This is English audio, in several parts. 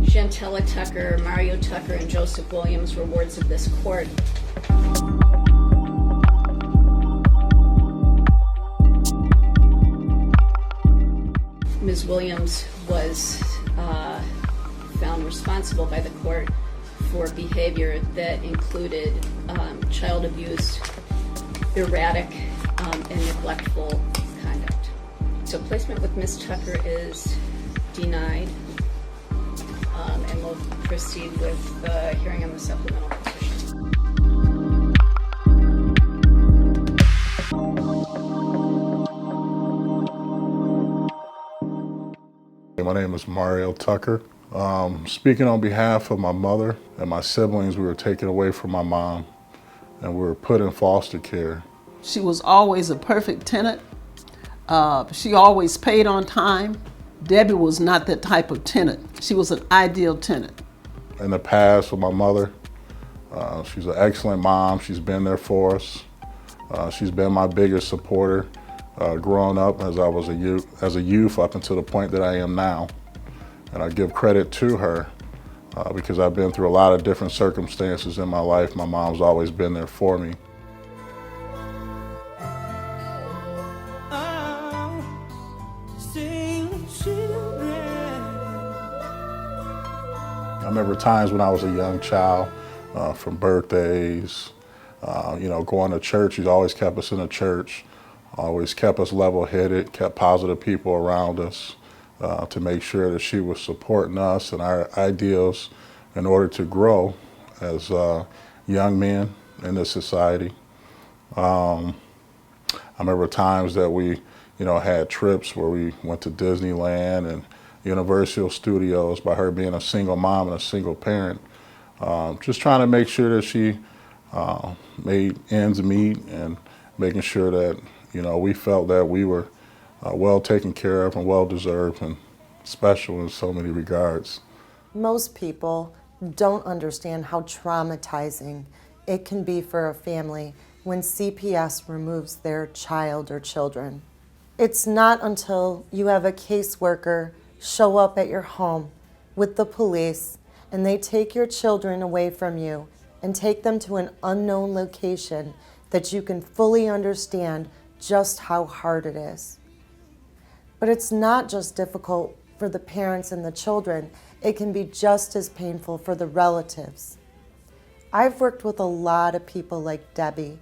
Chantella Tucker, Mario Tucker, and Joseph Williams were wards of this court. Ms. Williams was found responsible by the court for behavior that included child abuse, erratic and neglectful conduct. So placement with Ms. Tucker is denied, and we'll proceed with the hearing on the supplemental petition. My name is Mario Tucker. Speaking on behalf of my mother and my siblings, we were taken away from my mom and we were put in foster care. She was always a perfect tenant. She always paid on time. Debbie was not that type of tenant. She was an ideal tenant. In the past with my mother, she's an excellent mom. She's been there for us. She's been my biggest supporter growing up as I was a youth up until the point that I am now. And I give credit to her because I've been through a lot of different circumstances in my life. My mom's always been there for me. I remember times when I was a young child, from birthdays, going to church. She's always kept us in the church, always kept us level-headed, kept positive people around us to make sure that she was supporting us and our ideals in order to grow as young men in this society. I remember times that we, had trips where we went to Disneyland and Universal Studios by her being a single mom and a single parent, just trying to make sure that she made ends meet and making sure that, we felt that we were well taken care of and well deserved and special in so many regards. Most people don't understand how traumatizing it can be for a family when CPS removes their child or children. It's not until you have a caseworker show up at your home with the police and they take your children away from you and take them to an unknown location that you can fully understand just how hard it is. But it's not just difficult for the parents and the children, it can be just as painful for the relatives. I've worked with a lot of people like Debbie,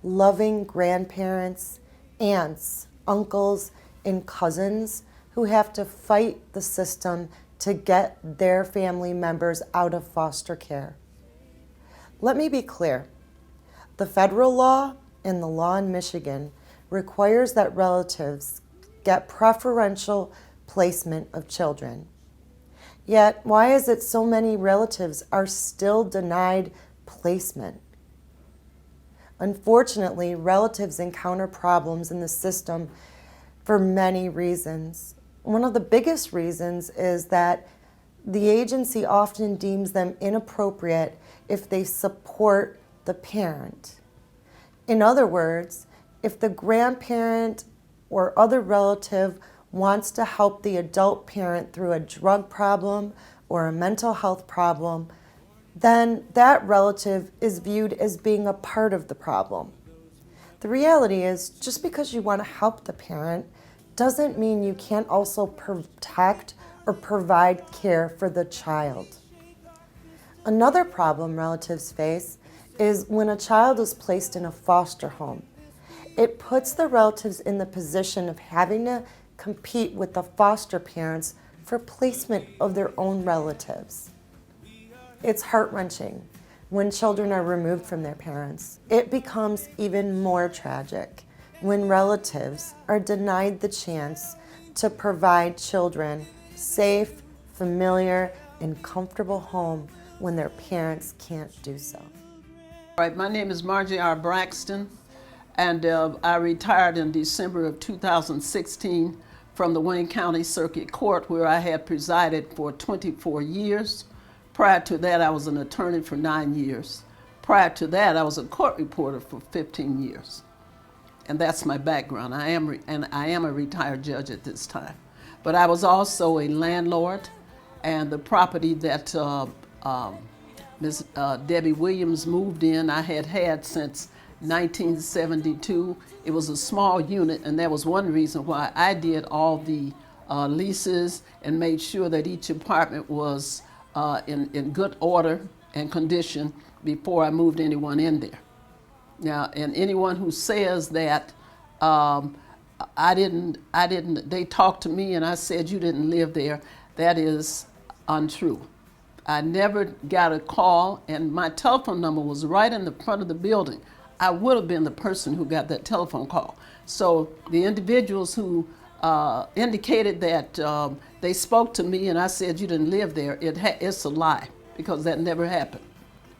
loving grandparents, aunts, uncles, and cousins who have to fight the system to get their family members out of foster care. Let me be clear. The federal law and the law in Michigan requires that relatives get preferential placement of children. Yet, why is it so many relatives are still denied placement? Unfortunately, relatives encounter problems in the system for many reasons. One of the biggest reasons is that the agency often deems them inappropriate if they support the parent. In other words, if the grandparent or other relative wants to help the adult parent through a drug problem or a mental health problem, then that relative is viewed as being a part of the problem. The reality is, just because you want to help the parent doesn't mean you can't also protect or provide care for the child. Another problem relatives face is when a child is placed in a foster home. It puts the relatives in the position of having to compete with the foster parents for placement of their own relatives. It's heart-wrenching when children are removed from their parents. It becomes even more tragic when relatives are denied the chance to provide children safe, familiar, and comfortable home when their parents can't do so. All right, my name is Margie R. Braxton, and I retired in December of 2016 from the Wayne County Circuit Court, where I had presided for 24 years. Prior to that, I was an attorney for 9 years. Prior to that, I was a court reporter for 15 years. And that's my background. I am a retired judge at this time. But I was also a landlord, and the property that Ms. Debbie Williams moved in, I had since 1972. It was a small unit, and that was one reason why I did all the leases and made sure that each apartment was in good order and condition before I moved anyone in there. Now, and anyone who says that they talked to me and I said you didn't live there, that is untrue. I never got a call, and my telephone number was right in the front of the building. I would have been the person who got that telephone call. So the individuals who indicated that they spoke to me and I said you didn't live there, it's a lie, because that never happened.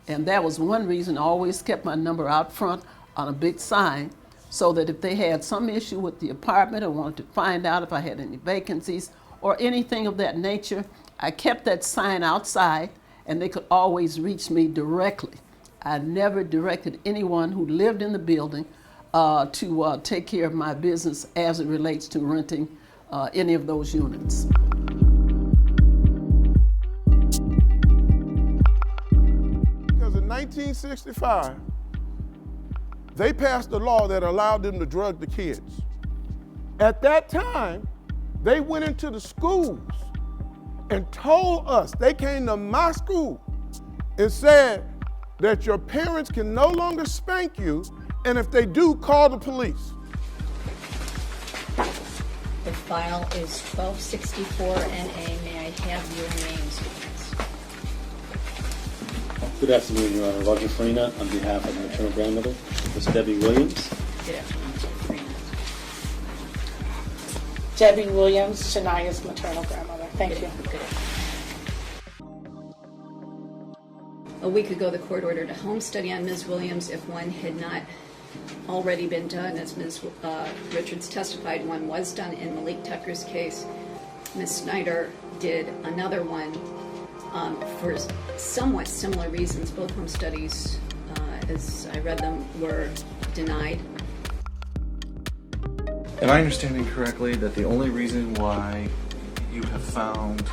And that was one reason I always kept my number out front on a big sign, so that if they had some issue with the apartment or wanted to find out if I had any vacancies or anything of that nature, I kept that sign outside and they could always reach me directly. I never directed anyone who lived in the building to take care of my business as it relates to renting any of those units. In 1965, they passed a law that allowed them to drug the kids. At that time, they went into the schools and told us, they came to my school and said that your parents can no longer spank you, and if they do, call the police. The file is 1264 NA. May I have your names, please? Good afternoon, Your Honor. Roger Farina on behalf of the maternal grandmother, Ms. Debbie Williams. Good afternoon, Sabrina. Debbie Williams, Shania's maternal grandmother. Thank you. Good. A week ago, the court ordered a home study on Ms. Williams if one had not already been done. As Ms. Richards testified, one was done in Malik Tucker's case. Ms. Snyder did another one for somewhat similar reasons. Both home studies, as I read them, were denied. Am I understanding correctly that the only reason why you have found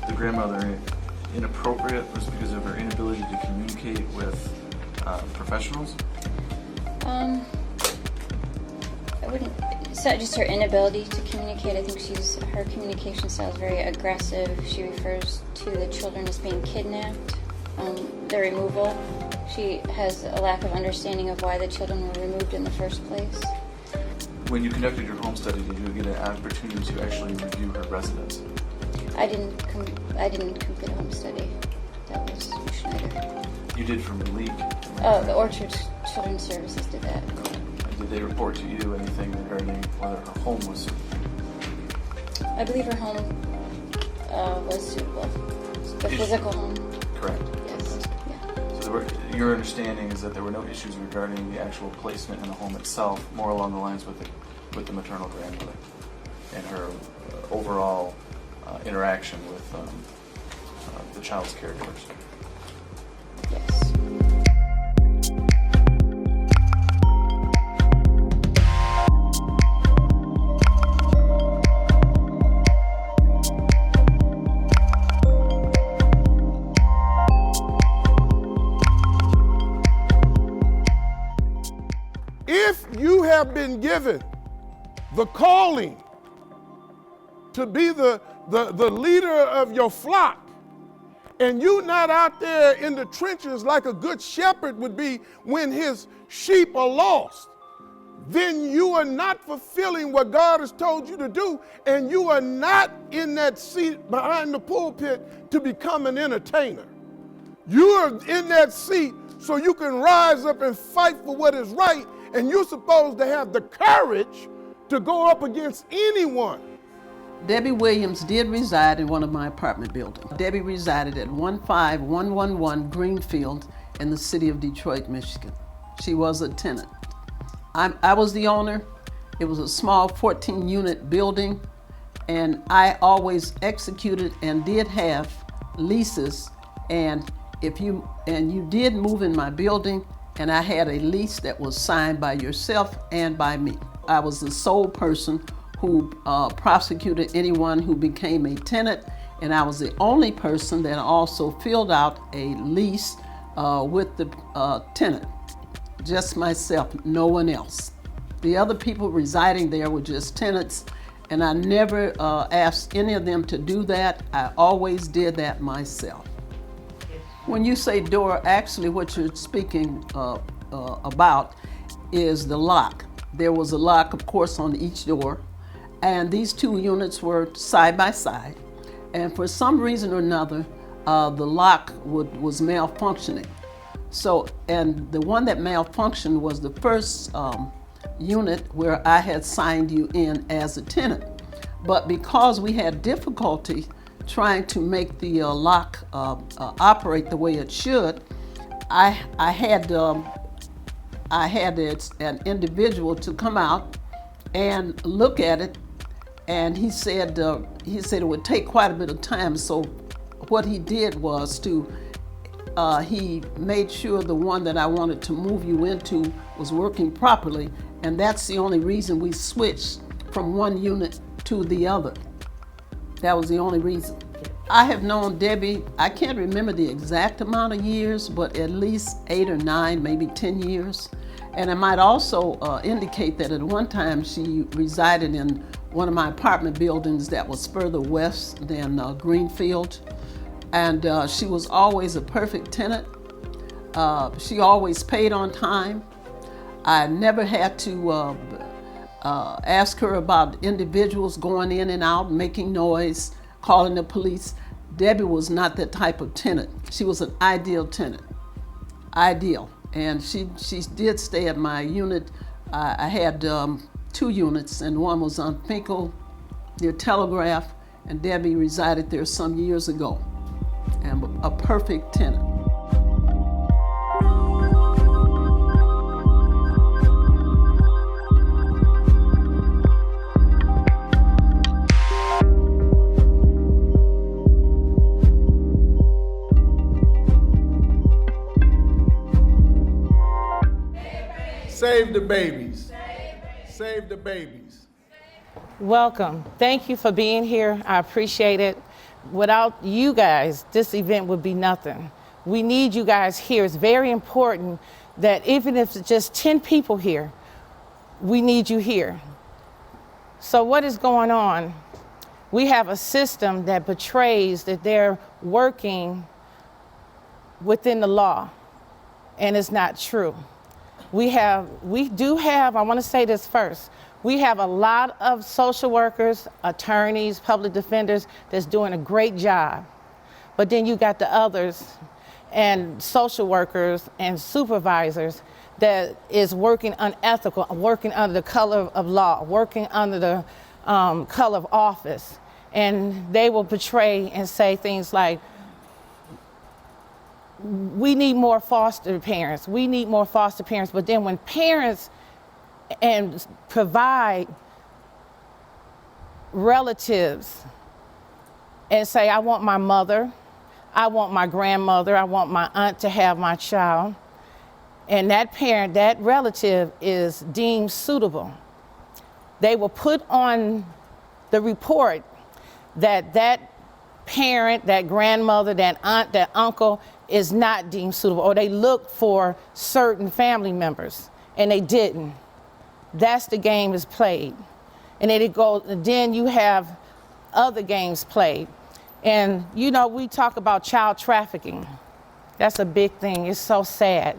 the grandmother inappropriate was because of her inability to communicate with professionals? I wouldn't. It's not just her inability to communicate. I think her communication style is very aggressive. She refers to the children as being kidnapped. The removal. She has a lack of understanding of why the children were removed in the first place. When you conducted your home study, did you get an opportunity to actually review her residence? I didn't complete a home study. That was Schneider. You did for Malik. Oh, the Orchard Children's Services did that. Did they report to you anything regarding whether her home was suitable? I believe her home was suitable. The physical home. Correct. Yes. Yeah. So your understanding is that there were no issues regarding the actual placement in the home itself, more along the lines with the maternal grandmother and her overall interaction with the child's caregivers. Yes. If you have been given the calling to be the leader of your flock, and you not out there in the trenches like a good shepherd would be when his sheep are lost, then you are not fulfilling what God has told you to do, and you are not in that seat behind the pulpit to become an entertainer. You are in that seat so you can rise up and fight for what is right, and you're supposed to have the courage to go up against anyone. Debbie Williams did reside in one of my apartment buildings. Debbie resided at 15111 Greenfield in the city of Detroit, Michigan. She was a tenant. I was the owner. It was a small 14-unit building, and I always executed and did have leases, and if you did move in my building, and I had a lease that was signed by yourself and by me. I was the sole person who prosecuted anyone who became a tenant, and I was the only person that also filled out a lease with the tenant. Just myself, no one else. The other people residing there were just tenants, and I never asked any of them to do that. I always did that myself. When you say door, actually what you're speaking about is the lock. There was a lock, of course, on each door, and these two units were side by side. And for some reason or another, the lock was malfunctioning. So, and the one that malfunctioned was the first unit where I had signed you in as a tenant. But because we had difficulty trying to make the lock operate the way it should, I had an individual to come out and look at it, and he said it would take quite a bit of time. So what he did was he made sure the one that I wanted to move you into was working properly, and that's the only reason we switched from one unit to the other. That was the only reason. I have known Debbie, I can't remember the exact amount of years, but at least 8 or 9, maybe 10 years. And I might also indicate that at one time she resided in one of my apartment buildings that was further west than Greenfield. And she was always a perfect tenant. She always paid on time. I never had to ask her about individuals going in and out, making noise, calling the police. Debbie was not that type of tenant. She was an ideal tenant, ideal. And she did stay at my unit. I had 2 units, and one was on Finkel near Telegraph, and Debbie resided there some years ago, and a perfect tenant. Save the babies. Save the babies. Welcome. Thank you for being here. I appreciate it. Without you guys, this event would be nothing. We need you guys here. It's very important that even if it's just 10 people here, we need you here. So what is going on? We have a system that betrays that they're working within the law, and it's not true. We do have, I want to say this first, we have a lot of social workers, attorneys, public defenders that's doing a great job. But then you got the others and social workers and supervisors that is working unethical, working under the color of law, working under the color of office. And they will portray and say things like, we need more foster parents. We need more foster parents. But then when parents and provide relatives and say, I want my mother, I want my grandmother, I want my aunt to have my child, and that parent, that relative is deemed suitable, they will put on the report that that parent, that grandmother, that aunt, that uncle is not deemed suitable, or they look for certain family members and they didn't. That's the game is played. And then you have other games played. And you know, we talk about child trafficking. That's a big thing. It's so sad.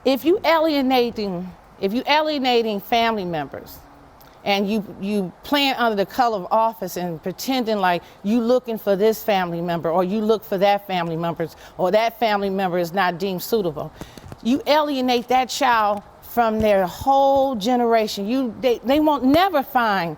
If you alienating family members, and you playing under the color of office and pretending like you looking for this family member, or you look for that family members, or that family member is not deemed suitable, you alienate that child from their whole generation. They won't ever find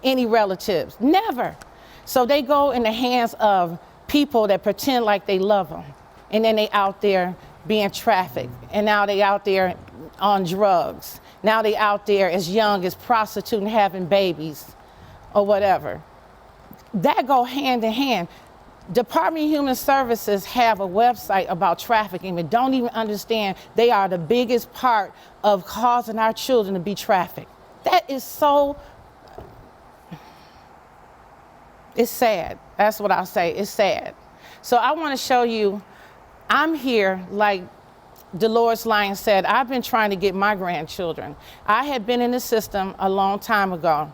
any relatives, never. So they go in the hands of people that pretend like they love them, and then they out there being trafficked, and now they out there on drugs. Now they out there as young as prostituting, having babies, or whatever. That go hand in hand. Department of Human Services have a website about trafficking, but don't even understand they are the biggest part of causing our children to be trafficked. That is so, it's sad. That's what I'll say, it's sad. So I want to show you, I'm here, like Dolores Lyons said, I've been trying to get my grandchildren. I had been in the system a long time ago,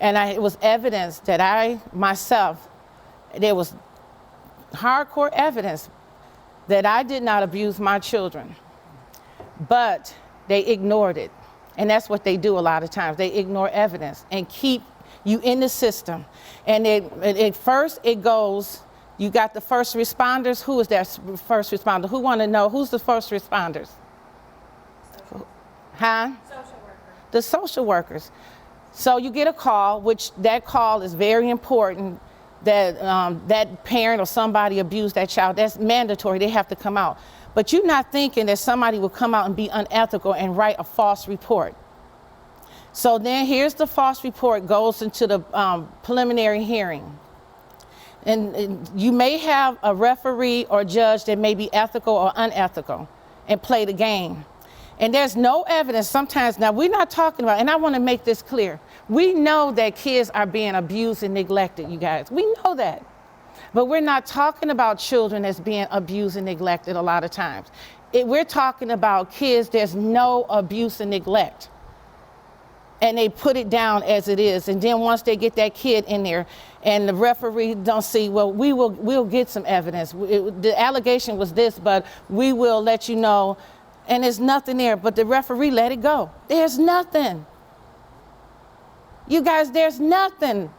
and it was evidence that I, myself, there was hardcore evidence that I did not abuse my children, but they ignored it. And that's what they do a lot of times. They ignore evidence and keep you in the system. And first it goes, you got the first responders. Who is that first responder? Who want to know who's the first responders? Huh? Social workers. The social workers. So you get a call, which that call is very important, that that parent or somebody abused that child. That's mandatory. They have to come out. But you're not thinking that somebody will come out and be unethical and write a false report. So then here's the false report, goes into the preliminary hearing. And you may have a referee or judge that may be ethical or unethical and play the game. And there's no evidence sometimes. Now, we're not talking about, and I want to make this clear. We know that kids are being abused and neglected, you guys. We know that. But we're not talking about children that's being abused and neglected a lot of times. We're talking about kids, there's no abuse and neglect. And they put it down as it is. And then once they get that kid in there and the referee don't see, well, we'll get some evidence. The allegation was this, but we will let you know. And there's nothing there, but the referee let it go. There's nothing. You guys, there's nothing.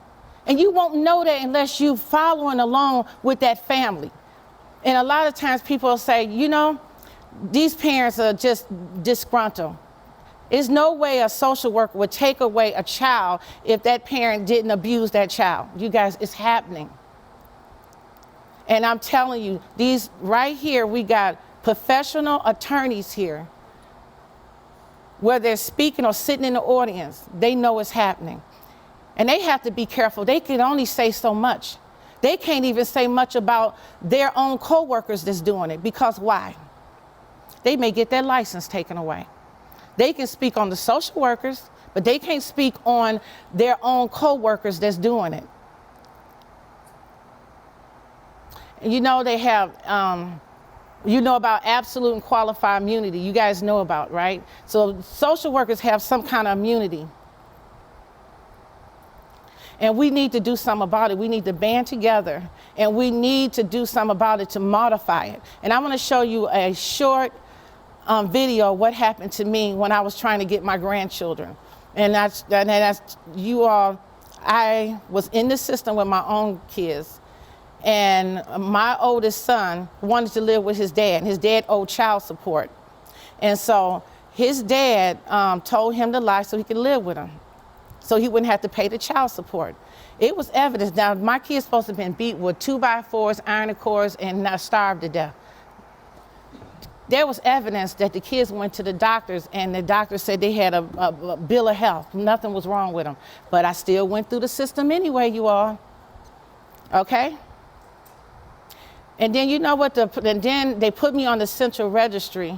And you won't know that unless you're following along with that family. And a lot of times people will say, you know, these parents are just disgruntled. There's no way a social worker would take away a child if that parent didn't abuse that child. You guys, it's happening. And I'm telling you, these right here, we got professional attorneys here, whether they're speaking or sitting in the audience, they know it's happening. And they have to be careful. They can only say so much. They can't even say much about their own co-workers that's doing it, because why? They may get their license taken away. They can speak on the social workers, but they can't speak on their own co-workers that's doing it. And you know they have, you know about absolute and qualified immunity. You guys know about, right? So social workers have some kind of immunity. And we need to do something about it. We need to band together, and we need to do something about it to modify it. And I want to show you a short video of what happened to me when I was trying to get my grandchildren. And that's you all, I was in the system with my own kids, and my oldest son wanted to live with his dad, and his dad owed child support. And so his dad told him to lie so he could live with him, so he wouldn't have to pay the child support. It was evidence. Now, my kids supposed to have been beat with 2x4s, iron cores, and not starved to death. There was evidence that the kids went to the doctors, and the doctor said they had a bill of health. Nothing was wrong with them. But I still went through the system anyway, you all. Okay? And then you know what? And then they put me on the central registry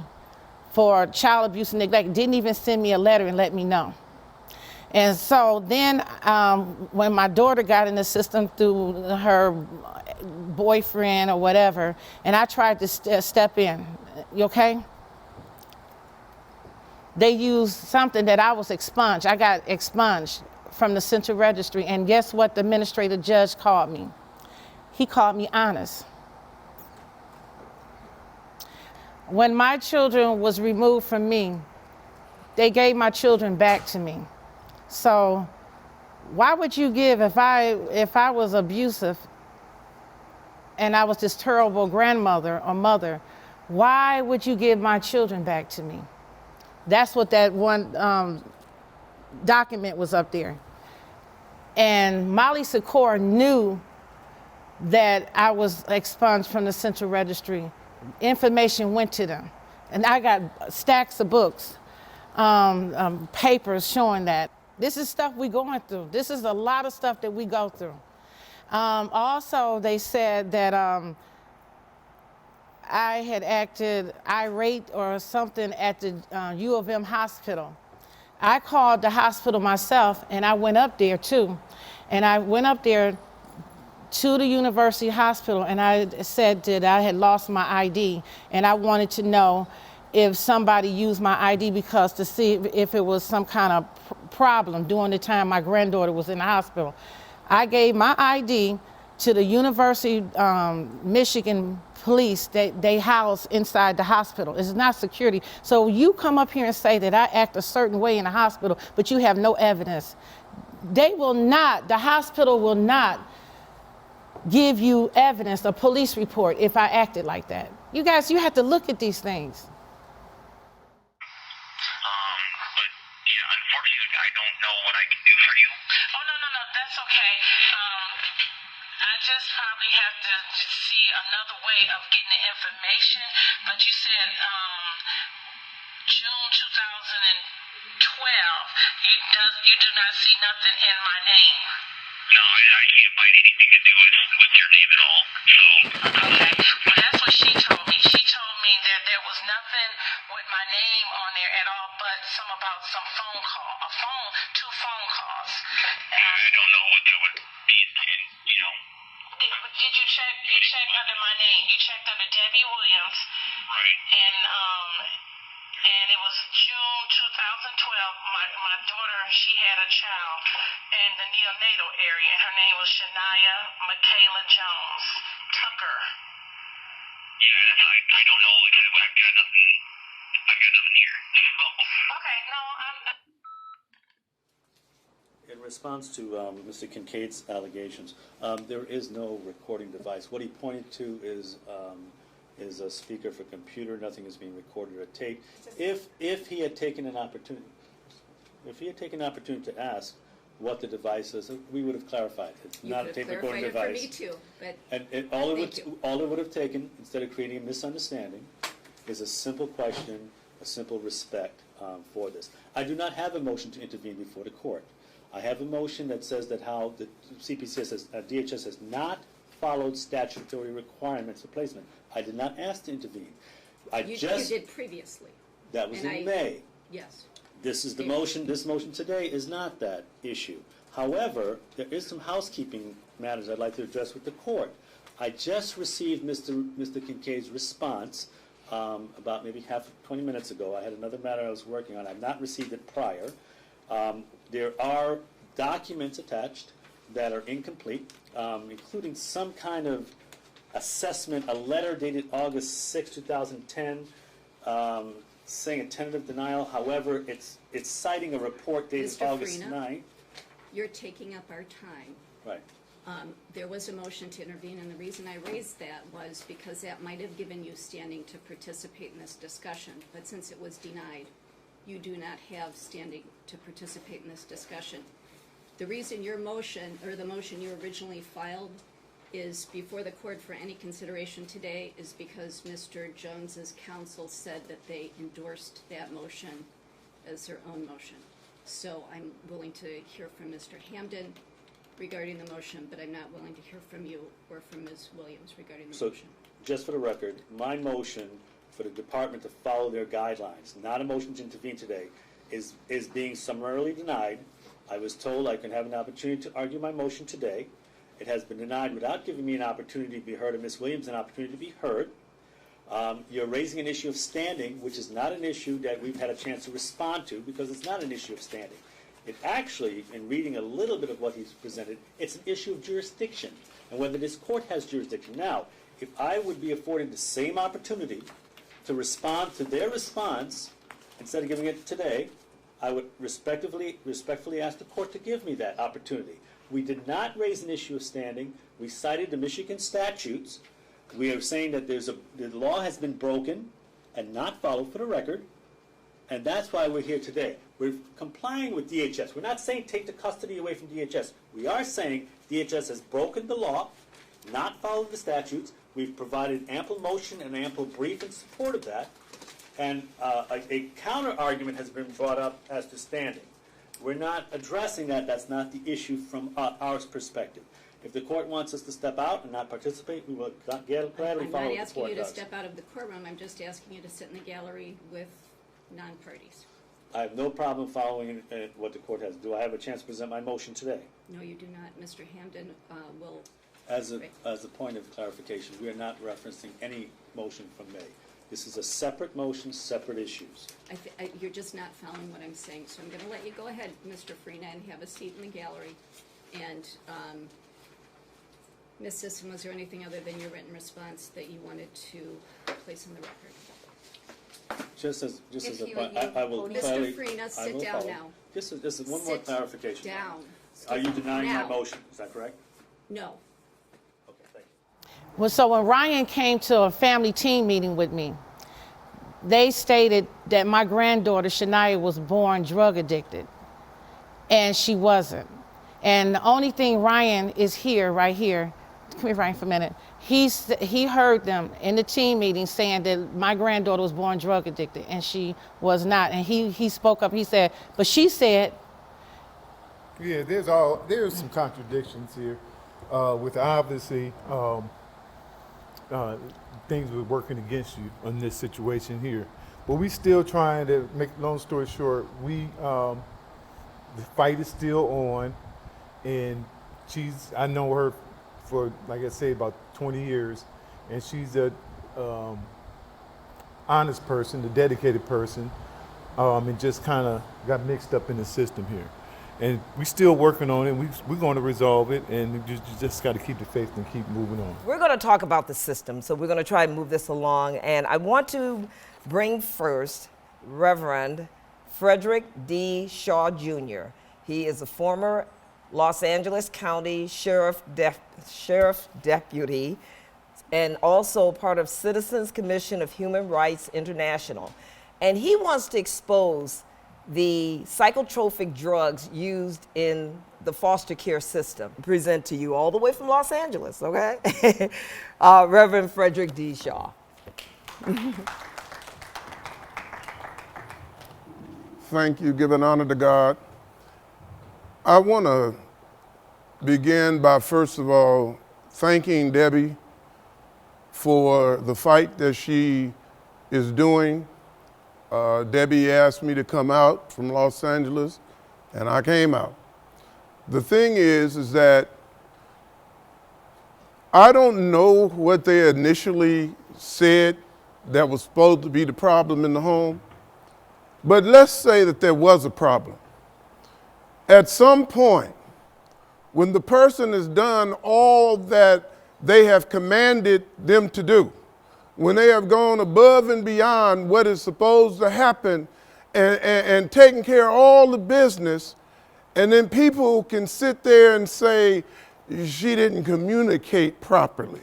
for child abuse and neglect. Didn't even send me a letter and let me know. And so then when my daughter got in the system through her boyfriend or whatever, and I tried to step in, you okay? They used something that I was expunged. I got expunged from the central registry, and guess what the administrative judge called me? He called me honest. When my children was removed from me, they gave my children back to me. So why would you give, if I was abusive and I was this terrible grandmother or mother, why would you give my children back to me? That's what that one document was up there. And Molly Secor knew that I was expunged from the central registry. Information went to them. And I got stacks of books, papers showing that. This is stuff we're going through. This is a lot of stuff that we go through. Also, they said that I had acted irate or something at the U of M hospital. I called the hospital myself, and I went up there too. And I went up there to the University Hospital, and I said that I had lost my ID, and I wanted to know if somebody used my ID because to see if it was some kind of problem during the time my granddaughter was in the hospital. I gave my ID to the University Michigan police that they house inside the hospital. It's not security. So you come up here and say that I act a certain way in the hospital, but you have no evidence. They will not, the hospital will not give you evidence, a police report, if I acted like that. You guys, you have to look at these things. But yeah, unfortunately, I don't know what I can do for you. Oh, no, that's okay. I just probably have to see another way of getting the information. But you said June 2012, you do not see nothing in my name. No, I can't find anything to do with your name at all. So. Okay, well that's what she told me. She told me that there was nothing with my name on there at all, but about some phone call, two phone calls. I don't know what that would be, you know. Did you check? You checked under my name. You checked under Debbie Williams. Right. And it was June 2012. My daughter, she had a child in the neonatal area, and her name was Shania Michaela Jones Tucker. Yeah, I don't know. I've got nothing here. Okay, no, In response to Mr. Kincaid's allegations, there is no recording device. What he pointed to is a speaker for computer. Nothing is being recorded or taped. If he had taken an opportunity, to ask what the device is, we would have clarified. It's You not could a tape have recording clarified device. it for me too, but And thank you. all it would have taken, instead of creating a misunderstanding, is a simple question, a simple respect for this. I do not have a motion to intervene before the court. I have a motion that says that how the DHS has not followed statutory requirements for placement. I did not ask to intervene. You did previously. That was And in May. Yes. This is the motion. This motion today is not that issue. However, there is some housekeeping matters I'd like to address with the court. I just received Mr. Kincaid's response about maybe 20 minutes ago. I had another matter I was working on. I've not received it prior. There are documents attached that are incomplete, including some kind of assessment, a letter dated August 6, 2010, saying a tentative denial. However, it's citing a report dated Mr. August Farina? 9. You're taking up our time. Right. There was a motion to intervene, and the reason I raised that was because that might have given you standing to participate in this discussion. But since it was denied, you do not have standing to participate in this discussion. The reason your motion, or the motion you originally filed, is before the court for any consideration today is because Mr. Jones's counsel said that they endorsed that motion as their own motion. So I'm willing to hear from Mr. Hamden regarding the motion, but I'm not willing to hear from you or from Ms. Williams regarding the motion. Just for the record, my motion for the department to follow their guidelines, not a motion to intervene today, is being summarily denied. I was told I can have an opportunity to argue my motion today. It has been denied without giving me an opportunity to be heard, or Ms. Williams an opportunity to be heard. You're raising an issue of standing, which is not an issue that we've had a chance to respond to, because it's not an issue of standing. It actually, in reading a little bit of what he's presented, it's an issue of jurisdiction, and whether this court has jurisdiction. Now, if I would be afforded the same opportunity to respond to their response, instead of giving it today, I would respectfully ask the court to give me that opportunity. We did not raise an issue of standing. We cited the Michigan statutes. We are saying that the law has been broken and not followed, for the record, and that's why we're here today. We're complying with DHS. We're not saying take the custody away from DHS. We are saying DHS has broken the law, not followed the statutes. We've provided ample motion and ample brief in support of that, and a counter-argument has been brought up as to standing. We're not addressing that. That's not the issue from our perspective. If the court wants us to step out and not participate, we will gladly follow I'm what not the asking court you to does. step out of the courtroom, I'm just asking you to sit in the gallery with non-parties. I have no problem following what the court has. Do I have a chance to present my motion today? No, you do not. Mr. Hamden will. As a point of clarification, we are not referencing any motion from May. This is a separate motion, separate issues. You're just not following what I'm saying, so I'm going to let you go ahead, Mr. Freena, and have a seat in the gallery. And Ms. Sisson, was there anything other than your written response that you wanted to place in the record? Just as If a you point, would I will Mr. clearly. Freena, I sit will down follow. now. Just one more Sit clarification. down. Are you denying my Now. motion? Is that correct? No. Okay, thank you. Well, so when Ryan came to a family team meeting with me, they stated that my granddaughter, Shania, was born drug addicted, and she wasn't. And the only thing Ryan is here, right here, come here, Ryan, for a minute. He heard them in the team meeting saying that my granddaughter was born drug addicted, and she was not. And he spoke up, he said, but she said. Yeah, there's some contradictions here with obviously things were working against you in this situation here. But we still trying to make, long story short, the fight is still on, and I know her for, like I say, about 20 years, and she's a honest person, a dedicated person, and just kind of got mixed up in the system here. And we're still working on it. We're going to resolve it, and you just got to keep the faith and keep moving on. We're going to talk about the system, so we're going to try and move this along. And I want to bring first Reverend Frederick D. Shaw Jr. He is a former Los Angeles County Sheriff Deputy and also part of Citizens Commission of Human Rights International. And he wants to expose the psychotropic drugs used in the foster care system. Present to you all the way from Los Angeles, okay? Reverend Frederick D. Shaw. Thank you, giving honor to God. I want to begin by, first of all, thanking Debbie for the fight that she is doing. Debbie asked me to come out from Los Angeles, and I came out. The thing is that I don't know what they initially said that was supposed to be the problem in the home, but let's say that there was a problem. At some point, when the person has done all that they have commanded them to do, when they have gone above and beyond what is supposed to happen and taken care of all the business, and then people can sit there and say, she didn't communicate properly.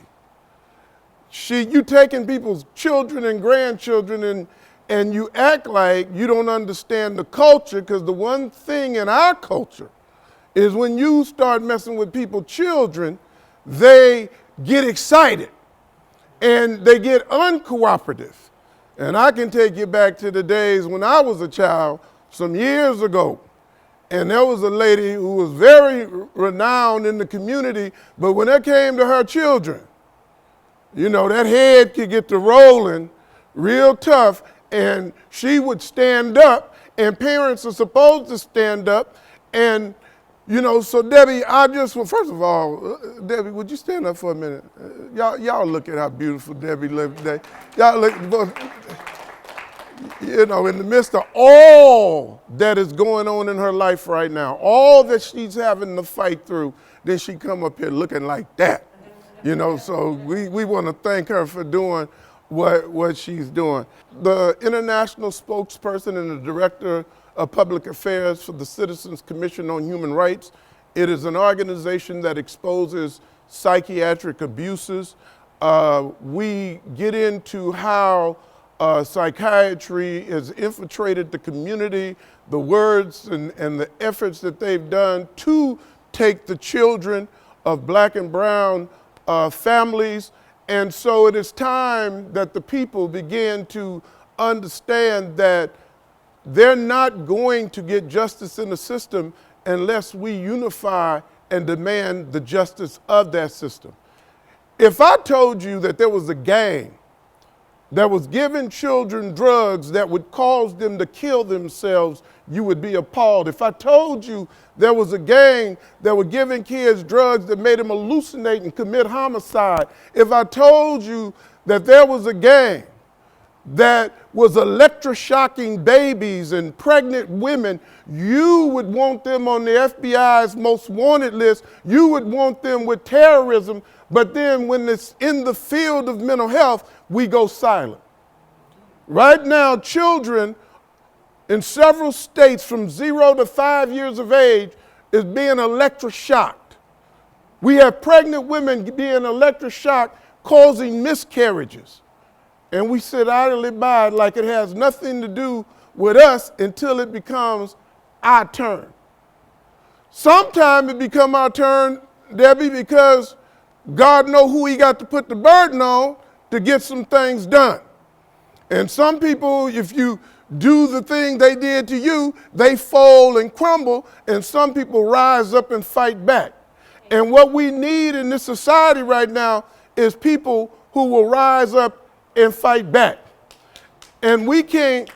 You taking people's children and grandchildren and you act like you don't understand the culture, because the one thing in our culture is when you start messing with people's children, they get excited and they get uncooperative. And I can take you back to the days when I was a child, some years ago, and there was a lady who was very renowned in the community, but when it came to her children, you know, that head could get to rolling real tough, and she would stand up, and parents are supposed to stand up, and you know, so Debbie, first of all, Debbie, would you stand up for a minute? Y'all look at how beautiful Debbie lived today. Y'all look, you know, in the midst of all that is going on in her life right now, all that she's having to fight through, then she come up here looking like that. You know, so we want to thank her for doing what she's doing. The international spokesperson and the director of Public Affairs for the Citizens Commission on Human Rights. It is an organization that exposes psychiatric abuses. We get into how psychiatry has infiltrated the community, the words and the efforts that they've done to take the children of Black and brown families. And so it is time that the people begin to understand that they're not going to get justice in the system unless we unify and demand the justice of that system. If I told you that there was a gang that was giving children drugs that would cause them to kill themselves, you would be appalled. If I told you there was a gang that were giving kids drugs that made them hallucinate and commit homicide, if I told you that there was a gang that was electroshocking babies and pregnant women, you would want them on the FBI's most wanted list. You would want them with terrorism. But then when it's in the field of mental health, we go silent. Right now, children in several states from 0 to 5 years of age is being electroshocked. We have pregnant women being electroshocked, causing miscarriages. And we sit idly by like it has nothing to do with us until it becomes our turn. Sometimes it becomes our turn, Debbie, because God knows who he got to put the burden on to get some things done. And some people, if you do the thing they did to you, they fall and crumble, and some people rise up and fight back. And what we need in this society right now is people who will rise up and fight back. And we can't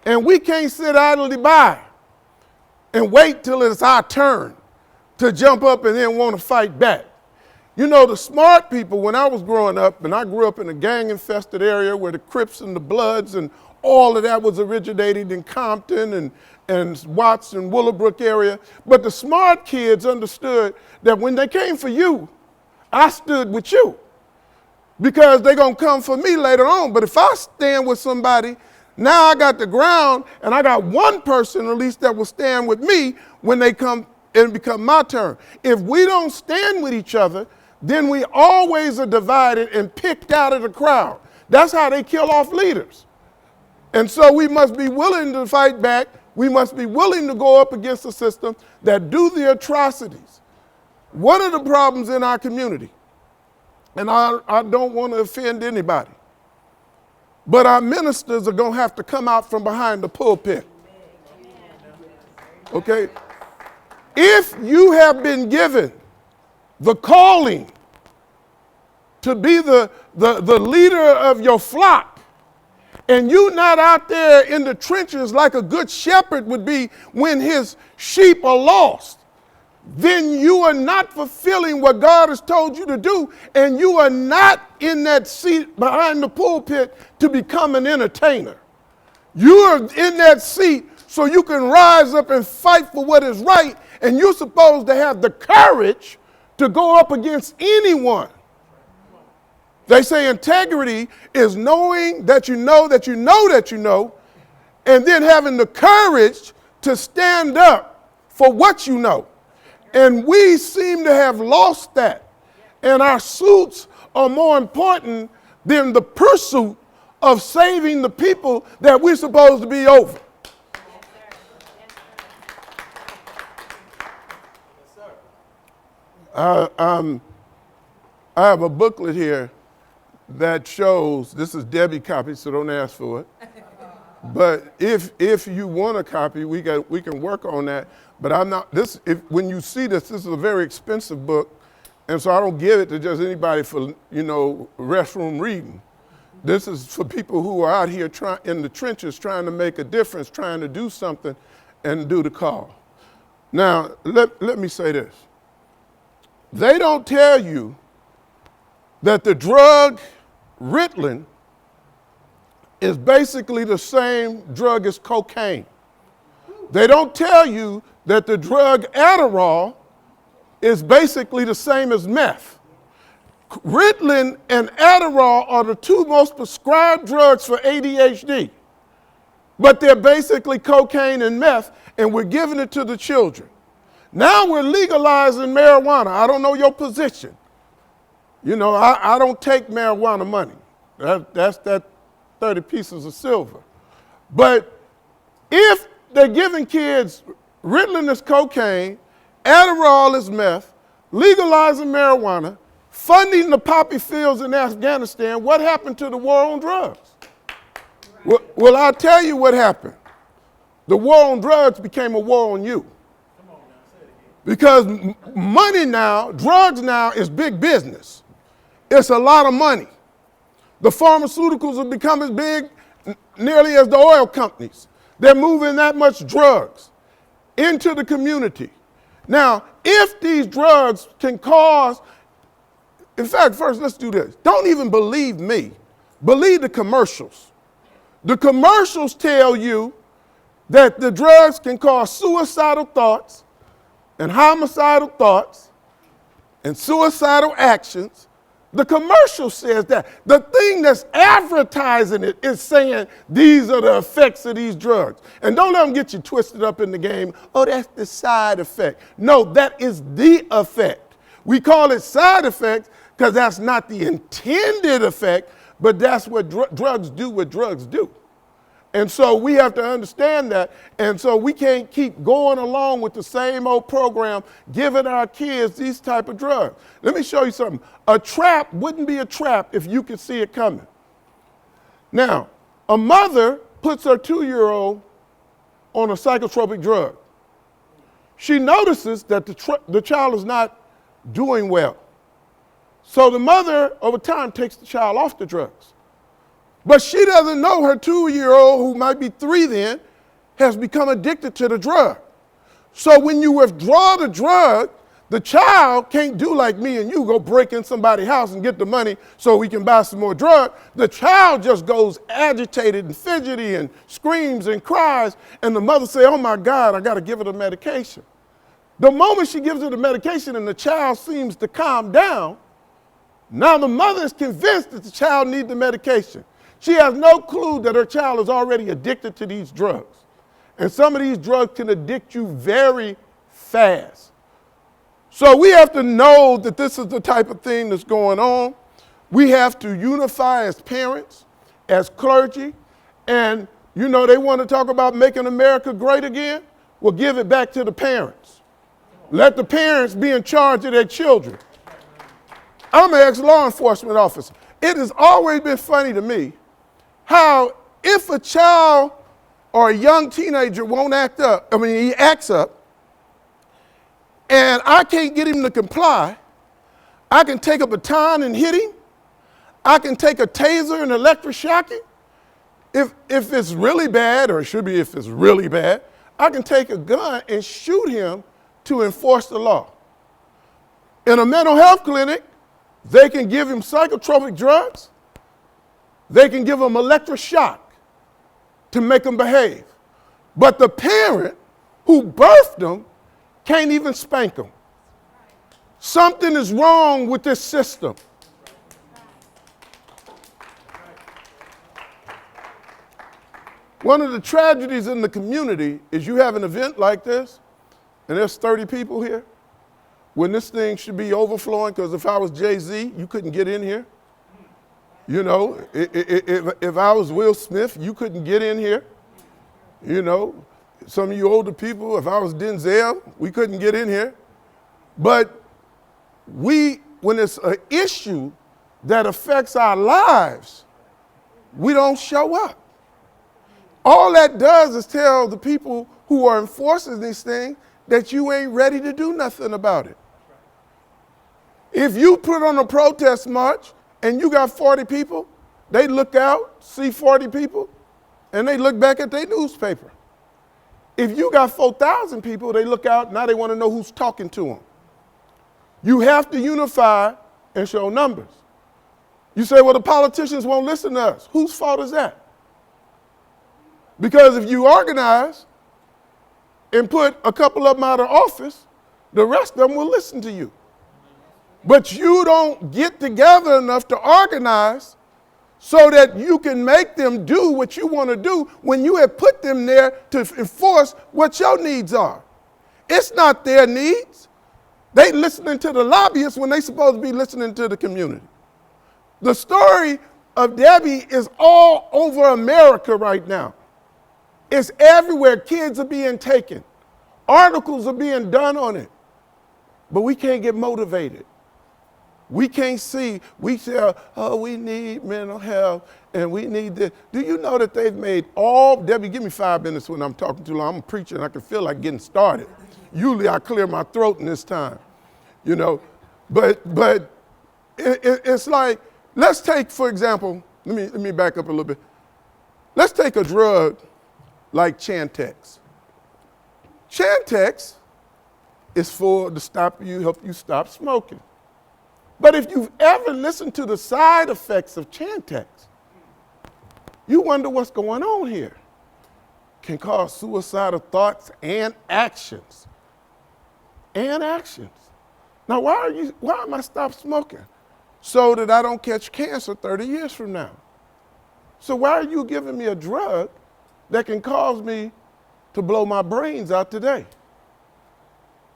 sit idly by and wait till it's our turn to jump up and then want to fight back. You know, the smart people, when I was growing up, and I grew up in a gang-infested area where the Crips and the Bloods and all of that was originated in Compton and Watts and Willowbrook area. But the smart kids understood that when they came for you, I stood with you, because they're going to come for me later on. But if I stand with somebody, now I got the ground, and I got one person at least that will stand with me when they come and become my turn. If we don't stand with each other, then we always are divided and picked out of the crowd. That's how they kill off leaders. And so we must be willing to fight back. We must be willing to go up against a system that do the atrocities. What are the problems in our community? And I don't want to offend anybody, but our ministers are going to have to come out from behind the pulpit. Okay? If you have been given the calling to be the leader of your flock, and you're not out there in the trenches like a good shepherd would be when his sheep are lost, then you are not fulfilling what God has told you to do, and you are not in that seat behind the pulpit to become an entertainer. You are in that seat so you can rise up and fight for what is right, and you're supposed to have the courage to go up against anyone. They say integrity is knowing that you know that you know that you know, and then having the courage to stand up for what you know. And we seem to have lost that. And our suits are more important than the pursuit of saving the people that we're supposed to be over. I have a booklet here that shows, this is Debbie copy, so don't ask for it. But if you want a copy, we can work on that. But I'm not, when you see this is a very expensive book, and so I don't give it to just anybody for, restroom reading. This is for people who are out here in the trenches trying to make a difference, trying to do something and do the call. Now, let me say this. They don't tell you that the drug Ritalin is basically the same drug as cocaine. They don't tell you that the drug Adderall is basically the same as meth. Ritalin and Adderall are the two most prescribed drugs for ADHD, but they're basically cocaine and meth, and we're giving it to the children. Now we're legalizing marijuana. I don't know your position. I don't take marijuana money. That's that 30 pieces of silver. But if they're giving kids Ritalin is cocaine, Adderall is meth, legalizing marijuana, funding the poppy fields in Afghanistan, what happened to the war on drugs? Well, I'll tell you what happened. The war on drugs became a war on you. Because money now, drugs now is big business. It's a lot of money. The pharmaceuticals have become as big nearly as the oil companies. They're moving that much drugs into the community. Now, if these drugs can cause, in fact, first let's do this. Don't even believe me. Believe the commercials. The commercials tell you that the drugs can cause suicidal thoughts and homicidal thoughts and suicidal actions. The commercial says that. The thing that's advertising it is saying these are the effects of these drugs. And don't let them get you twisted up in the game. Oh, that's the side effect. No, that is the effect. We call it side effects because that's not the intended effect, but that's what drugs do what drugs do. And so we have to understand that. And so we can't keep going along with the same old program, giving our kids these type of drugs. Let me show you something. A trap wouldn't be a trap if you could see it coming. Now, a mother puts her 2-year-old on a psychotropic drug. She notices that the child is not doing well. So the mother, over time, takes the child off the drugs. But she doesn't know her 2-year-old, who might be 3 then, has become addicted to the drug. So when you withdraw the drug, the child can't do like me and you, go break in somebody's house and get the money so we can buy some more drug. The child just goes agitated and fidgety and screams and cries, and the mother says, oh my God, I got to give her the medication. The moment she gives her the medication and the child seems to calm down, now the mother is convinced that the child needs the medication. She has no clue that her child is already addicted to these drugs. And some of these drugs can addict you very fast. So we have to know that this is the type of thing that's going on. We have to unify as parents, as clergy. And, you know, they want to talk about making America great again. Well, give it back to the parents. Let the parents be in charge of their children. I'm an ex-law enforcement officer. It has always been funny to me how if a child or a young teenager won't act up, he acts up, and I can't get him to comply, I can take a baton and hit him. I can take a taser and electroshock him. If it's really bad, or it should be if it's really bad, I can take a gun and shoot him to enforce the law. In a mental health clinic, they can give him psychotropic drugs. They can give him electroshock to make him behave. But the parent who birthed him can't even spank him. Something is wrong with this system. One of the tragedies in the community is you have an event like this, and there's 30 people here, when this thing should be overflowing, because if I was Jay-Z, you couldn't get in here. You know, if I was Will Smith, you couldn't get in here. You know, some of you older people, if I was Denzel, we couldn't get in here. But when it's an issue that affects our lives, we don't show up. All that does is tell the people who are enforcing these things that you ain't ready to do nothing about it. If you put on a protest march and you got 40 people, they look out, see 40 people, and they look back at their newspaper. If you got 4,000 people, they look out, now they want to know who's talking to them. You have to unify and show numbers. You say, well, the politicians won't listen to us. Whose fault is that? Because if you organize and put a couple of them out of office, the rest of them will listen to you. But you don't get together enough to organize so that you can make them do what you want to do when you have put them there to enforce what your needs are. It's not their needs. They listening to the lobbyists when they supposed to be listening to the community. The story of Debbie is all over America right now. It's everywhere. Kids are being taken. Articles are being done on it. But we can't get motivated. We can't see. We say, oh, we need mental health and we need this. Do you know that they've made Debbie, give me 5 minutes when I'm talking too long. I'm a preacher and I can feel like getting started. Usually I clear my throat in this time, you know. But it's like, let's take, for example, let me back up a little bit. Let's take a drug like Chantix. Chantix is help you stop smoking. But if you've ever listened to the side effects of Chantix, you wonder what's going on here. Can cause suicidal thoughts and actions. And actions. Now, why am I stop smoking? So that I don't catch cancer 30 years from now. So why are you giving me a drug that can cause me to blow my brains out today?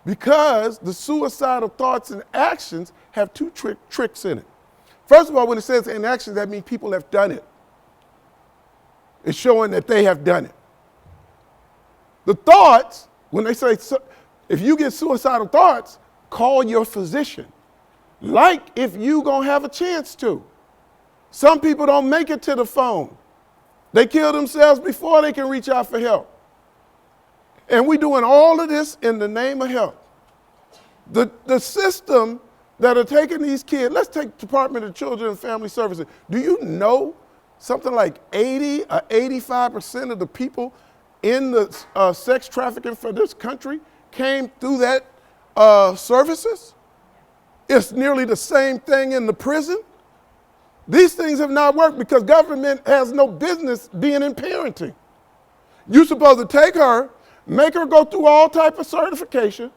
Because the suicidal thoughts and actions have two tricks in it. First of all, when it says in actions, that means people have done it. It's showing that they have done it. The thoughts, when they say, if you get suicidal thoughts, call your physician. Like if you gonna have a chance to. Some people don't make it to the phone. They kill themselves before they can reach out for help. And we're doing all of this in the name of health. The system that are taking these kids, let's take Department of Children and Family Services. Do you know something like 80 or 85% of the people in the sex trafficking for this country came through that services? It's nearly the same thing in the prison. These things have not worked because government has no business being in parenting. You're supposed to take her, make her go through all type of certification,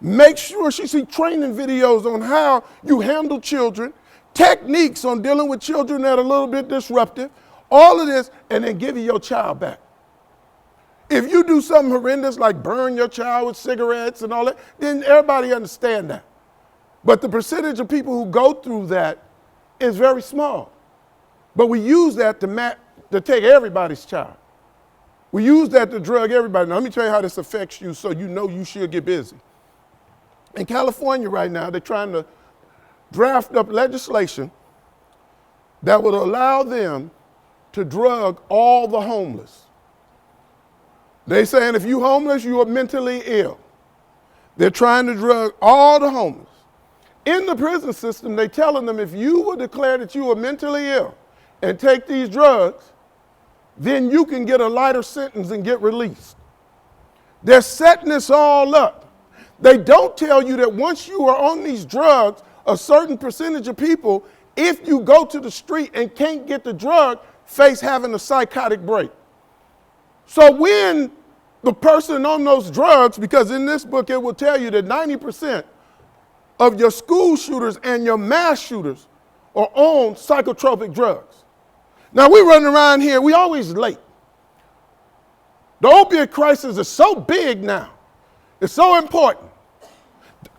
make sure she see training videos on how you handle children, techniques on dealing with children that are a little bit disruptive, all of this, and then give you your child back. If you do something horrendous like burn your child with cigarettes and all that, then everybody understand that. But the percentage of people who go through that is very small. But we use that to take everybody's child. We use that to drug everybody. Now, let me tell you how this affects you so you know you should get busy. In California right now, they're trying to draft up legislation that would allow them to drug all the homeless. They saying if you're homeless, you are mentally ill. They're trying to drug all the homeless. In the prison system, they're telling them if you will declare that you are mentally ill and take these drugs, then you can get a lighter sentence and get released. They're setting this all up. They don't tell you that once you are on these drugs, a certain percentage of people, if you go to the street and can't get the drug, face having a psychotic break. So when the person on those drugs, because in this book it will tell you that 90% of your school shooters and your mass shooters are on psychotropic drugs. Now we running around here, we always late. The opioid crisis is so big now. It's so important.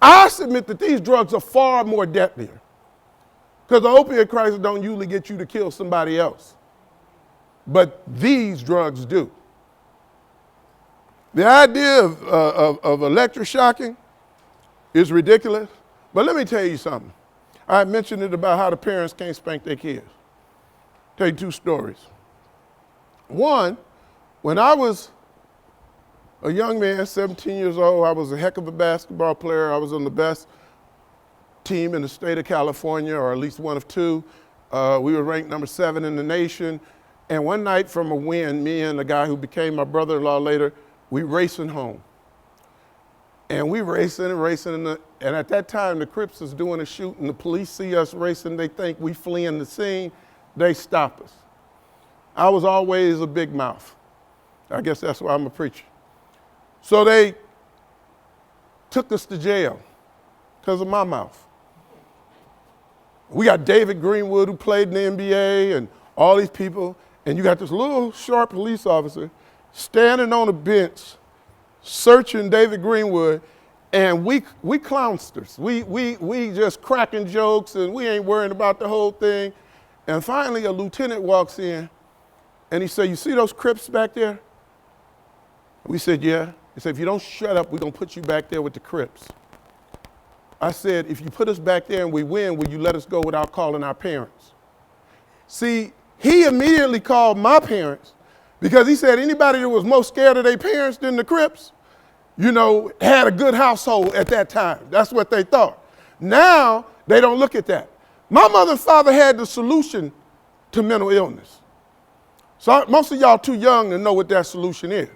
I submit that these drugs are far more deadlier because the opioid crisis don't usually get you to kill somebody else. But these drugs do. The idea of electroshocking is ridiculous, but let me tell you something. I mentioned it about how the parents can't spank their kids. Tell you two stories. One, when I was a young man, 17 years old, I was a heck of a basketball player. I was on the best team in the state of California, or at least one of two. We were ranked number 7 in the nation. And one night from a win, me and the guy who became my brother-in-law later, we racing home. And we racing, and at that time the Crips is doing a shoot and the police see us racing, they think we fleeing the scene, they stop us. I was always a big mouth. I guess that's why I'm a preacher. So they took us to jail because of my mouth. We got David Greenwood who played in the NBA and all these people, and you got this little short police officer standing on a bench searching David Greenwood, and we clownsters. We just cracking jokes and we ain't worrying about the whole thing. And finally a lieutenant walks in and he said, "You see those Crips back there?" We said, "Yeah." He said, "If you don't shut up, we're gonna put you back there with the Crips." I said, "If you put us back there and we win, will you let us go without calling our parents?" See, he immediately called my parents because he said anybody that was most scared of their parents than the Crips, you know, had a good household at that time. That's what they thought. Now, they don't look at that. My mother and father had the solution to mental illness. So most of y'all too young to know what that solution is.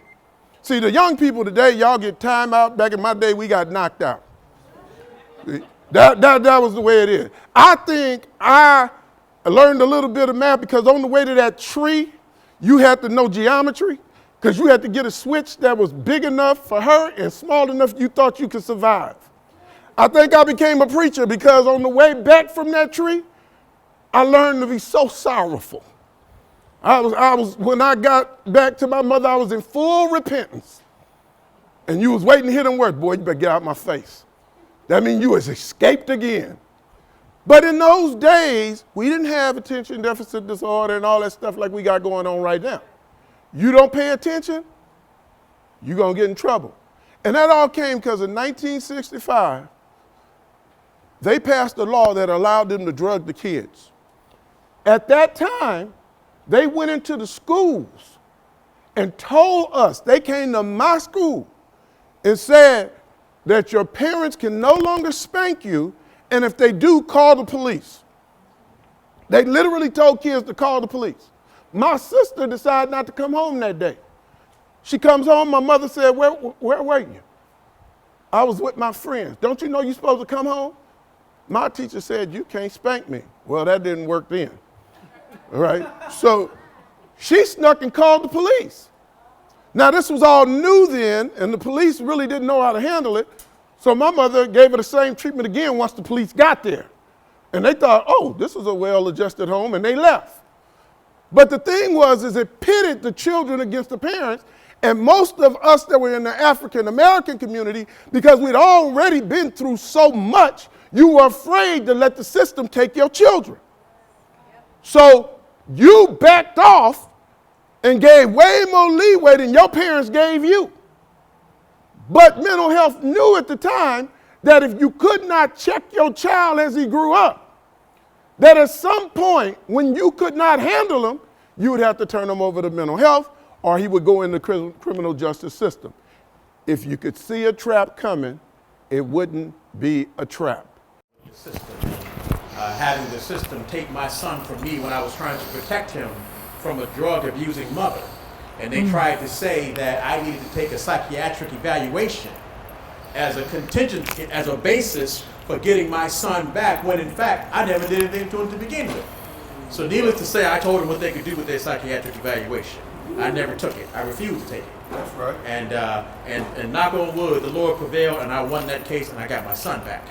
See, the young people today, y'all get time out. Back in my day, we got knocked out. That was the way it is. I think I learned a little bit of math because on the way to that tree, you had to know geometry because you had to get a switch that was big enough for her and small enough you thought you could survive. I think I became a preacher because on the way back from that tree, I learned to be so sorrowful. When I got back to my mother, I was in full repentance. And you was waiting to hear them words, boy, you better get out my face. That means you has escaped again. But in those days, we didn't have attention deficit disorder and all that stuff like we got going on right now. You don't pay attention, you're going to get in trouble. And that all came because in 1965, they passed a law that allowed them to drug the kids. At that time, they went into the schools and told us, they came to my school and said that your parents can no longer spank you, and if they do, call the police. They literally told kids to call the police. My sister decided not to come home that day. She comes home, my mother said, where were you? I was with my friends. Don't you know you're supposed to come home? My teacher said, you can't spank me. Well, that didn't work then. All right? So she snuck and called the police. Now, this was all new then, and the police really didn't know how to handle it. So my mother gave her the same treatment again once the police got there. And they thought, oh, this is a well-adjusted home, and they left. But the thing was, is it pitted the children against the parents, and most of us that were in the African-American community, because we'd already been through so much, you were afraid to let the system take your children. So you backed off and gave way more leeway than your parents gave you. But mental health knew at the time that if you could not check your child as he grew up, that at some point when you could not handle him, you would have to turn him over to mental health or he would go in the criminal justice system. If you could see a trap coming, it wouldn't be a trap. Having the system take my son from me when I was trying to protect him from a drug-abusing mother. And they tried to say that I needed to take a psychiatric evaluation as a contingency, as a basis for getting my son back, when in fact, I never did anything to him to begin with. So needless to say, I told them what they could do with their psychiatric evaluation. I never took it. I refused to take it. That's right. And knock on wood, the Lord prevailed, and I won that case, and I got my son back.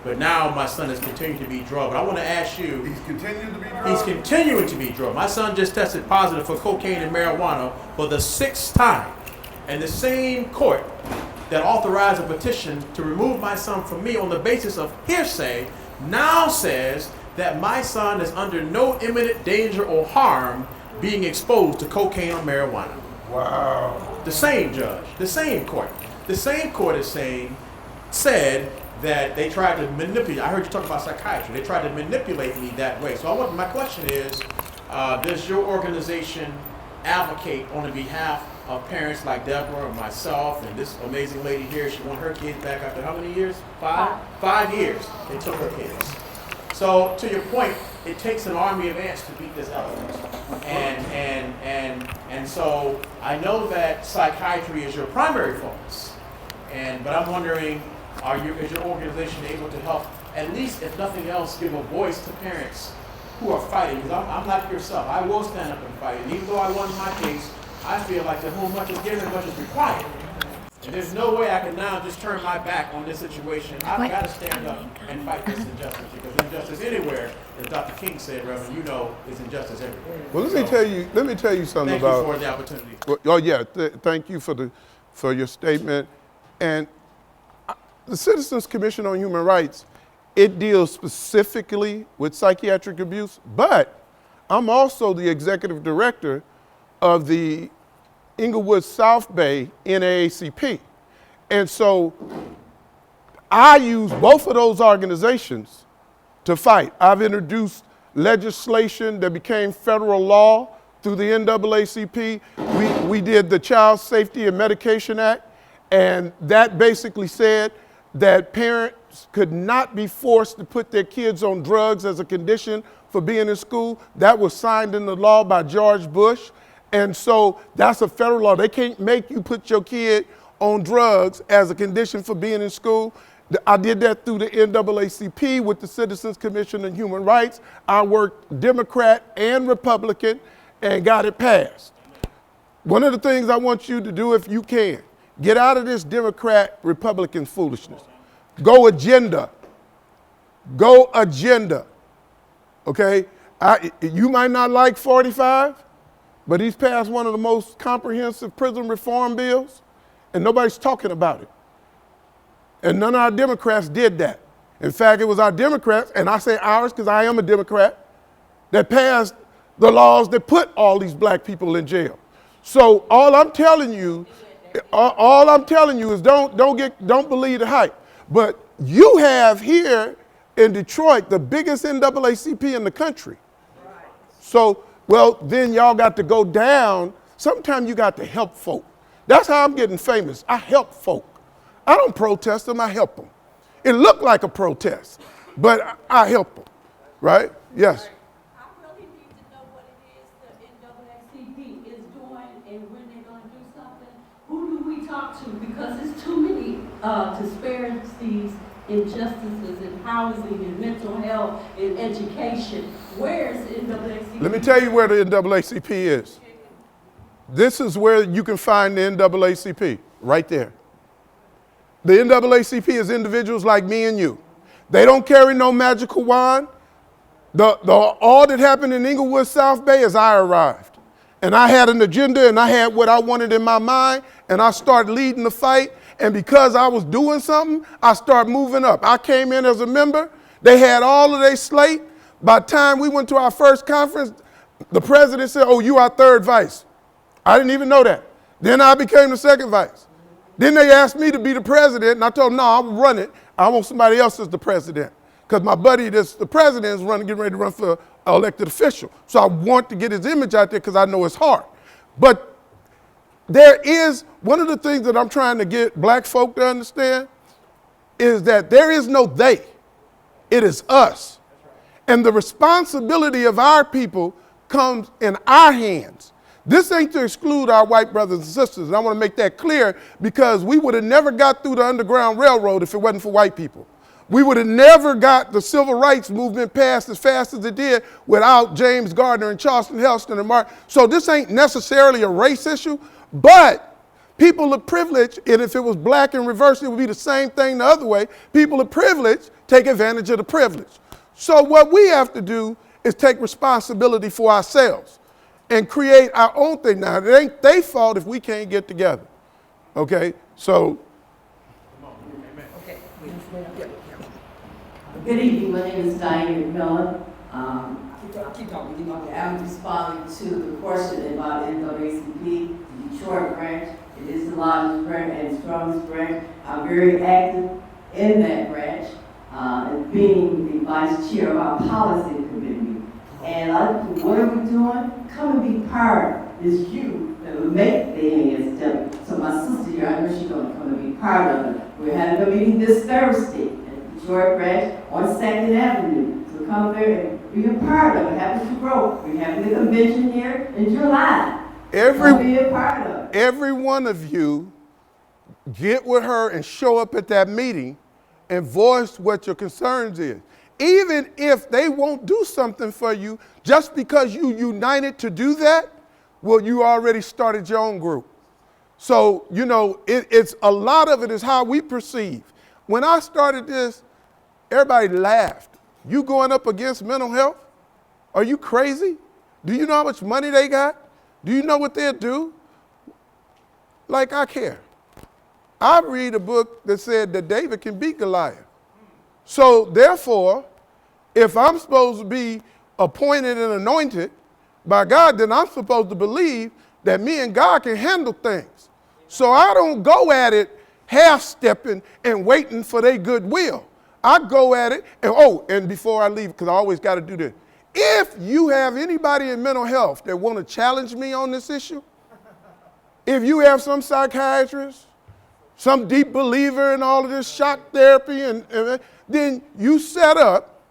But now my son has continued to be drugged. But I want to ask you. He's continuing to be drugged? He's continuing to be drugged. My son just tested positive for cocaine and marijuana for the 6th time. And the same court that authorized a petition to remove my son from me on the basis of hearsay now says that my son is under no imminent danger or harm being exposed to cocaine or marijuana. Wow. The same judge, the same court. The same court is said that they tried to manipulate. I heard you talk about psychiatry. They tried to manipulate me that way. So my question is, does your organization advocate on the behalf of parents like Deborah and myself and this amazing lady here? She won her kids back after how many years? 5? 5 years they took her kids. So to your point, it takes an army of ants to beat this elephant. And so I know that psychiatry is your primary focus. But I'm wondering, is your organization able to help, at least if nothing else, give a voice to parents who are fighting? Because I'm like yourself. I will stand up and fight. And even though I won my case, I feel like to whom much is given, much is required. And there's no way I can now just turn my back on this situation. I've got to stand up and fight this injustice, because injustice anywhere, as Dr. King said, Reverend, you know, is injustice everywhere. Well, let me tell you something thank about. Thank you for the opportunity. Well, oh yeah, thank you for your statement. And the Citizens Commission on Human Rights, it deals specifically with psychiatric abuse, but I'm also the executive director of the Inglewood South Bay NAACP. And so I use both of those organizations to fight. I've introduced legislation that became federal law through the NAACP. We did the Child Safety and Medication Act, And that basically said that parents could not be forced to put their kids on drugs as a condition for being in school. That was signed into law by George Bush. And so that's a federal law. They can't make you put your kid on drugs as a condition for being in school. I did that through the NAACP with the Citizens Commission on Human Rights. I worked Democrat and Republican and got it passed. One of the things I want you to do, if you can, get out of this Democrat-Republican foolishness. Go agenda. Go agenda. Okay? You might not like 45, but he's passed one of the most comprehensive prison reform bills, and nobody's talking about it. And none of our Democrats did that. In fact, it was our Democrats, and I say ours because I am a Democrat, that passed the laws that put all these black people in jail. So all I'm telling you is don't believe the hype. But you have here in Detroit the biggest NAACP in the country. So, well, then y'all got to go down. Sometimes you got to help folk. That's how I'm getting famous. I help folk. I don't protest them, I help them. It looked like a protest, but I help them, right? Yes. I really need to know what it is the NAACP is doing and when they're going to do something. Who do we talk to? Because there's too many disparities, injustices in housing, in mental health, in education. Where is the NAACP? Let me tell you where the NAACP is. This is where you can find the NAACP, right there. The NAACP is individuals like me and you. They don't carry no magical wand. All that happened in Inglewood, South Bay is I arrived. And I had an agenda and I had what I wanted in my mind and I started leading the fight. And because I was doing something, I started moving up. I came in as a member. They had all of their slate. By the time we went to our first conference, the president said, "Oh, you are third vice." I didn't even know that. Then I became the second vice. Then they asked me to be the president, and I told them, no, I'll run it. I want somebody else as the president. Because my buddy that's the president is getting ready to run for elected official. So I want to get his image out there because I know it's hard. But there is, one of the things that I'm trying to get black folk to understand is that there is no they. It is us. And the responsibility of our people comes in our hands. This ain't to exclude our white brothers and sisters, and I want to make that clear because we would have never got through the Underground Railroad if it wasn't for white people. We would have never got the civil rights movement passed as fast as it did without James Gardner and Charleston Heston and Martin. So this ain't necessarily a race issue, but people of privilege, and if it was black in reverse, it would be the same thing the other way. People of privilege take advantage of the privilege. So what we have to do is take responsibility for ourselves and create our own thing. Now, it ain't their fault if we can't get together. Okay? So. Good evening. My name is Diane McMillan. I'm responding to the question about NAACP, the Detroit branch. It is the largest branch and strongest branch. I'm very active in that branch, and being the vice chair of our policy committee. And what are we doing? Come and be part. It's you that will make the NASW. So my sister here, I know she's going to come and be part of it. We're having a meeting this Thursday at the Detroit branch on 2nd Avenue. So come there and be a part of it. Happy to grow. We're having a convention here in July. Be a part of it. Every one of you get with her and show up at that meeting and voice what your concerns is. Even if they won't do something for you, just because you united to do that, well, you already started your own group. So, you know, it's a lot of it is how we perceive. When I started this, everybody laughed. You going up against mental health? Are you crazy? Do you know how much money they got? Do you know what they'll do? Like, I care. I read a book that said that David can beat Goliath. So therefore, if I'm supposed to be appointed and anointed by God, then I'm supposed to believe that me and God can handle things. So I don't go at it half-stepping and waiting for their goodwill. I go at it, and before I leave, because I always got to do this. If you have anybody in mental health that want to challenge me on this issue, if you have some psychiatrist some deep believer in all of this shock therapy, and then you set up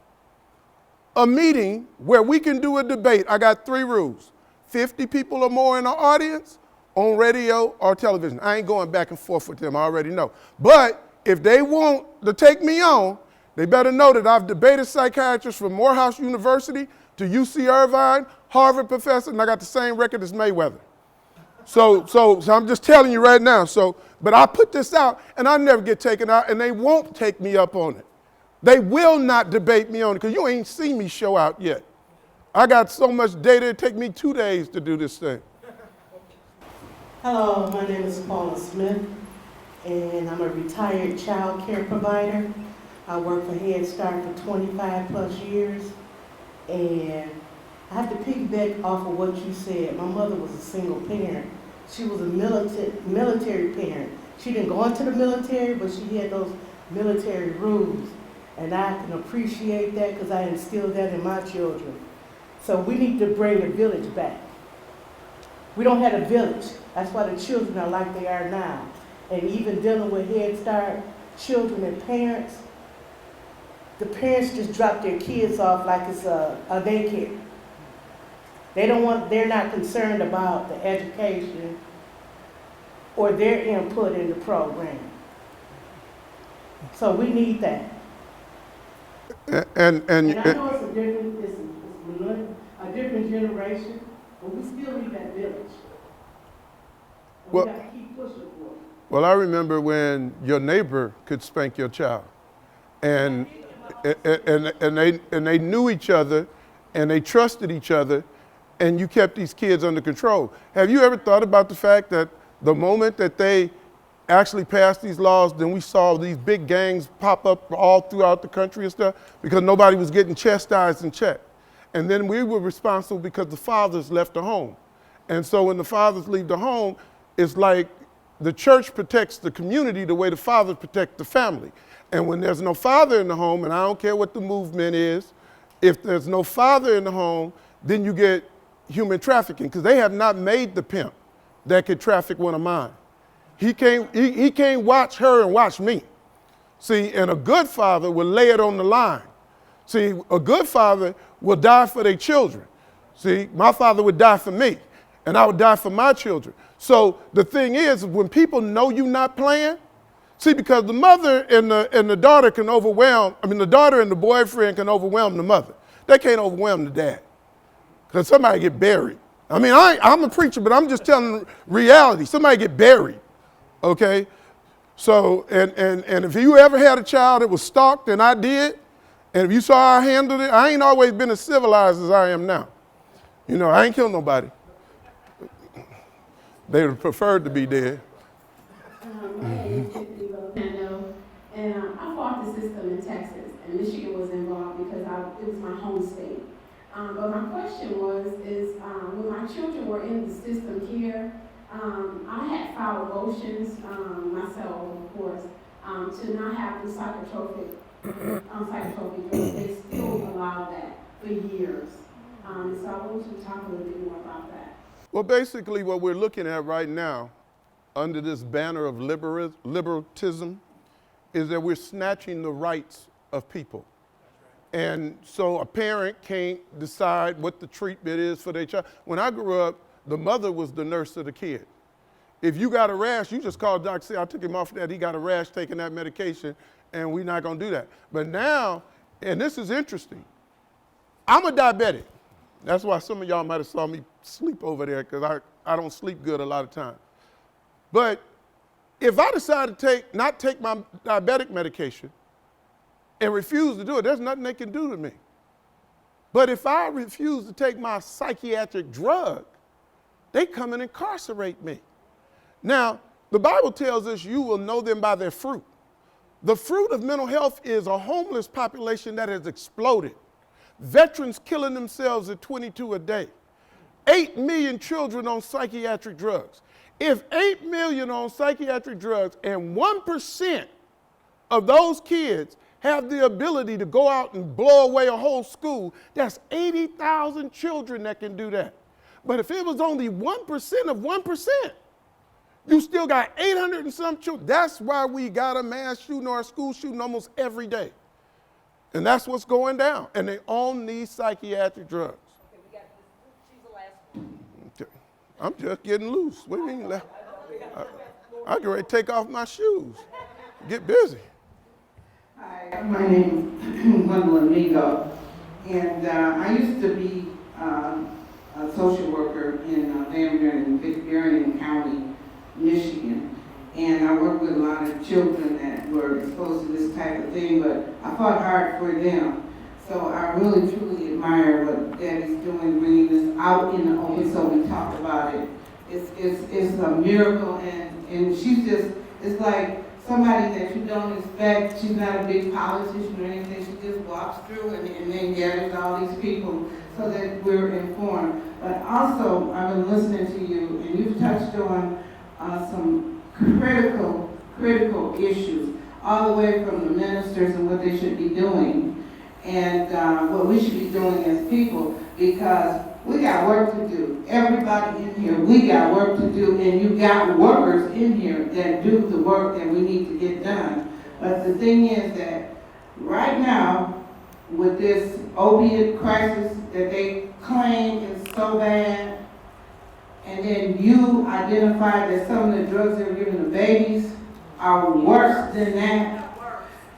a meeting where we can do a debate. I got 3 rules: 50 people or more in the audience, on radio or television. I ain't going back and forth with them, I already know. But if they want to take me on, they better know that I've debated psychiatrists from Morehouse University to UC Irvine, Harvard professor, and I got the same record as Mayweather. So I'm just telling you right now. But I put this out, and I never get taken out, and they won't take me up on it. They will not debate me on it, because you ain't seen me show out yet. I got so much data, it take me 2 days to do this thing. Hello, my name is Paula Smith, and I'm a retired child care provider. I work for Head Start for 25 plus years, and I have to piggyback off of what you said. My mother was a single parent. She was a military parent. She didn't go into the military, but she had those military rules. And I can appreciate that because I instilled that in my children. So we need to bring the village back. We don't have a village. That's why the children are like they are now. And even dealing with Head Start children and parents, the parents just drop their kids off like it's a daycare. They're not concerned about the education or their input in the program. So we need that. And I know it's a different generation, but we still need that village. And we got to keep pushing for it. Well, I remember when your neighbor could spank your child, and they knew each other, and they trusted each other, and you kept these kids under control. Have you ever thought about the fact that the moment that they actually passed these laws, then we saw these big gangs pop up all throughout the country and stuff because nobody was getting chastised and checked. And then we were responsible because the fathers left the home. And so when the fathers leave the home, it's like the church protects the community the way the fathers protect the family. And when there's no father in the home, and I don't care what the movement is, if there's no father in the home, then you get human trafficking, because they have not made the pimp that could traffic one of mine. He can't watch her and watch me. See, and a good father will lay it on the line. See, a good father will die for their children. See, my father would die for me, and I would die for my children. So the thing is, when people know you're not playing, see, because the mother and the daughter can the daughter and the boyfriend can overwhelm the mother. They can't overwhelm the dad, because somebody get buried. I mean, I'm a preacher, but I'm just telling reality. Somebody get buried. Okay, so, and if you ever had a child that was stalked, and I did, and if you saw how I handled it, I ain't always been as civilized as I am now. You know, I ain't killed nobody. They would have preferred to be dead. And I fought the system in Texas, and Michigan was involved because it was my home state. But my question is when my children were in the system here, I had filed motions myself, of course, to not have the psychotropic drugs. They still allow that for years. So I want you to talk a little bit more about that. Well, basically what we're looking at right now, under this banner of liberalism, is that we're snatching the rights of people. And so a parent can't decide what the treatment is for their child. When I grew up, the mother was the nurse of the kid. If you got a rash, you just call the doctor, say, I took him off that, he got a rash taking that medication, and we're not gonna do that. But now, and this is interesting, I'm a diabetic. That's why some of y'all might have saw me sleep over there, because I don't sleep good a lot of times. But if I decide to not take my diabetic medication and refuse to do it, there's nothing they can do to me. But if I refuse to take my psychiatric drug, they come and incarcerate me. Now, the Bible tells us you will know them by their fruit. The fruit of mental health is a homeless population that has exploded. Veterans killing themselves at 22 a day. 8 million children on psychiatric drugs. If 8 million on psychiatric drugs and 1% of those kids have the ability to go out and blow away a whole school, that's 80,000 children that can do that. But if it was only 1% of 1%, You still got 800 and some children. That's why we got a mass shooting or a school shooting almost every day. And that's what's going down. And they all need psychiatric drugs. Okay. I'm just getting loose. What do you mean? I get ready to take off my shoes. Get busy. Hi, my name is Gwendolyn Migo, and I used to be a social worker in Van Buren County, Michigan, and I worked with a lot of children that were exposed to this type of thing, but I fought hard for them. So I really, truly admire what Debbie's doing, bringing this out in the open so we talk about it. It's a miracle, and she's just, it's like somebody that you don't expect. She's not a big politician or anything. She just walks through and then gathers all these people so that we're informed. But also, I've been listening to you, and you've touched on some critical issues, all the way from the ministers and what they should be doing, and what we should be doing as people, because we got work to do. Everybody in here, we got work to do, and you got workers in here that do the work that we need to get done. But the thing is that right now, with this opiate crisis that they claim is so bad, and then you identified that some of the drugs they're giving the babies are worse than that,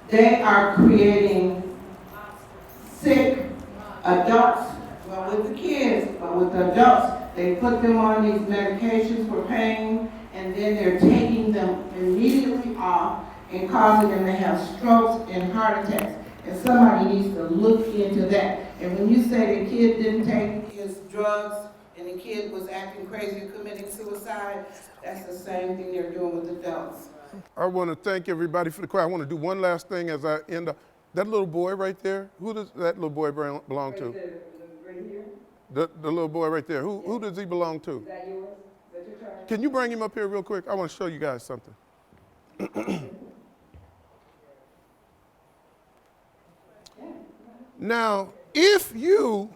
they are creating sick adults. Well, with the kids, but with the adults, they put them on these medications for pain, and then they're taking them immediately off and causing them to have strokes and heart attacks. And somebody needs to look into that. And when you say the kid didn't take his drugs and the kid was acting crazy and committing suicide, that's the same thing they're doing with adults. I want to thank everybody for the choir. I want to do one last thing as I end up. That little boy right there, who does that little boy belong to? Right here? The little boy right there, who does he belong to? Is that yours? Is that your child? Can you bring him up here real quick? I want to show you guys something. Now, if you,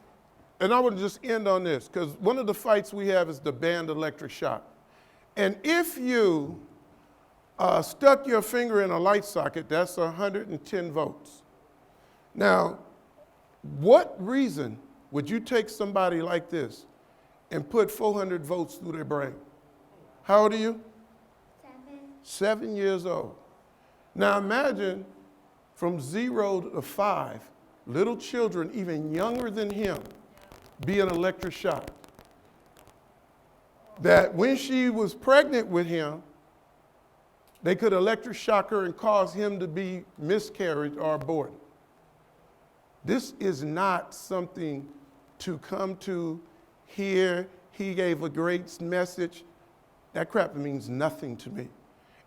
and I would just end on this, because one of the fights we have is the banned electric shock. And if you stuck your finger in a light socket, that's 110 volts. Now, what reason would you take somebody like this and put 400 volts through their brain? How old are you? 7 years old. Now imagine from 0 to 5, little children, even younger than him, being electric shock. That when she was pregnant with him, they could electric shock her and cause him to be miscarried or aborted. This is not something to come to hear. He gave a great message. That crap means nothing to me.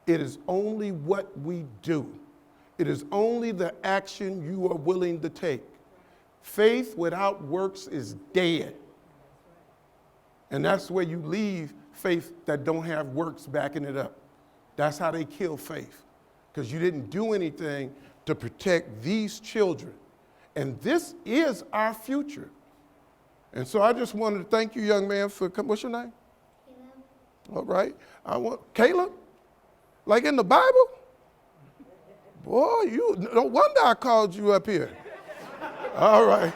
It is only what we do. It is only the action you are willing to take. Faith without works is dead. And that's where you leave faith that don't have works backing it up. That's how they kill faith, because you didn't do anything to protect these children. And this is our future. And so I just wanted to thank you, young man, for, what's your name? Caleb. All right. Caleb? Like in the Bible? Boy, no wonder I called you up here. All right.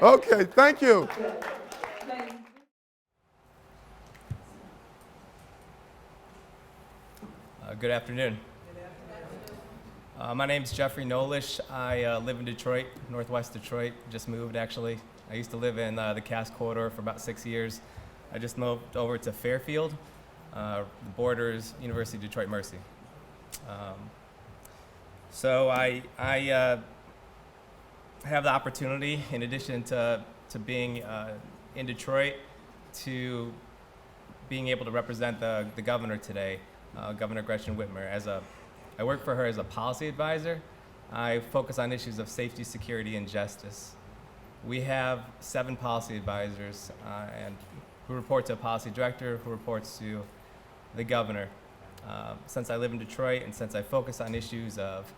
Okay, thank you. Good afternoon. My name's Jeffrey Nolish. I live in Detroit, Northwest Detroit. Just moved, actually. I used to live in the Cass Corridor for about 6 years. I just moved over to Fairfield, the borders, University of Detroit Mercy. So I have the opportunity, in addition to being in Detroit, to being able to represent the governor today, Governor Gretchen Whitmer. I work for her as a policy advisor. I focus on issues of safety, security, and justice. We have 7 policy advisors and who report to a policy director, who reports to the governor. Since I live in Detroit and since I focus on issues of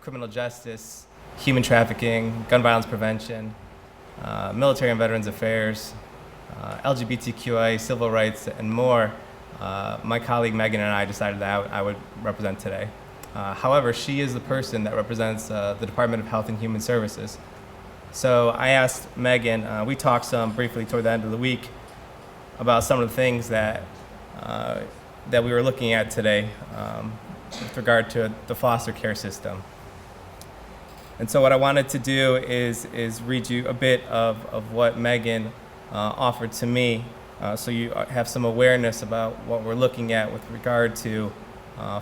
criminal justice, human trafficking, gun violence prevention, military and veterans affairs, LGBTQI, civil rights, and more, my colleague Megan and I decided that I would represent today. However, she is the person that represents the Department of Health and Human Services. So I asked Megan, we talked some briefly toward the end of the week about some of the things that we were looking at today with regard to the foster care system. And so what I wanted to do is read you a bit of what Megan offered to me, so you have some awareness about what we're looking at with regard to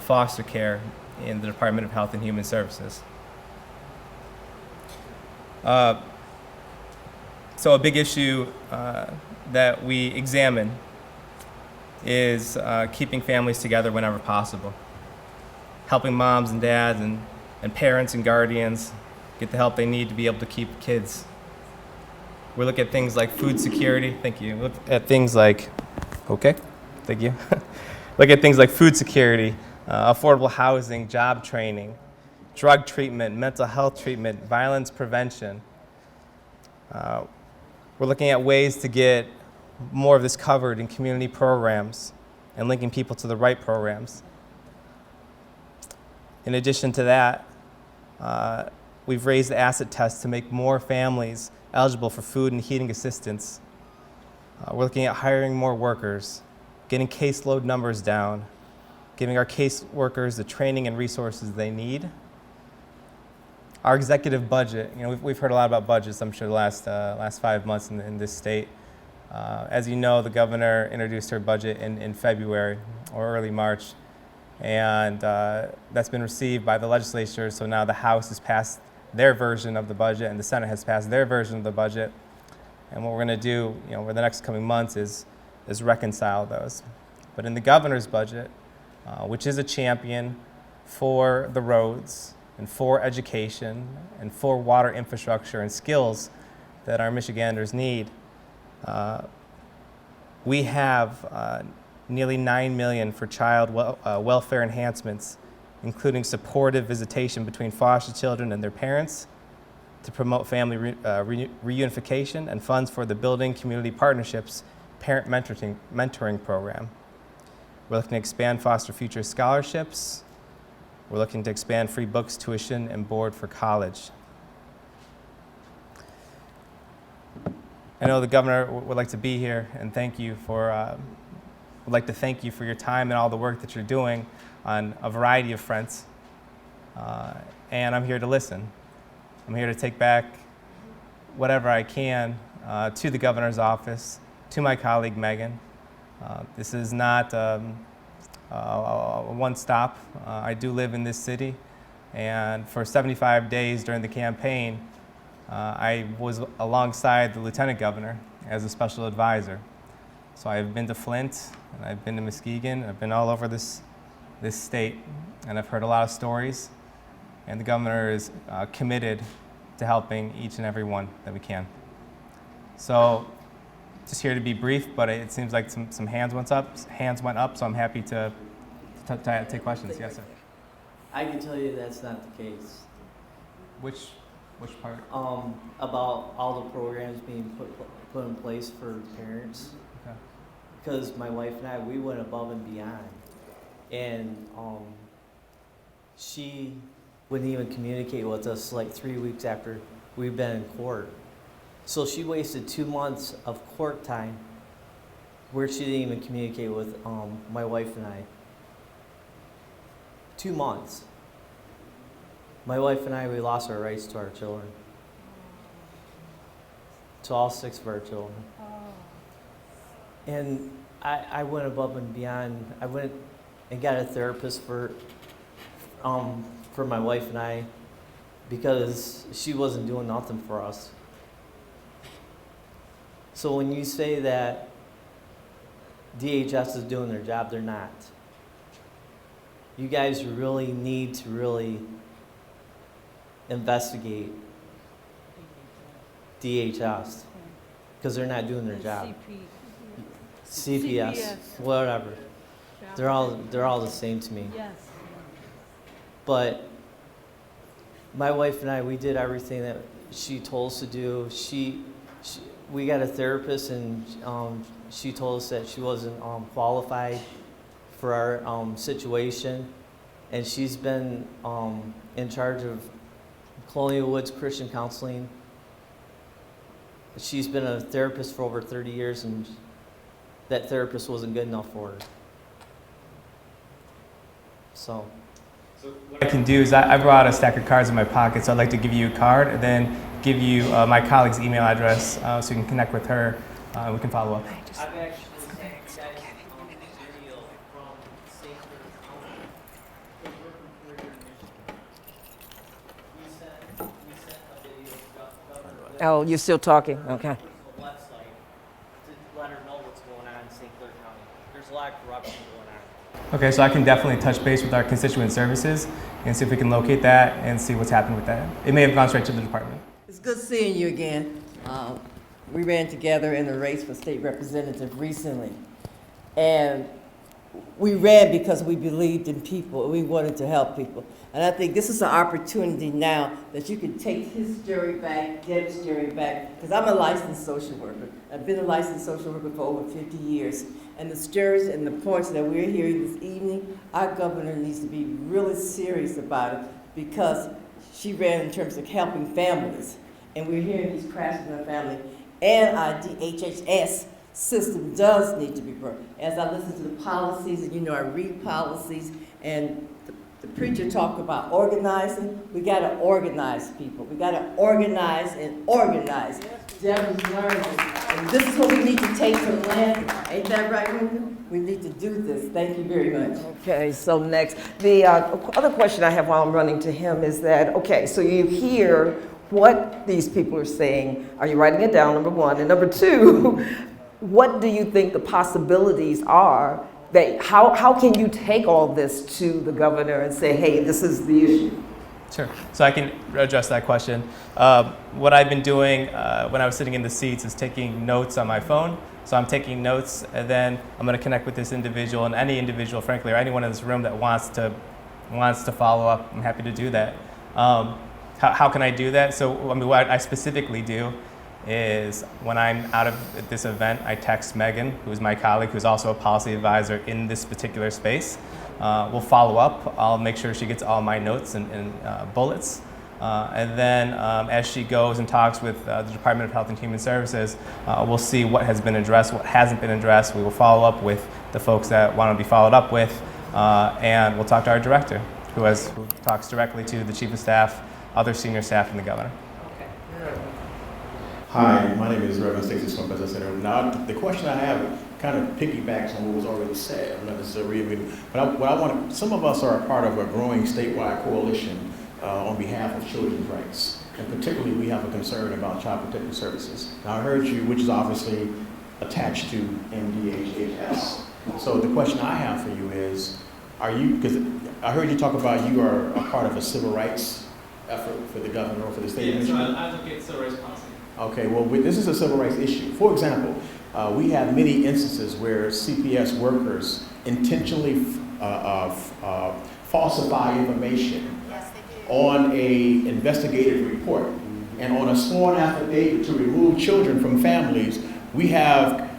foster care in the Department of Health and Human Services. So a big issue that we examine is keeping families together whenever possible, helping moms and dads and parents and guardians get the help they need to be able to keep kids. We look at things like food security. Thank you. Look at things like, okay, thank you. Look at things like food security, affordable housing, job training, drug treatment, mental health treatment, violence prevention. We're looking at ways to get more of this covered in community programs and linking people to the right programs. In addition to that, we've raised the asset test to make more families eligible for food and heating assistance. We're looking at hiring more workers, getting caseload numbers down, giving our case workers the training and resources they need. Our executive budget, we've heard a lot about budgets, I'm sure, the last 5 months in this state. As you know, the governor introduced her budget in February or early March, and that's been received by the legislature, so now the House has passed their version of the budget and the Senate has passed their version of the budget. And what we're going to do over the next coming months is reconcile those. But in the governor's budget, which is a champion for the roads and for education and for water infrastructure and skills that our Michiganders need, we have nearly $9 million for child welfare enhancements, including supportive visitation between foster children and their parents, to promote family reunification, and funds for the Building Community Partnerships Parent Mentoring Program. We're looking to expand Foster Future scholarships. We're looking to expand free books, tuition, and board for college. I know the governor would like to be here and thank you for, would like to thank you for your time and all the work that you're doing on a variety of fronts. And I'm here to listen. I'm here to take back whatever I can to the governor's office, to my colleague Megan. This is not a one stop. I do live in this city, and for 75 days during the campaign, I was alongside the lieutenant governor as a special advisor. So I've been to Flint, and I've been to Muskegon, I've been all over this state, and I've heard a lot of stories, and the governor is committed to helping each and every one that we can. So just here to be brief, but it seems like some hands went up, so I'm happy to take questions. Yes, sir. I can tell you that's not the case. Which part? About all the programs being put in place for parents. Okay. Because my wife and I, we went above and beyond. And she wouldn't even communicate with us like 3 weeks after we've been in court. So she wasted 2 months of court time where she didn't even communicate with my wife and I. 2 months. My wife and I, we lost our rights to our children. To all 6 of our children. And I went above and beyond. I went and got a therapist for my wife and I, because she wasn't doing nothing for us. So when you say that DHS is doing their job, they're not. You guys really need to really investigate DHS, because they're not doing their job. CPS, whatever. They're all the same to me. Yes. But my wife and I, we did everything that she told us to do. We got a therapist, and she told us that she wasn't qualified for our situation, and she's been in charge of Colonial Woods Christian Counseling. She's been a therapist for over 30 years, and that therapist wasn't good enough for her. So what I can do is I brought a stack of cards in my pocket, so I'd like to give you a card and then give you my colleague's email address so you can connect with her and we can follow up. I've actually sent you guys video from St. Clair County. We're from Career Initiative. We sent a video to Governor. Oh, you're still talking? Okay. A website to let her know what's going on in St. Clair County. There's a lot of corruption going on. Okay, so I can definitely touch base with our constituent services and see if we can locate that and see what's happened with that. It may have gone straight to the department. It's good seeing you again. We ran together in the race for state representative recently. And we ran because we believed in people and we wanted to help people. And I think this is an opportunity now that you can take his story back, Deb's story back, because I'm a licensed social worker. I've been a licensed social worker for over 50 years. And the stories and the points that we're hearing this evening, our governor needs to be really serious about it because she ran in terms of helping families. And we're hearing these crashes in the family. And our DHHS system does need to be broken. As I listen to the policies, and you know I read policies, and the preacher talked about organizing. We got to organize people. We got to organize and organize. Deborah's learning, and this is what we need to take to land. Ain't that right, Linda? We need to do this. Thank you very much. Okay, so next. The other question I have while I'm running to him is that, okay, so you hear what these people are saying. Are you writing it down, number one? And number two, what do you think the possibilities are that, how can you take all this to the governor and say, hey, this is the issue? Sure. So I can address that question. What I've been doing when I was sitting in the seats is taking notes on my phone. So I'm taking notes, and then I'm going to connect with this individual, and any individual, frankly, or anyone in this room that wants to follow up. I'm happy to do that. How can I do that? So I mean, what I specifically do is when I'm out of this event, I text Megan, who's my colleague, who's also a policy advisor in this particular space. We'll follow up. I'll make sure she gets all my notes and bullets. And then as she goes and talks with the Department of Health and Human Services, we'll see what has been addressed, what hasn't been addressed. We will follow up with the folks that want to be followed up with, and we'll talk to our director, who talks directly to the chief of staff, other senior staff, and the governor. Hi, my name is Reverend Stacey Swimp, as I said earlier. Now, the question I have kind of piggybacks on what was already said. I'm not necessarily reinventing, but some of us are a part of a growing statewide coalition on behalf of children's rights. And particularly, we have a concern about child protective services. Now, I heard you, which is obviously attached to MDHHS. So the question I have for you is, because I heard you talk about you are a part of a civil rights effort for the governor or for the state of Michigan? So I advocate civil rights policy. Okay, well, this is a civil rights issue. For example, we have many instances where CPS workers intentionally falsify information on a investigative report and on a sworn affidavit to remove children from families. We have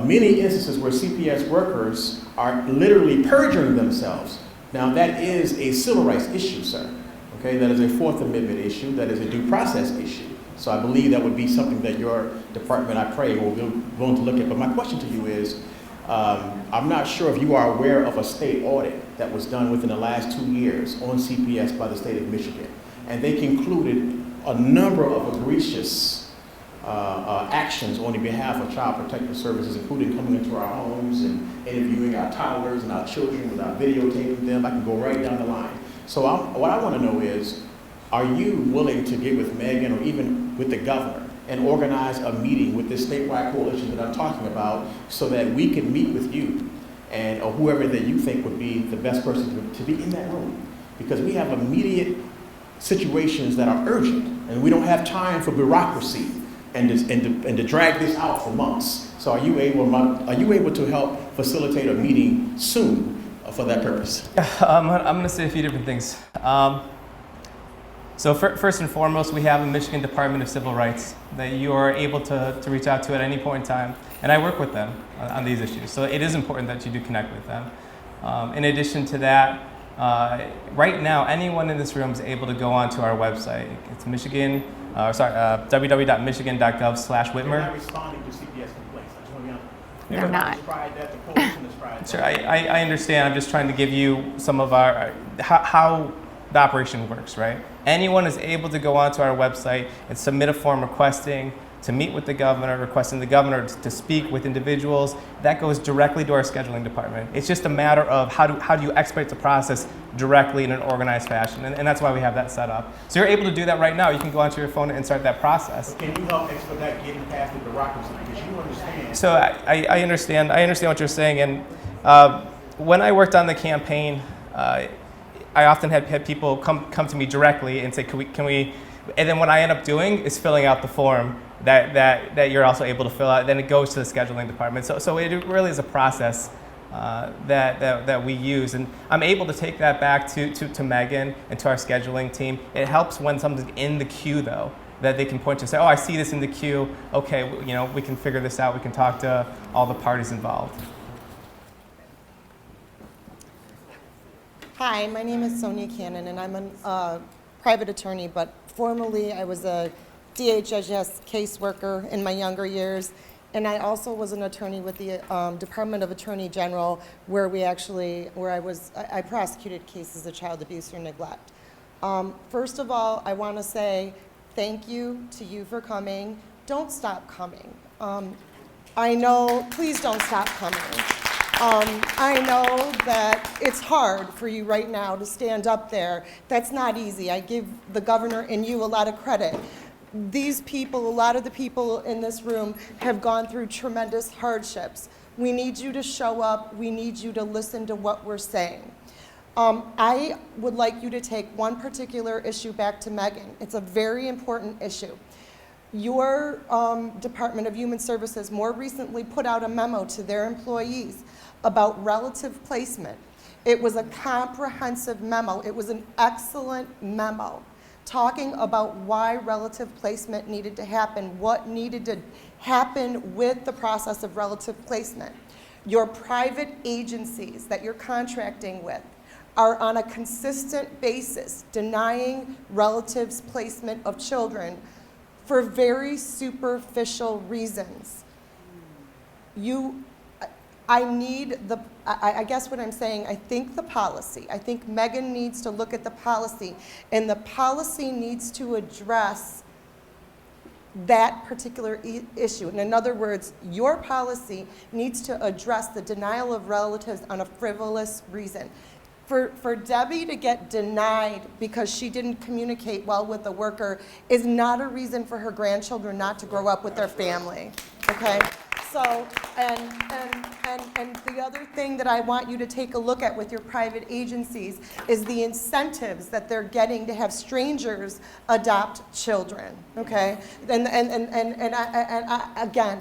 many instances where CPS workers are literally perjuring themselves. Now, that is a civil rights issue, sir. Okay, that is a Fourth Amendment issue. That is a due process issue. So I believe that would be something that your department, I pray, will be willing to look at. But my question to you is, I'm not sure if you are aware of a state audit that was done within the last 2 years on CPS by the state of Michigan. And they concluded a number of egregious actions on the behalf of child protective services, including coming into our homes and interviewing our toddlers and our children without videotaping them. I can go right down the line. So what I want to know is, are you willing to get with Megan or even with the governor and organize a meeting with this statewide coalition that I'm talking about so that we can meet with you and or whoever that you think would be the best person to be in that room? Because we have immediate situations that are urgent, and we don't have time for bureaucracy and to drag this out for months. So are you able to help facilitate a meeting soon for that purpose? I'm going to say a few different things. So first and foremost, we have a Michigan Department of Civil Rights that you are able to reach out to at any point in time, and I work with them on these issues. So it is important that you do connect with them. In addition to that, right now, anyone in this room is able to go onto our website. It's www.michigan.gov/Whitmer. They're not responding to CPS complaints. I just want to be honest. They're not. Tried that. The coalition has tried that. Sure, I understand. I'm just trying to give you some of our how the operation works, right? Anyone is able to go onto our website and submit a form requesting to meet with the governor, requesting the governor to speak with individuals. That goes directly to our scheduling department. It's just a matter of how do you expedite the process directly in an organized fashion, and that's why we have that set up. So you're able to do that right now. You can go onto your phone and start that process. But can you help expedite getting past the bureaucracy? Because you understand. So I understand what you're saying, and when I worked on the campaign, I often had people come to me directly and say, can we, and then what I end up doing is filling out the form that you're also able to fill out. Then it goes to the scheduling department. So it really is a process that we use, and I'm able to take that back to Megan and to our scheduling team. It helps when something's in the queue, though, that they can point to and say, oh, I see this in the queue. Okay, we can figure this out. We can talk to all the parties involved. Hi, my name is Sonia Cannon, and I'm a private attorney, but formerly I was a DHS caseworker in my younger years, and I also was an attorney with the Department of Attorney General, where I prosecuted cases of child abuse or neglect. First of all, I want to say thank you to you for coming. Don't stop coming. I know, please don't stop coming. I know that it's hard for you right now to stand up there. That's not easy. I give the governor and you a lot of credit. These people, a lot of the people in this room have gone through tremendous hardships. We need you to show up. We need you to listen to what we're saying. I would like you to take one particular issue back to Megan. It's a very important issue. Your Department of Human Services more recently put out a memo to their employees about relative placement. It was a comprehensive memo. It was an excellent memo talking about why relative placement needed to happen, what needed to happen with the process of relative placement. Your private agencies that you're contracting with are on a consistent basis denying relatives placement of children for very superficial reasons. I guess what I'm saying, I think Megan needs to look at the policy, and the policy needs to address that particular issue. And in other words, your policy needs to address the denial of relatives on a frivolous reason. For Debbie to get denied because she didn't communicate well with the worker is not a reason for her grandchildren not to grow up with their family, okay? So, and the other thing that I want you to take a look at with your private agencies is the incentives that they're getting to have strangers adopt children, okay? And again,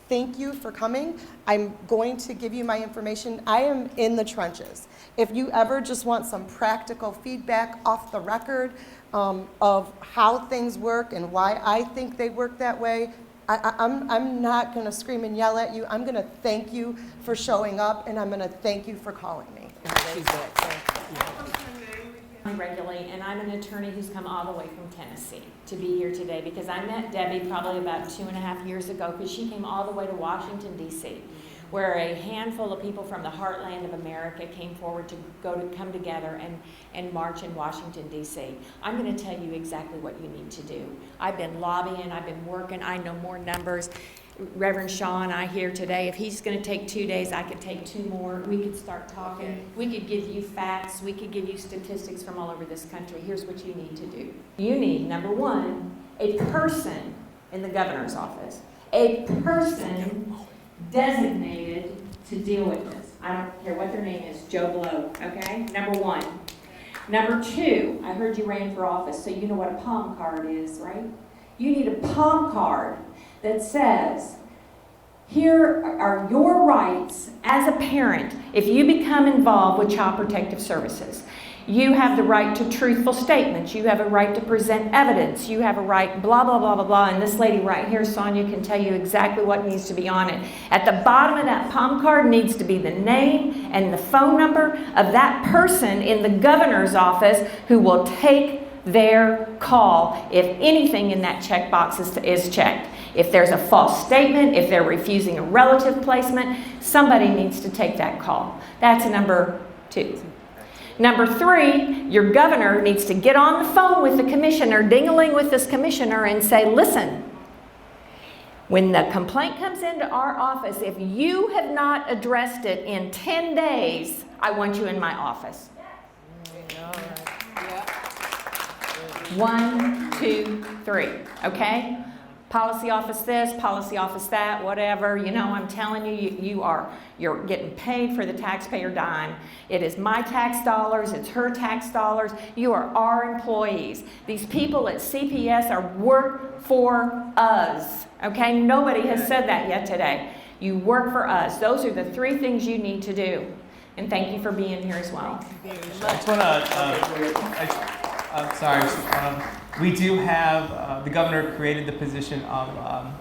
thank you for coming. I'm going to give you my information. I am in the trenches. If you ever just want some practical feedback off the record of how things work and why I think they work that way, I'm not going to scream and yell at you. I'm going to thank you for showing up, and I'm going to thank you for calling me. Regularly, and I'm an attorney who's come all the way from Tennessee to be here today because I met Debbie probably about 2.5 years ago because she came all the way to Washington, D.C., where a handful of people from the heartland of America came forward to come together and march in Washington, D.C. I'm going to tell you exactly what you need to do. I've been lobbying, I've been working, I know more numbers. Reverend Shaw and I here today, if he's going to take 2 days, I could take 2 more. We could start talking. We could give you facts. We could give you statistics from all over this country. Here's what you need to do. You need, number one, a person in the governor's office, a person designated to deal with this. I don't care what their name is, Joe Blow, okay? Number one. Number two, I heard you ran for office, so you know what a palm card is, right? You need a palm card that says, here are your rights as a parent if you become involved with Child Protective Services. You have the right to truthful statements. You have a right to present evidence. You have a right, blah, blah, blah, blah, blah. And this lady right here, Sonia, can tell you exactly what needs to be on it. At the bottom of that palm card needs to be the name and the phone number of that person in the governor's office who will take their call if anything in that checkbox is checked. If there's a false statement, if they're refusing a relative placement, somebody needs to take that call. That's number 2. Number 3, your governor needs to get on the phone with the commissioner, ding-a-ling with this commissioner, and say, listen, when the complaint comes into our office, if you have not addressed it in 10 days, I want you in my office. 1, 2, 3, okay? Policy office this, policy office that, whatever. You know, I'm telling you, you're getting paid for the taxpayer dime. It is my tax dollars, it's her tax dollars. You are our employees. These people at CPS are work for us, okay? Nobody has said that yet today. You work for us. Those are the 3 things you need to do. And thank you for being here as well. We do have, the governor created the position of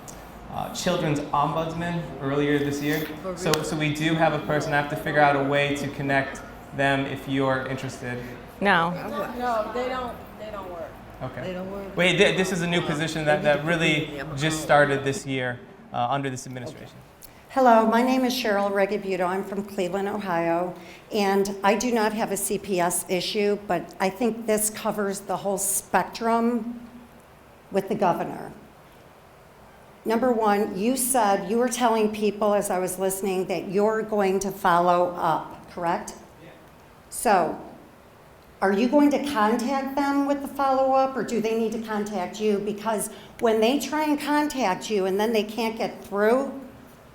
children's ombudsman earlier this year. So we do have a person. I have to figure out a way to connect them if you're interested. No. No, they don't work. Okay. They don't work. Wait, this is a new position that really just started this year under this administration. Hello, my name is Cheryl Regabuto. I'm from Cleveland, Ohio, and I do not have a CPS issue, but I think this covers the whole spectrum with the governor. Number 1, you said, you were telling people as I was listening that you're going to follow up, correct? Yeah. So, are you going to contact them with the follow-up, or do they need to contact you? Because when they try and contact you and then they can't get through,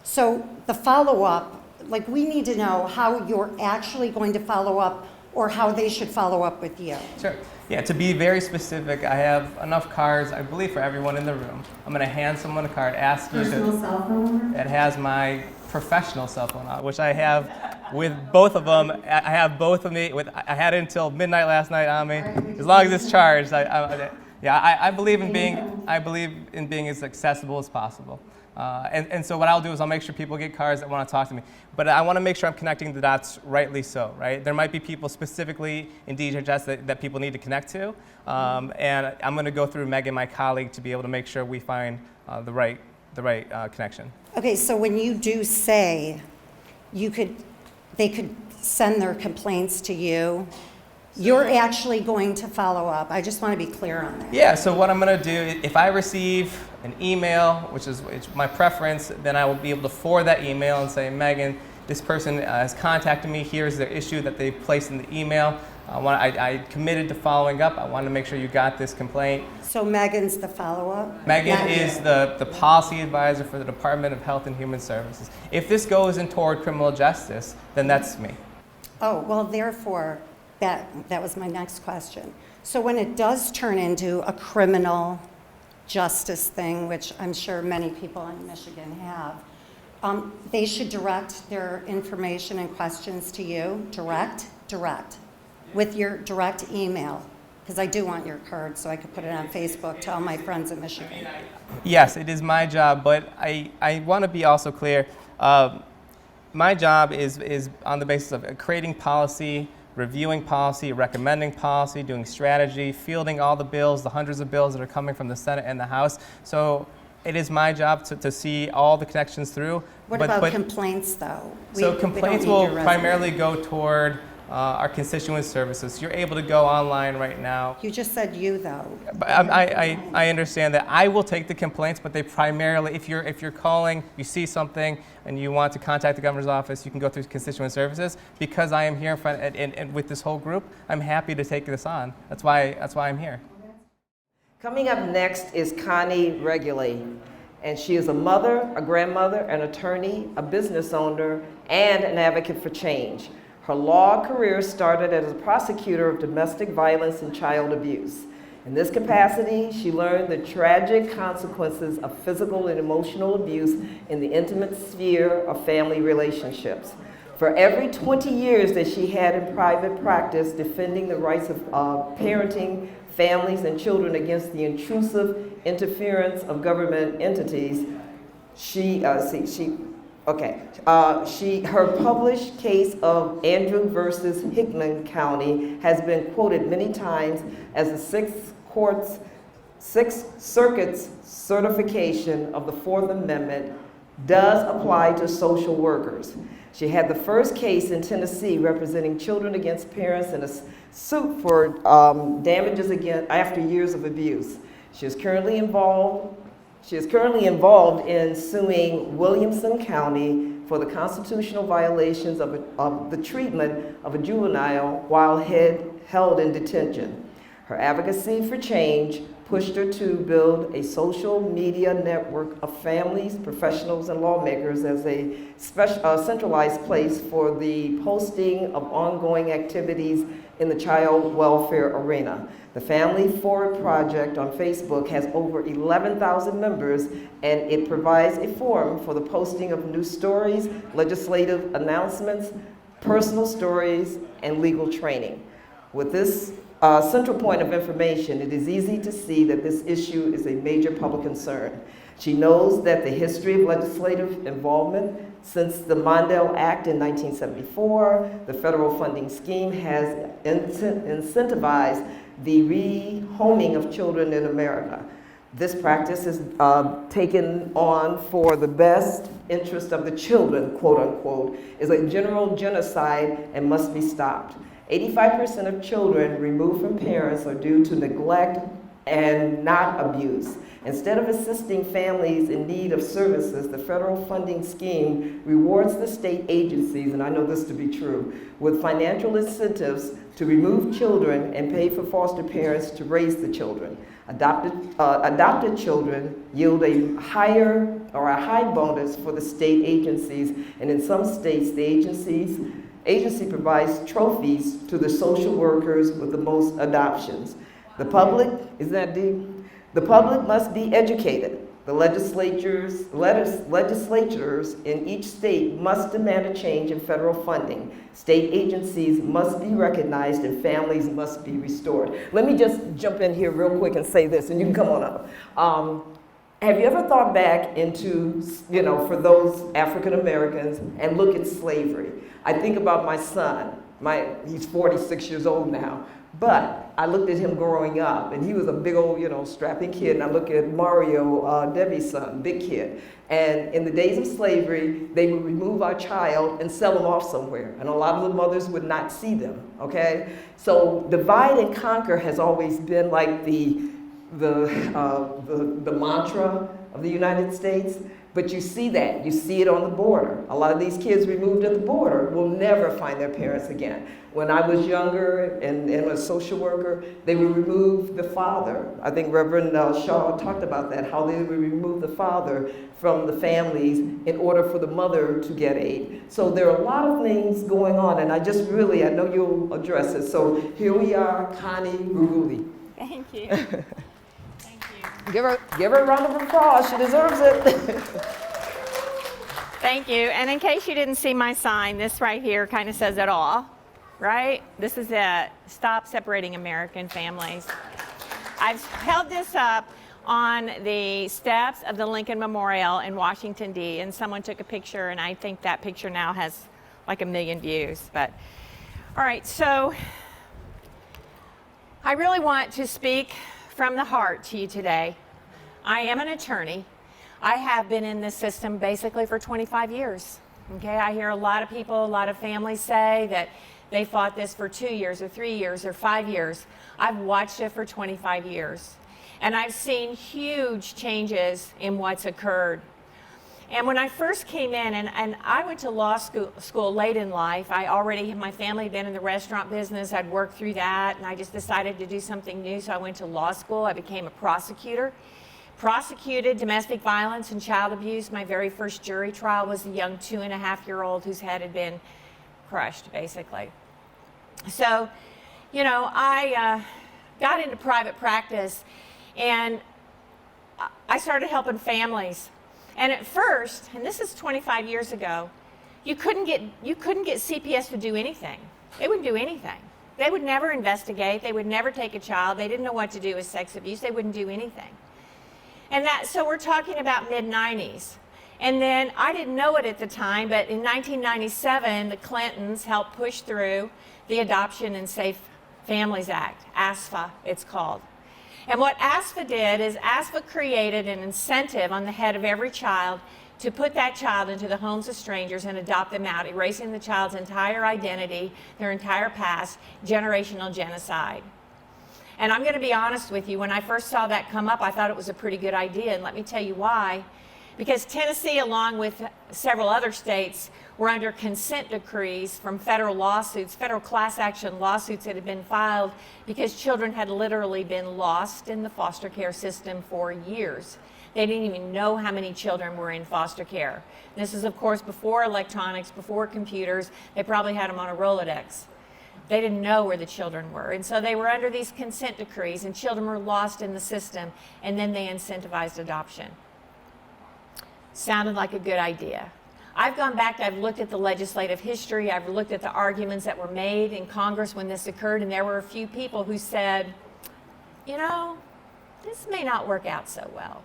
so the follow-up, like, we need to know how you're actually going to follow up or how they should follow up with you. Sure. Yeah, to be very specific, I have enough cards, I believe, for everyone in the room. I'm going to hand someone a card, ask you Personal cell phone? It has my professional cell phone on, which I have with both of them. I have both of me. I had it until midnight last night on me. As long as it's charged, I believe in being as accessible as possible. And so what I'll do is I'll make sure people get cards that want to talk to me. But I want to make sure I'm connecting the dots rightly so, right? There might be people specifically in DHS that people need to connect to. And I'm going to go through Megan, my colleague, to be able to make sure we find the right connection. Okay, so when you do say they could send their complaints to you, you're actually going to follow up. I just want to be clear on that. Yeah, so what I'm going to do, if I receive an email, which is my preference, then I will be able to forward that email and say, Megan, this person has contacted me. Here's their issue that they placed in the email. I committed to following up. I wanted to make sure you got this complaint. So Megan's the follow-up? Megan is the policy advisor for the Department of Health and Human Services. If this goes in toward criminal justice, then that's me. Oh, well, therefore, that was my next question. So when it does turn into a criminal justice thing, which I'm sure many people in Michigan have, they should direct their information and questions to you, direct, with your direct email, because I do want your card so I could put it on Facebook to all my friends in Michigan. Yes, it is my job, but I want to be also clear. My job is on the basis of creating policy, reviewing policy, recommending policy, doing strategy, fielding all the bills, the hundreds of bills that are coming from the Senate and the House. So it is my job to see all the connections through. What about complaints, though? Complaints will primarily go toward our constituent services. You're able to go online right now. You just said you, though. I understand that. I will take the complaints, but they primarily, if you're calling, you see something, and you want to contact the governor's office, you can go through constituent services. Because I am here in front and with this whole group, I'm happy to take this on. That's why I'm here. Coming up next is Connie Reguli, and she is a mother, a grandmother, an attorney, a business owner, and an advocate for change. Her law career started as a prosecutor of domestic violence and child abuse. In this capacity, she learned the tragic consequences of physical and emotional abuse in the intimate sphere of family relationships. For every 20 years that she had in private practice defending the rights of parenting, families, and children against the intrusive interference of government entities, her published case of Andrew versus Hickman County has been quoted many times as the Sixth Circuit's certification of the Fourth Amendment does apply to social workers. She had the first case in Tennessee representing children against parents in a suit for damages after years of abuse. She is currently involved in suing Williamson County for the constitutional violations of the treatment of a juvenile while held in detention. Her advocacy for change pushed her to build a social media network of families, professionals, and lawmakers as a centralized place for the posting of ongoing activities in the child welfare arena. The Family Forward Project on Facebook has over 11,000 members, and it provides a forum for the posting of news stories, legislative announcements, personal stories, and legal training. With this central point of information, it is easy to see that this issue is a major public concern. She knows that the history of legislative involvement since the Mondale Act in 1974, the federal funding scheme has incentivized the rehoming of children in America. This practice is taken on for the best interest of the children, quote unquote, is a general genocide and must be stopped. 85% of children removed from parents are due to neglect and not abuse. Instead of assisting families in need of services, the federal funding scheme rewards the state agencies, and I know this to be true, with financial incentives to remove children and pay for foster parents to raise the children. Adopted children yield a high bonus for the state agencies, and in some states, the agency provides trophies to the social workers with the most adoptions. The public, isn't that deep? The public must be educated. The legislatures in each state must demand a change in federal funding. State agencies must be recognized and families must be restored. Let me just jump in here real quick and say this, and you can come on up. Have you ever thought back into, for those African Americans and look at slavery? I think about my son. He's 46 years old now. But I looked at him growing up, and he was a big old, strapping kid. And I look at Mario, Debbie's son, big kid. And in the days of slavery, they would remove our child and sell them off somewhere. And a lot of the mothers would not see them, okay? So divide and conquer has always been like the mantra of the United States. But you see that. You see it on the border. A lot of these kids removed at the border will never find their parents again. When I was younger and a social worker, they would remove the father. I think Reverend Shaw talked about that, how they would remove the father from the families in order for the mother to get aid. So there are a lot of things going on, and I know you'll address it. So here we are, Connie Ruguli. Thank you. Give her a round of applause. She deserves it. Thank you. And in case you didn't see my sign, this right here kind of says it all, right? This is it. Stop separating American families. I've held this up on the steps of the Lincoln Memorial in Washington, D.C., and someone took a picture, and I think that picture now has like 1 million views. But all right, so I really want to speak from the heart to you today. I am an attorney. I have been in this system basically for 25 years. Okay, I hear a lot of people, a lot of families say that they fought this for 2 years or 3 years or 5 years. I've watched it for 25 years. And I've seen huge changes in what's occurred. And when I first came in, and I went to law school late in life, my family had been in the restaurant business, I'd worked through that, and I just decided to do something new, so I went to law school. I became a prosecutor, prosecuted domestic violence and child abuse. My very first jury trial was a young 2.5-year-old whose head had been crushed, basically. So, I got into private practice, and I started helping families. And at first, and this is 25 years ago, You couldn't get CPS to do anything. They wouldn't do anything. They would never investigate. They would never take a child. They didn't know what to do with sex abuse. They wouldn't do anything. And so we're talking about mid-90s. And then I didn't know it at the time, but in 1997, the Clintons helped push through the Adoption and Safe Families Act, ASFA it's called. And what ASFA did is ASFA created an incentive on the head of every child to put that child into the homes of strangers and adopt them out, erasing the child's entire identity, their entire past, generational genocide. And I'm going to be honest with you, when I first saw that come up, I thought it was a pretty good idea, and let me tell you why. Because Tennessee, along with several other states, were under consent decrees from federal lawsuits, federal class action lawsuits that had been filed because children had literally been lost in the foster care system for years. They didn't even know how many children were in foster care. This is, of course, before electronics, before computers. They probably had them on a Rolodex. They didn't know where the children were. And so they were under these consent decrees, and children were lost in the system, and then they incentivized adoption. Sounded like a good idea. I've gone back, I've looked at the legislative history, I've looked at the arguments that were made in Congress when this occurred, and there were a few people who said, you know, this may not work out so well.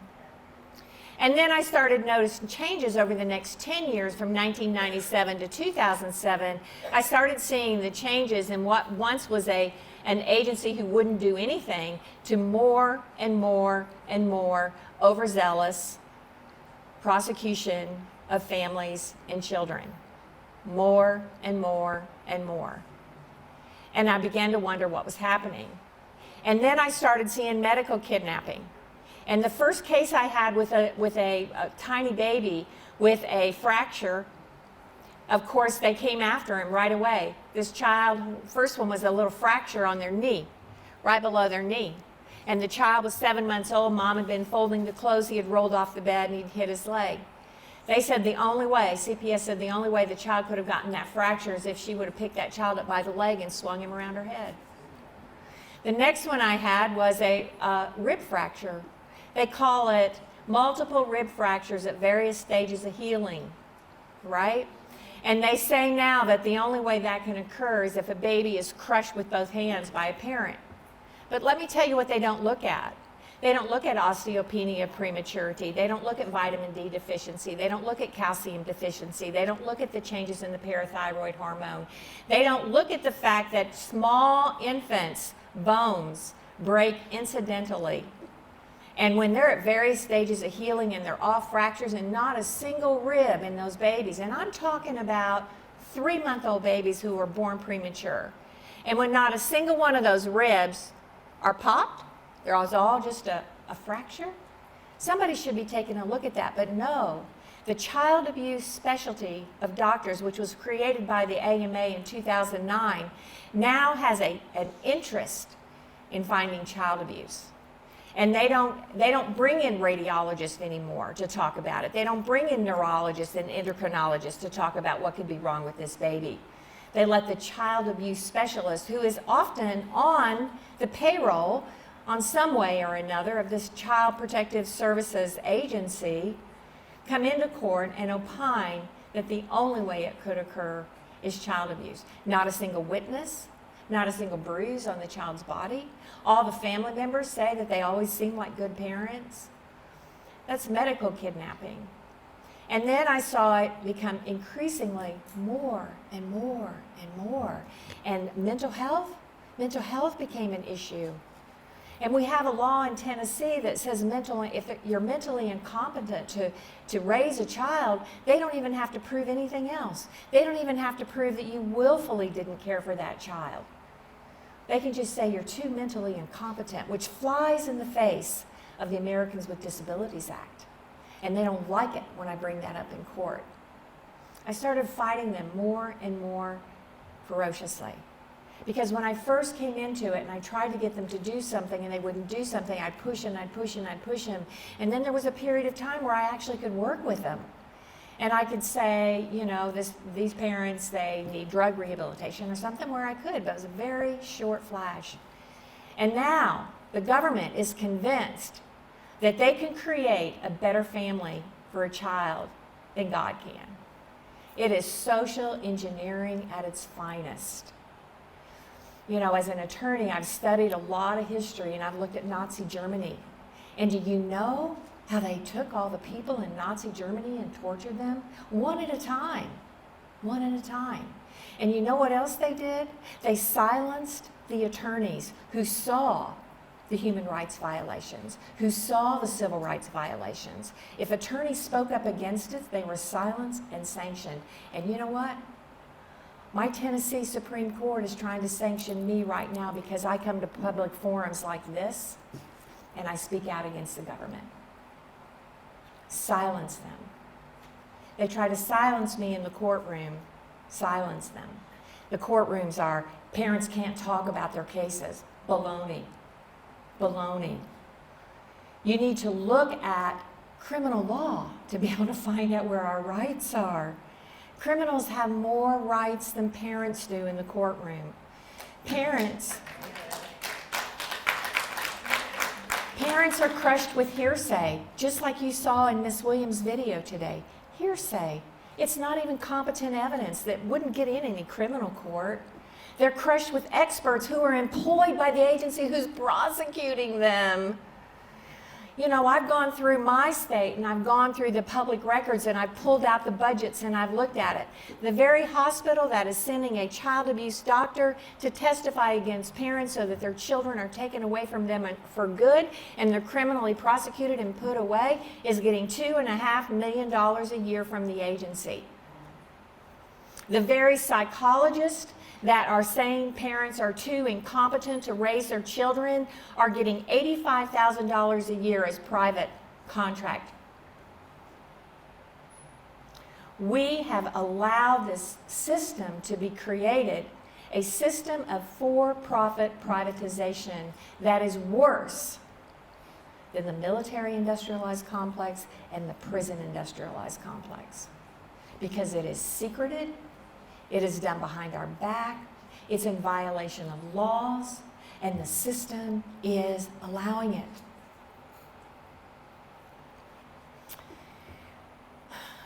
And then I started noticing changes over the next 10 years from 1997 to 2007. I started seeing the changes in what once was an agency who wouldn't do anything to more and more and more overzealous prosecution of families and children. More and more and more. And I began to wonder what was happening. And then I started seeing medical kidnapping. And the first case I had with a tiny baby with a fracture, of course, they came after him right away. This child, first one was a little fracture on their knee, right below their knee. And the child was 7 months old. Mom had been folding the clothes. He had rolled off the bed and he'd hit his leg. They said the only way, CPS said the only way the child could have gotten that fracture is if she would have picked that child up by the leg and swung him around her head. The next one I had was a rib fracture. They call it multiple rib fractures at various stages of healing, right? And they say now that the only way that can occur is if a baby is crushed with both hands by a parent. But let me tell you what they don't look at. They don't look at osteopenia prematurity. They don't look at vitamin D deficiency. They don't look at calcium deficiency. They don't look at the changes in the parathyroid hormone. They don't look at the fact that small infants' bones break incidentally. And when they're at various stages of healing and they're all fractures and not a single rib in those babies, and I'm talking about 3-month-old babies who were born premature. And when not a single one of those ribs are popped, they're all just a fracture, somebody should be taking a look at that. But no, the child abuse specialty of doctors, which was created by the AMA in 2009, now has an interest in finding child abuse. And they don't bring in radiologists anymore to talk about it. They don't bring in neurologists and endocrinologists to talk about what could be wrong with this baby. They let the child abuse specialist, who is often on the payroll on some way or another of this Child Protective Services agency, come into court and opine that the only way it could occur is child abuse. Not a single witness, not a single bruise on the child's body. All the family members say that they always seem like good parents. That's medical kidnapping. And then I saw it become increasingly more and more and more. And mental health became an issue. And we have a law in Tennessee that says if you're mentally incompetent to raise a child, they don't even have to prove anything else. They don't even have to prove that you willfully didn't care for that child. They can just say you're too mentally incompetent, which flies in the face of the Americans with Disabilities Act. And they don't like it when I bring that up in court. I started fighting them more and more ferociously. Because when I first came into it and I tried to get them to do something and they wouldn't do something, I'd push and I'd push and I'd push them. And then there was a period of time where I actually could work with them. And I could say, you know, these parents, they need drug rehabilitation or something, where I could, but it was a very short flash. And now the government is convinced that they can create a better family for a child than God can. It is social engineering at its finest. You know, as an attorney, I've studied a lot of history and I've looked at Nazi Germany. And do you know how they took all the people in Nazi Germany and tortured them? One at a time. One at a time. And you know what else they did? They silenced the attorneys who saw the human rights violations, who saw the civil rights violations. If attorneys spoke up against it, they were silenced and sanctioned. And you know what? My Tennessee Supreme Court is trying to sanction me right now because I come to public forums like this and I speak out against the government. Silence them. They try to silence me in the courtroom. Silence them. The courtrooms are, parents can't talk about their cases. Baloney. Baloney. You need to look at criminal law to be able to find out where our rights are. Criminals have more rights than parents do in the courtroom. Parents are crushed with hearsay, just like you saw in Miss Williams' video today. Hearsay. It's not even competent evidence that wouldn't get in any criminal court. They're crushed with experts who are employed by the agency who's prosecuting them. You know, I've gone through my state and I've gone through the public records and I've pulled out the budgets and I've looked at it. The very hospital that is sending a child abuse doctor to testify against parents so that their children are taken away from them for good and they're criminally prosecuted and put away is getting $2.5 million a year from the agency. The very psychologists that are saying parents are too incompetent to raise their children are getting $85,000 a year as private contract. We have allowed this system to be created, a system of for-profit privatization that is worse than the military industrialized complex and the prison industrialized complex. Because it is secreted, it is done behind our back, it's in violation of laws, and the system is allowing it.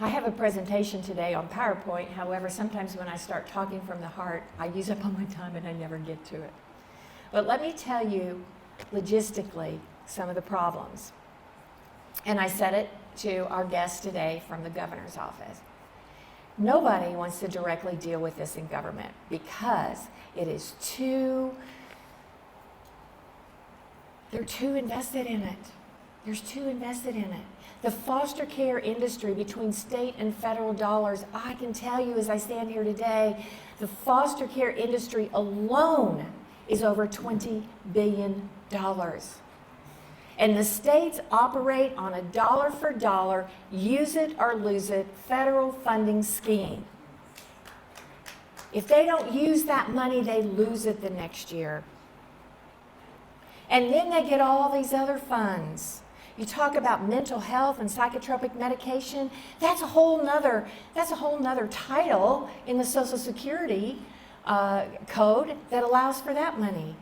I have a presentation today on PowerPoint. However, sometimes when I start talking from the heart, I use up all my time and I never get to it. But let me tell you logistically some of the problems. And I said it to our guest today from the governor's office. Nobody wants to directly deal with this in government because it is they're too invested in it. They're too invested in it. The foster care industry between state and federal dollars, I can tell you as I stand here today, the foster care industry alone is over $20 billion. And the states operate on a dollar for dollar, use it or lose it federal funding scheme. If they don't use that money, they lose it the next year. And then they get all these other funds. You talk about mental health and psychotropic medication, that's a whole nother title in the Social Security code that allows for that money.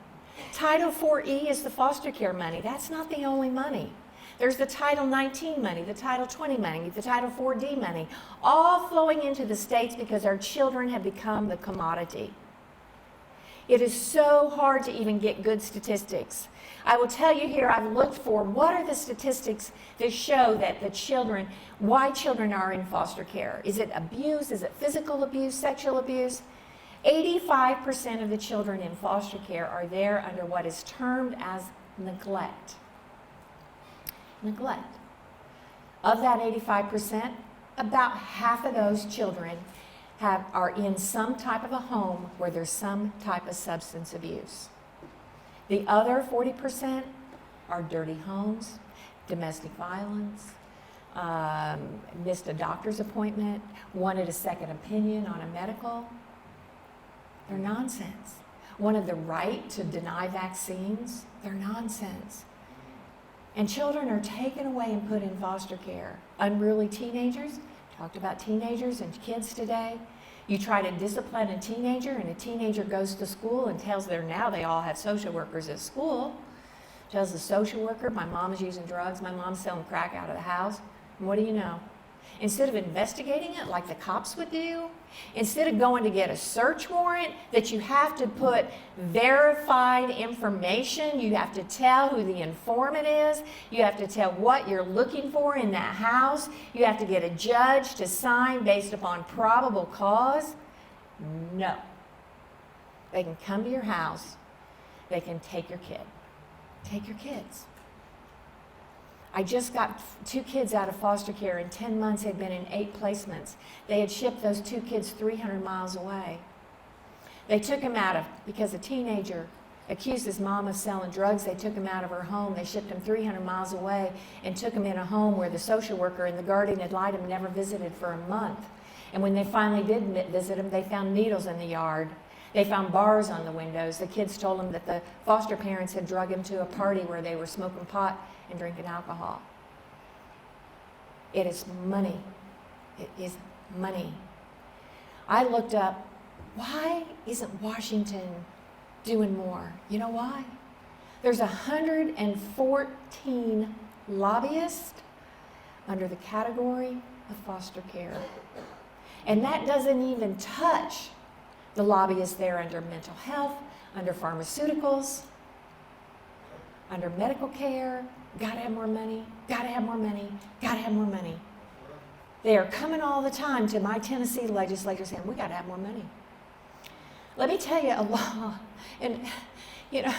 Title 4E is the foster care money. That's not the only money. There's the Title 19 money, the Title 20 money, the Title 4D money, all flowing into the states because our children have become the commodity. It is so hard to even get good statistics. I will tell you here, I've looked for what are the statistics that show that why children are in foster care. Is it abuse? Is it physical abuse, sexual abuse? 85% of the children in foster care are there under what is termed as neglect. Neglect. Of that 85%, about half of those children are in some type of a home where there's some type of substance abuse. The other 40% are dirty homes, domestic violence, missed a doctor's appointment, wanted a second opinion on a medical. They're nonsense. Wanted the right to deny vaccines. They're nonsense. And children are taken away and put in foster care. Unruly teenagers, talked about teenagers and kids today. You try to discipline a teenager and a teenager goes to school and tells now they all have social workers at school. Tells the social worker, my mom is using drugs, my mom's selling crack out of the house. And what do you know? instead of investigating it like the cops would do, instead of going to get a search warrant that you have to put verified information, you have to tell who the informant is, you have to tell what you're looking for in that house, you have to get a judge to sign based upon probable cause. No. They can come to your house, they can take your kid. Take your kids. I just got 2 kids out of foster care. In 10 months, they'd been in 8 placements. They had shipped those 2 kids 300 miles away. They took him out of, because a teenager accused his mom of selling drugs, they took him out of her home. They shipped him 300 miles away and took him in a home where the social worker and the guardian had lied and never visited for a month. And when they finally did visit him, they found needles in the yard. They found bars on the windows. The kids told them that the foster parents had drugged him to a party where they were smoking pot and drinking alcohol. It is money. It is money. I looked up, why isn't Washington doing more? You know why? There's 114 lobbyists under the category of foster care. And that doesn't even touch the lobbyists there under mental health, under pharmaceuticals, under medical care. Gotta have more money, gotta have more money, gotta have more money. They are coming all the time to my Tennessee legislators saying, we gotta have more money. Let me tell you a law, and you know,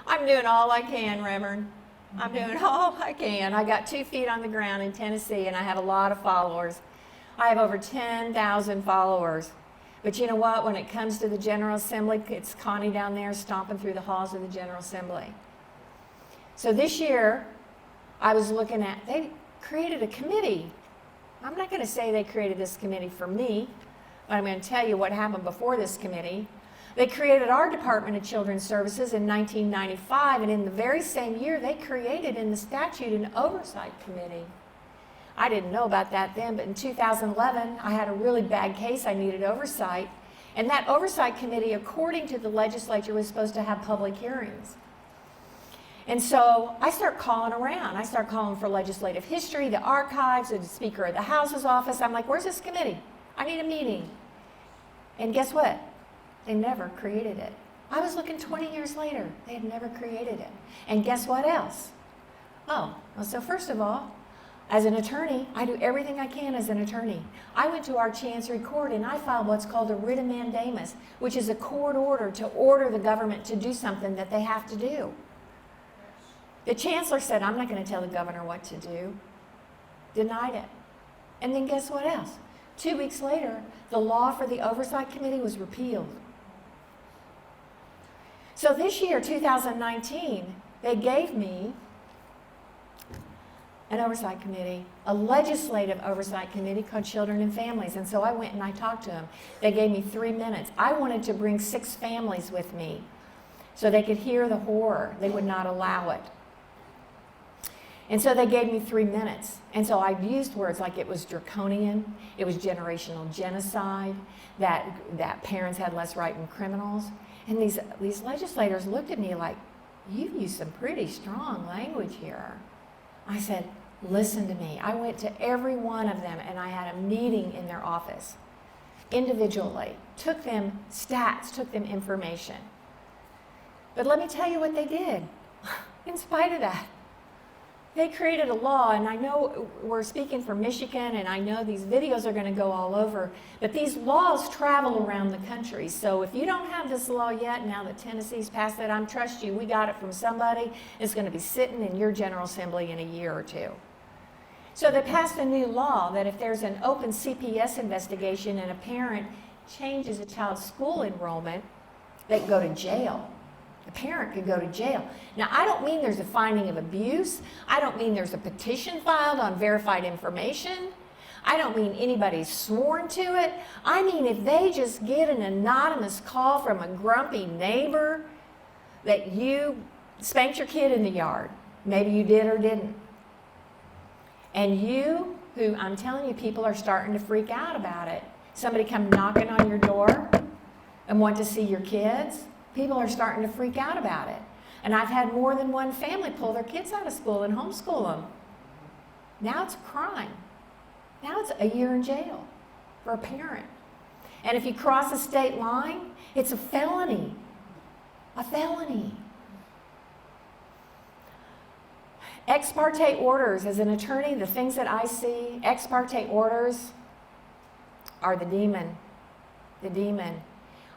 I'm doing all I can, Reverend. I'm doing all I can. I got 2 feet on the ground in Tennessee, and I have a lot of followers. I have over 10,000 followers. But you know what? When it comes to the General Assembly, it's Connie down there stomping through the halls of the General Assembly. So this year, I was looking at, they created a committee. I'm not going to say they created this committee for me, but I'm going to tell you what happened before this committee. They created our Department of Children's Services in 1995, and in the very same year, they created in the statute an oversight committee. I didn't know about that then, but in 2011, I had a really bad case. I needed oversight. And that oversight committee, according to the legislature, was supposed to have public hearings. And so I start calling around. I start calling for legislative history, the archives, the Speaker of the House's office. I'm like, where's this committee? I need a meeting. And guess what? They never created it. I was looking 20 years later. They had never created it. And guess what else? Oh, well, so first of all, as an attorney, I do everything I can as an attorney. I went to our Chancery Court and I filed what's called a writ of mandamus, which is a court order to order the government to do something that they have to do. The chancellor said, I'm not going to tell the governor what to do. Denied it. And then guess what else? 2 weeks later, the law for the Oversight Committee was repealed. So this year, 2019, they gave me an oversight committee, a legislative oversight committee called Children and Families. And so I went and I talked to them. They gave me 3 minutes. I wanted to bring 6 families with me so they could hear the horror. They would not allow it. And so they gave me 3 minutes. And so I used words like it was draconian, it was generational genocide, that parents had less right than criminals. And these legislators looked at me like, you've used some pretty strong language here. I said, listen to me. I went to every one of them and I had a meeting in their office individually, took them stats, took them information. But let me tell you what they did. In spite of that, they created a law, and I know we're speaking for Michigan, and I know these videos are going to go all over, but these laws travel around the country. So if you don't have this law yet, now that Tennessee's passed it, I trust you, we got it from somebody. It's going to be sitting in your General Assembly in a year or 2. So they passed a new law that if there's an open CPS investigation and a parent changes a child's school enrollment, they can go to jail. The parent could go to jail. Now, I don't mean there's a finding of abuse. I don't mean there's a petition filed on verified information. I don't mean anybody's sworn to it. I mean if they just get an anonymous call from a grumpy neighbor that you spanked your kid in the yard. Maybe you did or didn't. And you, who I'm telling you, people are starting to freak out about it. Somebody come knocking on your door and want to see your kids. People are starting to freak out about it. And I've had more than one family pull their kids out of school and homeschool them. Now it's a crime. Now it's a year in jail for a parent. And if you cross a state line, it's a felony. A felony. Ex parte orders, as an attorney, the things that I see, ex parte orders are the demon. The demon.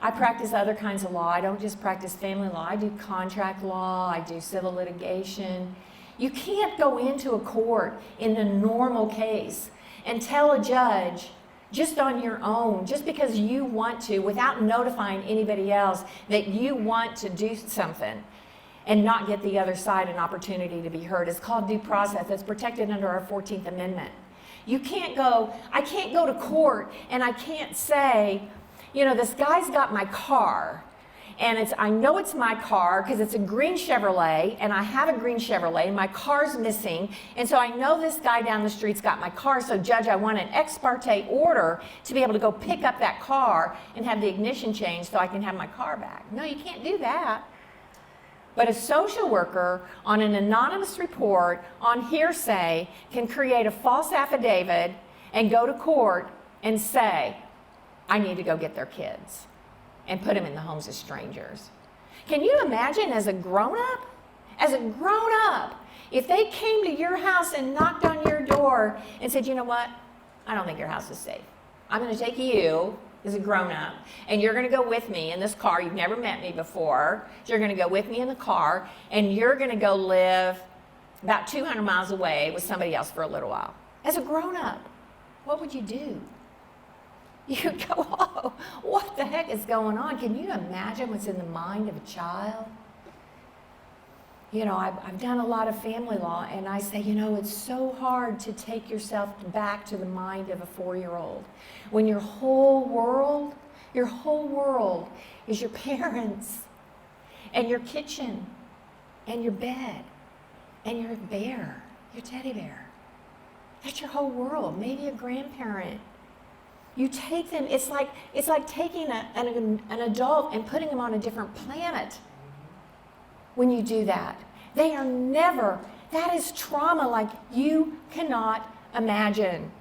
I practice other kinds of law. I don't just practice family law. I do contract law. I do civil litigation. You can't go into a court in a normal case and tell a judge just on your own, just because you want to, without notifying anybody else, that you want to do something and not get the other side an opportunity to be heard. It's called due process. It's protected under our 14th Amendment. You can't go, I can't go to court and I can't say, you know, this guy's got my car, and I know it's my car because it's a green Chevrolet, and I have a green Chevrolet, and my car's missing, and so I know this guy down the street's got my car, so Judge, I want an ex parte order to be able to go pick up that car and have the ignition changed so I can have my car back. No, you can't do that. But a social worker on an anonymous report on hearsay can create a false affidavit and go to court and say, I need to go get their kids and put them in the homes of strangers. Can you imagine as a grown-up? As a grown-up, if they came to your house and knocked on your door and said, you know what, I don't think your house is safe. I'm going to take you as a grown-up, and you're going to go with me in this car. You've never met me before. So you're going to go with me in the car, and you're going to go live about 200 miles away with somebody else for a little while. As a grown-up, what would you do? You'd go, oh, what the heck is going on? Can you imagine what's in the mind of a child? You know, I've done a lot of family law, and I say, you know, it's so hard to take yourself back to the mind of a 4-year-old when your whole world is your parents and your kitchen and your bed and your bear, your teddy bear. That's your whole world, maybe a grandparent. You take them, it's like taking an adult and putting them on a different planet when you do that. They are never, that is trauma like you cannot imagine.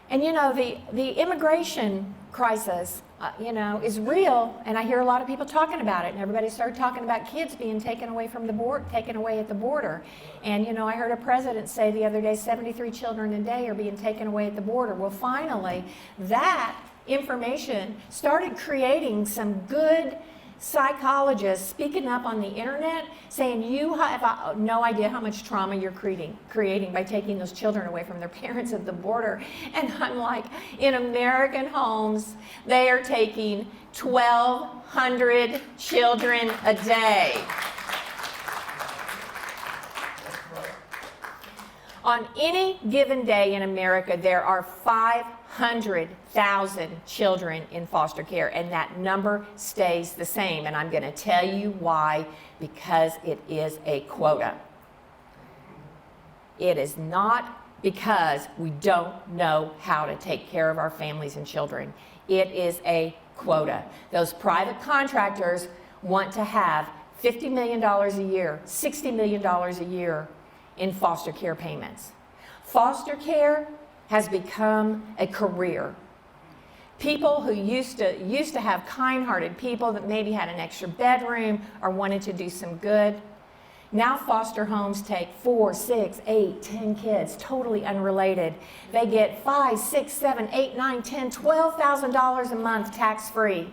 And you know, the immigration crisis, you know, is real, and I hear a lot of people talking about it, and everybody started talking about kids being taken away from the border, taken away at the border. And you know, I heard a president say the other day 73 children a day are being taken away at the border. Well, finally, that information started creating some good psychologists speaking up on the internet saying you have no idea how much trauma you're creating by taking those children away from their parents at the border. And I'm like, in American homes, they are taking 1,200 children a day. On any given day in America, there are 500,000 children in foster care, and that number stays the same. And I'm going to tell you why, because it is a quota. It is not because we don't know how to take care of our families and children. It is a quota. Those private contractors want to have $50 million a year, $60 million a year in foster care payments. Foster care has become a career. People who used to have kind-hearted people that maybe had an extra bedroom or wanted to do some good. Now foster homes take 4, 6, 8, 10 kids, totally unrelated. They get $5, $6, $7, $8, $9, $10, $12,000 a month tax-free.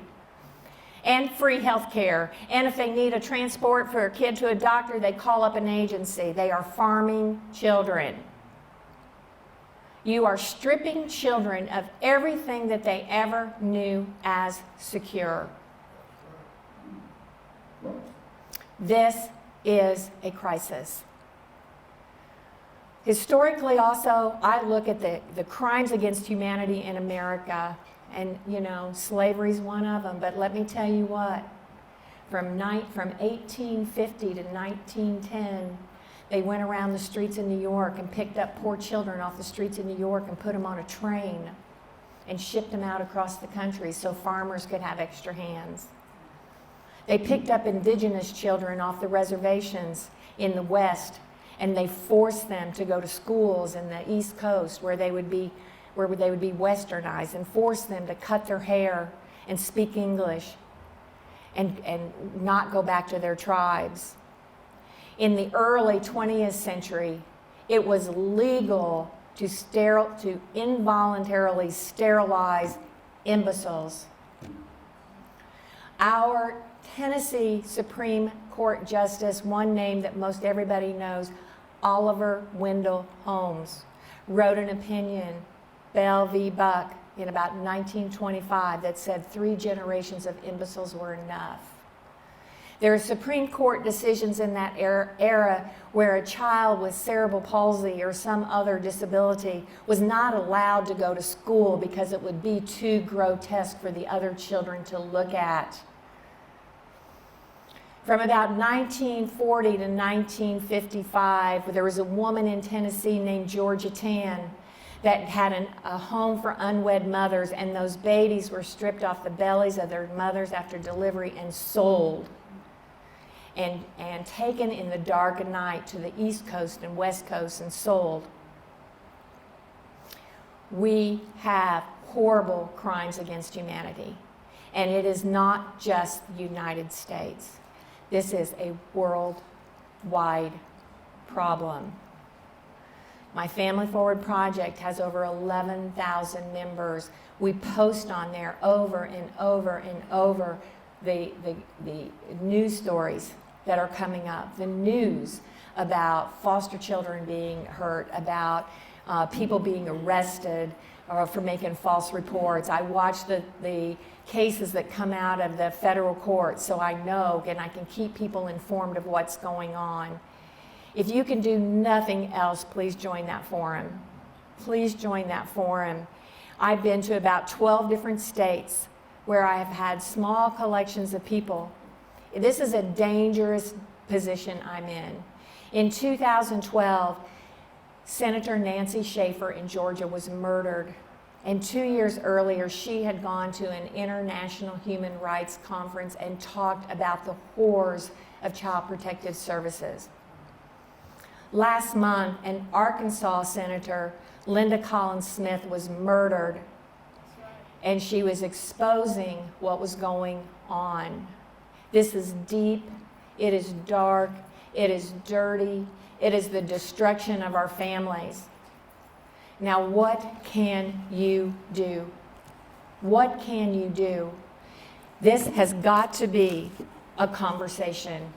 And free health care. And if they need a transport for a kid to a doctor, they call up an agency. They are farming children. You are stripping children of everything that they ever knew as secure. This is a crisis. Historically also, I look at the crimes against humanity in America. And, you know, slavery's one of them. But let me tell you what, from 1850 to 1910, they went around the streets in New York and picked up poor children off the streets in New York and put them on a train and shipped them out across the country so farmers could have extra hands. They picked up indigenous children off the reservations in the West And they forced them to go to schools in the East Coast where they would be westernized, and forced them to cut their hair and speak English and not go back to their tribes. In the early 20th century, it was legal to involuntarily sterilize imbeciles. Our Tennessee Supreme Court Justice, one name that most everybody knows, Oliver Wendell Holmes, wrote an opinion, Bell v. Buck, in about 1925 that said 3 generations of imbeciles were enough. There are Supreme Court decisions in that era where a child with cerebral palsy or some other disability was not allowed to go to school because it would be too grotesque for the other children to look at. From about 1940 to 1955, there was a woman in Tennessee named Georgia Tann that had a home for unwed mothers, and those babies were stripped off the bellies of their mothers after delivery and sold and taken in the dark of night to the East Coast and West Coast and sold. We have horrible crimes against humanity, and it is not just the United States. This is a worldwide problem. My Family Forward Project has over 11,000 members. We post on there over and over and over the news stories that are coming up, the news about foster children being hurt, about people being arrested for making false reports. I watch the cases that come out of the federal courts so I know and I can keep people informed of what's going on. If you can do nothing else, please join that forum. Please join that forum. I've been to about 12 different states where I have had small collections of people. This is a dangerous position I'm in. In 2012, Senator Nancy Schaefer in Georgia was murdered. And 2 years earlier, she had gone to an international human rights conference and talked about the horrors of Child Protective Services. Last month, an Arkansas Senator, Linda Collins Smith, was murdered, and she was exposing what was going on. This is deep, it is dark, it is dirty, it is the destruction of our families. Now, what can you do? What can you do? This has got to be a conversation.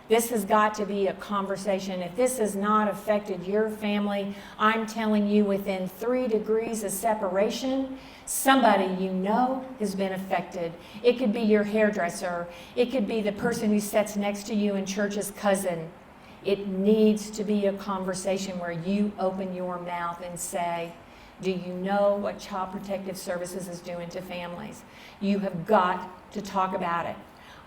This has got to be a conversation. If this has not affected your family, I'm telling you, within 3 degrees of separation, somebody you know has been affected. It could be your hairdresser. It could be the person who sits next to you in church's cousin. It needs to be a conversation where you open your mouth and say, do you know what Child Protective Services is doing to families? You have got to talk about it.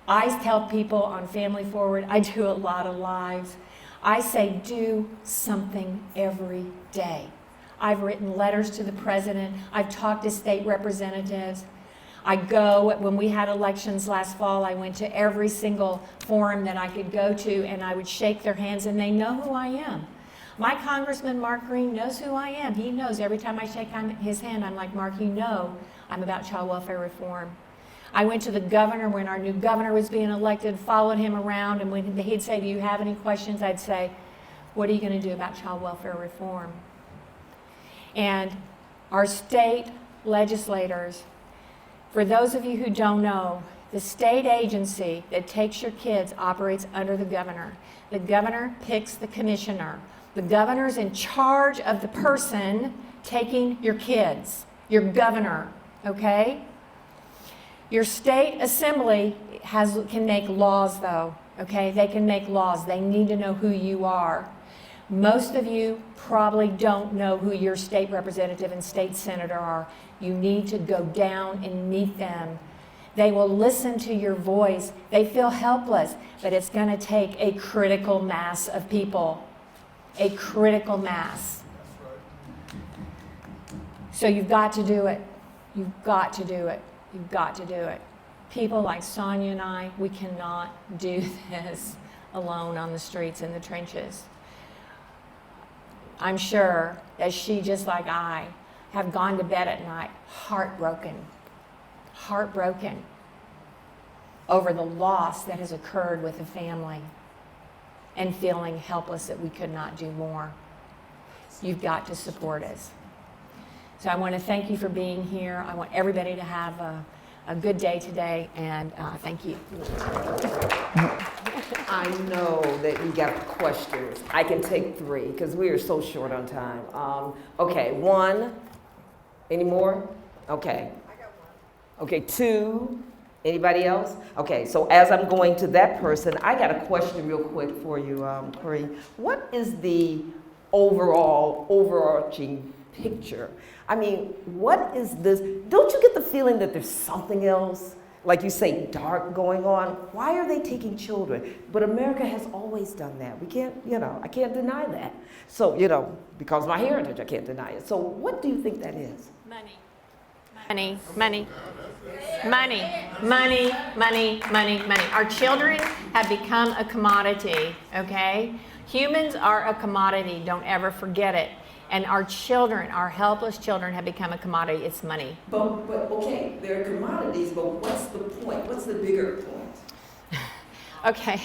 I tell people on Family Forward, I do a lot of lives. I say, do something every day. I've written letters to the president. I've talked to state representatives. I go, when we had elections last fall, I went to every single forum that I could go to, and I would shake their hands, and they know who I am. My Congressman Mark Green knows who I am. He knows every time I shake his hand, I'm like, Mark, you know I'm about child welfare reform. I went to the governor when our new governor was being elected, followed him around, and when he'd say, do you have any questions? I'd say, what are you going to do about child welfare reform? And our state legislators, for those of you who don't know, the state agency that takes your kids operates under the governor. The governor picks the commissioner. The governor's in charge of the person taking your kids, your governor, okay? Your state assembly can make laws though, okay? They can make laws. They need to know who you are. Most of you probably don't know who your state representative and state senator are. You need to go down and meet them. They will listen to your voice. They feel helpless, but it's going to take a critical mass of people. A critical mass. So you've got to do it. You've got to do it. You've got to do it. People like Sonia and I, we cannot do this alone on the streets in the trenches. I'm sure that she, just like I, have gone to bed at night heartbroken over the loss that has occurred with the family and feeling helpless that we could not do more. You've got to support us. So I want to thank you for being here. I want everybody to have a good day today, and thank you. I know that we got questions. I can take 3 because we are so short on time. Okay, 1. Any more? Okay. Okay, 2. Anybody else? Okay, so as I'm going to that person, I got a question real quick for you, Corrine. What is the overarching picture? I mean, what is this? Don't you get the feeling that there's something else, like you say, dark going on? Why are they taking children? But America has always done that. We can't, I can't deny that. So, because of my heritage, I can't deny it. So what do you think that is? Money. Our children have become a commodity, okay? Humans are a commodity, don't ever forget it. And our children, our helpless children, have become a commodity. It's money. But okay, they're commodities, but what's the point? What's the bigger point? Okay.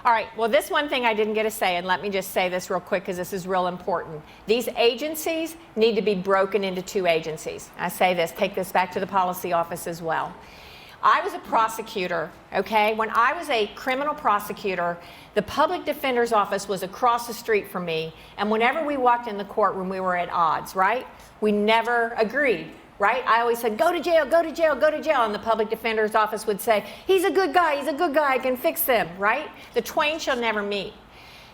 All right. Well, this one thing I didn't get to say, and let me just say this real quick because this is real important. These agencies need to be broken into 2 agencies. I say this, take this back to the policy office as well. I was a prosecutor, okay? When I was a criminal prosecutor, the public defender's office was across the street from me, and whenever we walked in the courtroom, we were at odds, right? We never agreed, right? I always said, go to jail, go to jail, go to jail, and the public defender's office would say, he's a good guy, I can fix them, right? The twain shall never meet.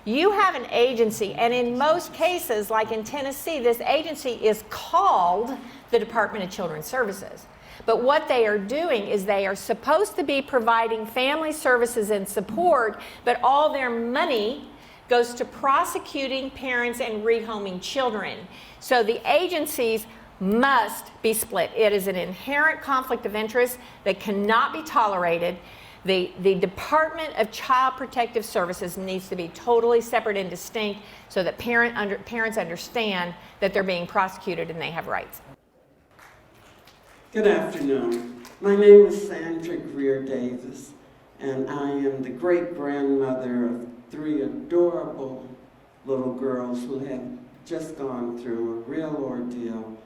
You have an agency, and in most cases, like in Tennessee, this agency is called the Department of Children's Services. But what they are doing is they are supposed to be providing family services and support, but all their money goes to prosecuting parents and rehoming children. So the agencies must be split. It is an inherent conflict of interest that cannot be tolerated. The Department of Child Protective Services needs to be totally separate and distinct so that parents understand that they're being prosecuted and they have rights. Good afternoon. My name is Sandra Greer Davis, and I am the great-grandmother of 3 adorable little girls who have just gone through a real ordeal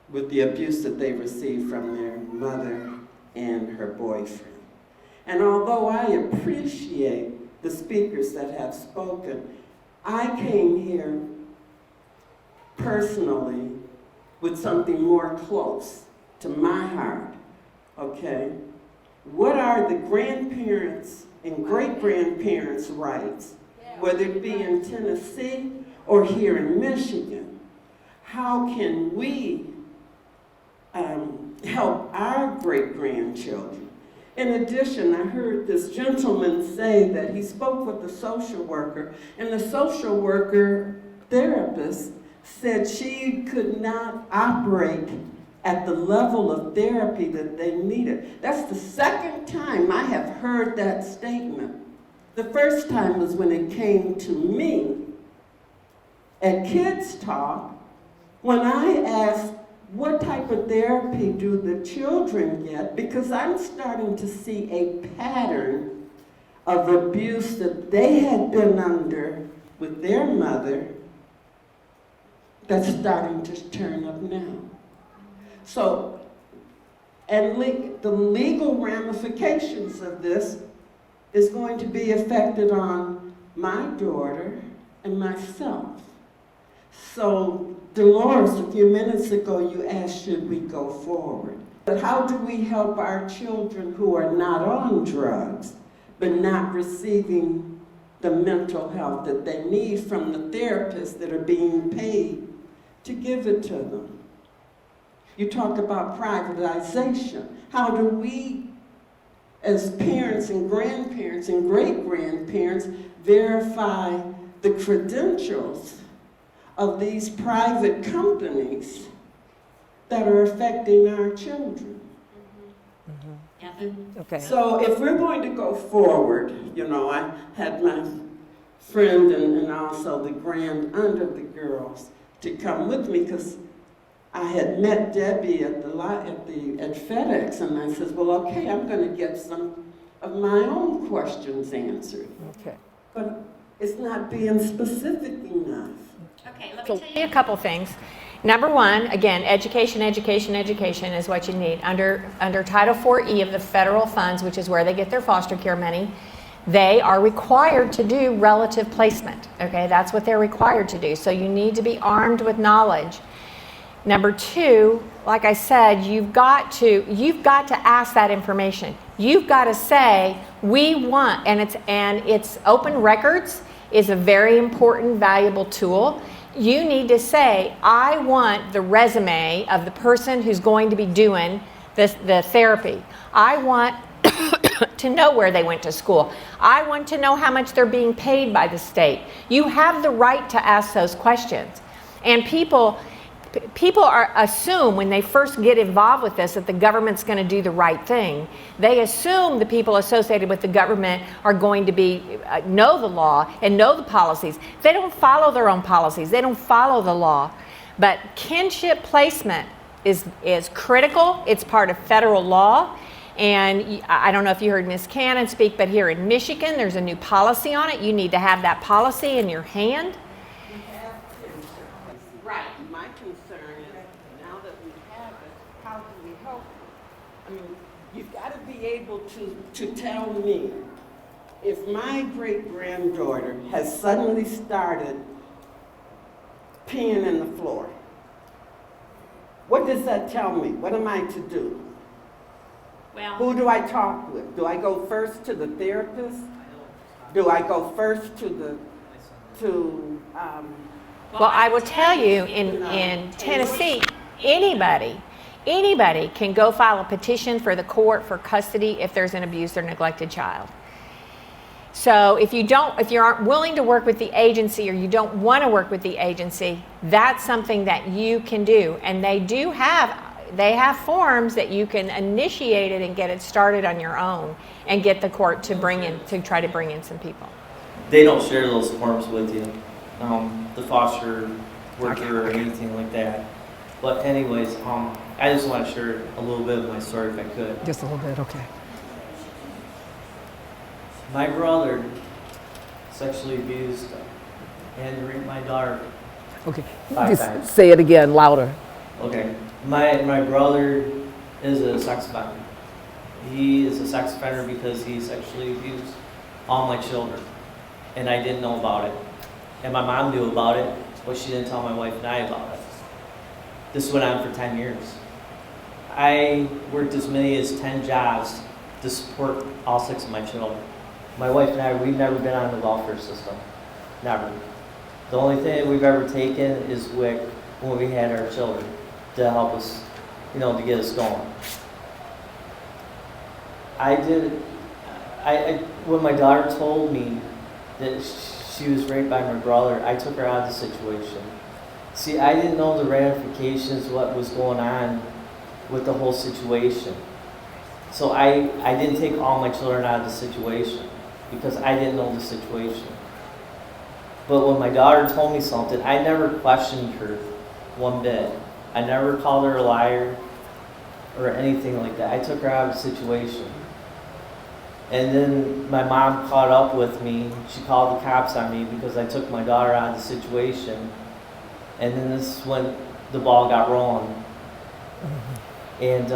with the abuse that they received from their mother and her boyfriend. And although I appreciate the speakers that have spoken, I came here personally with something more close to my heart, okay? What are the grandparents and great-grandparents' rights, whether it be in Tennessee or here in Michigan? How can we help our great-grandchildren? In addition, I heard this gentleman say that he spoke with the social worker, and the social worker therapist said she could not operate at the level of therapy that they needed. That's the second time I have heard that statement. The first time was when it came to me at Kids Talk, when I asked, what type of therapy do the children get? Because I'm starting to see a pattern of abuse that they had been under with their mother that's starting to turn up now. So, and the legal ramifications of this is going to be affected on my daughter and myself. So, Dolores, a few minutes ago, you asked, should we go forward? But how do we help our children who are not on drugs, but not receiving the mental health that they need from the therapists that are being paid to give it to them? You talk about privatization. How do we, as parents and grandparents and great-grandparents, verify the credentials of these private companies that are affecting our children? Okay. So if we're going to go forward, I had my friend and also the grand aunt of the girls to come with me, because I had met Debbie at FedEx, and I said, well, okay, I'm going to get some of my own questions answered. Okay. But it's not being specific enough. Okay, let me tell you a couple things. Number one, again, education is what you need. Under Title IV-E of the federal funds, which is where they get their foster care money, they are required to do relative placement. Okay, that's what they're required to do. So you need to be armed with knowledge. Number two, like I said, you've got to ask that information. You've got to say, we want, and it's open records is a very important, valuable tool. You need to say, I want the resume of the person who's going to be doing the therapy. I want to know where they went to school. I want to know how much they're being paid by the state. You have the right to ask those questions. And people assume when they first get involved with this that the government's going to do the right thing. They assume the people associated with the government are going to know the law and know the policies. They don't follow their own policies. They don't follow the law. But kinship placement is critical. It's part of federal law. And I don't know if you heard Ms. Cannon speak, but here in Michigan, there's a new policy on it. You need to have that policy in your hand. Right. My concern is, now that we have it, how do we help? I mean, you've got to be able to tell me if my great-granddaughter has suddenly started peeing in the floor. What does that tell me? What am I to do? Well, who do I talk with? Do I go first to the therapist? Do I go first well, I will tell you, in Tennessee, anybody can go file a petition for the court for custody if there's an abused or neglected child. So if you aren't willing to work with the agency, or you don't want to work with the agency, that's something that you can do. And they have forms that you can initiate it and get it started on your own and get the court to try to bring in some people. They don't share those forms with you, the foster worker or anything like that. But anyways, I just want to share a little bit of my story if I could. Just a little bit, okay. My brother sexually abused and raped my daughter. Okay. 5 Just times. say it again, louder. Okay. My brother is a sex offender. He is a sex offender because he sexually abused all my children. And I didn't know about it. And my mom knew about it, but she didn't tell my wife and I about it. This went on for 10 years. I worked as many as 10 jobs to support all 6 of my children. My wife and I, we've never been on the welfare system. Never. The only thing we've ever taken is WIC when we had our children to help us, to get us going. When my daughter told me that she was raped by my brother, I took her out of the situation. See, I didn't know the ramifications, what was going on with the whole situation. So I didn't take all my children out of the situation because I didn't know the situation. But when my daughter told me something, I never questioned her one bit. I never called her a liar or anything like that. I took her out of the situation. And then my mom caught up with me. She called the cops on me because I took my daughter out of the situation. And then this is when the ball got rolling. And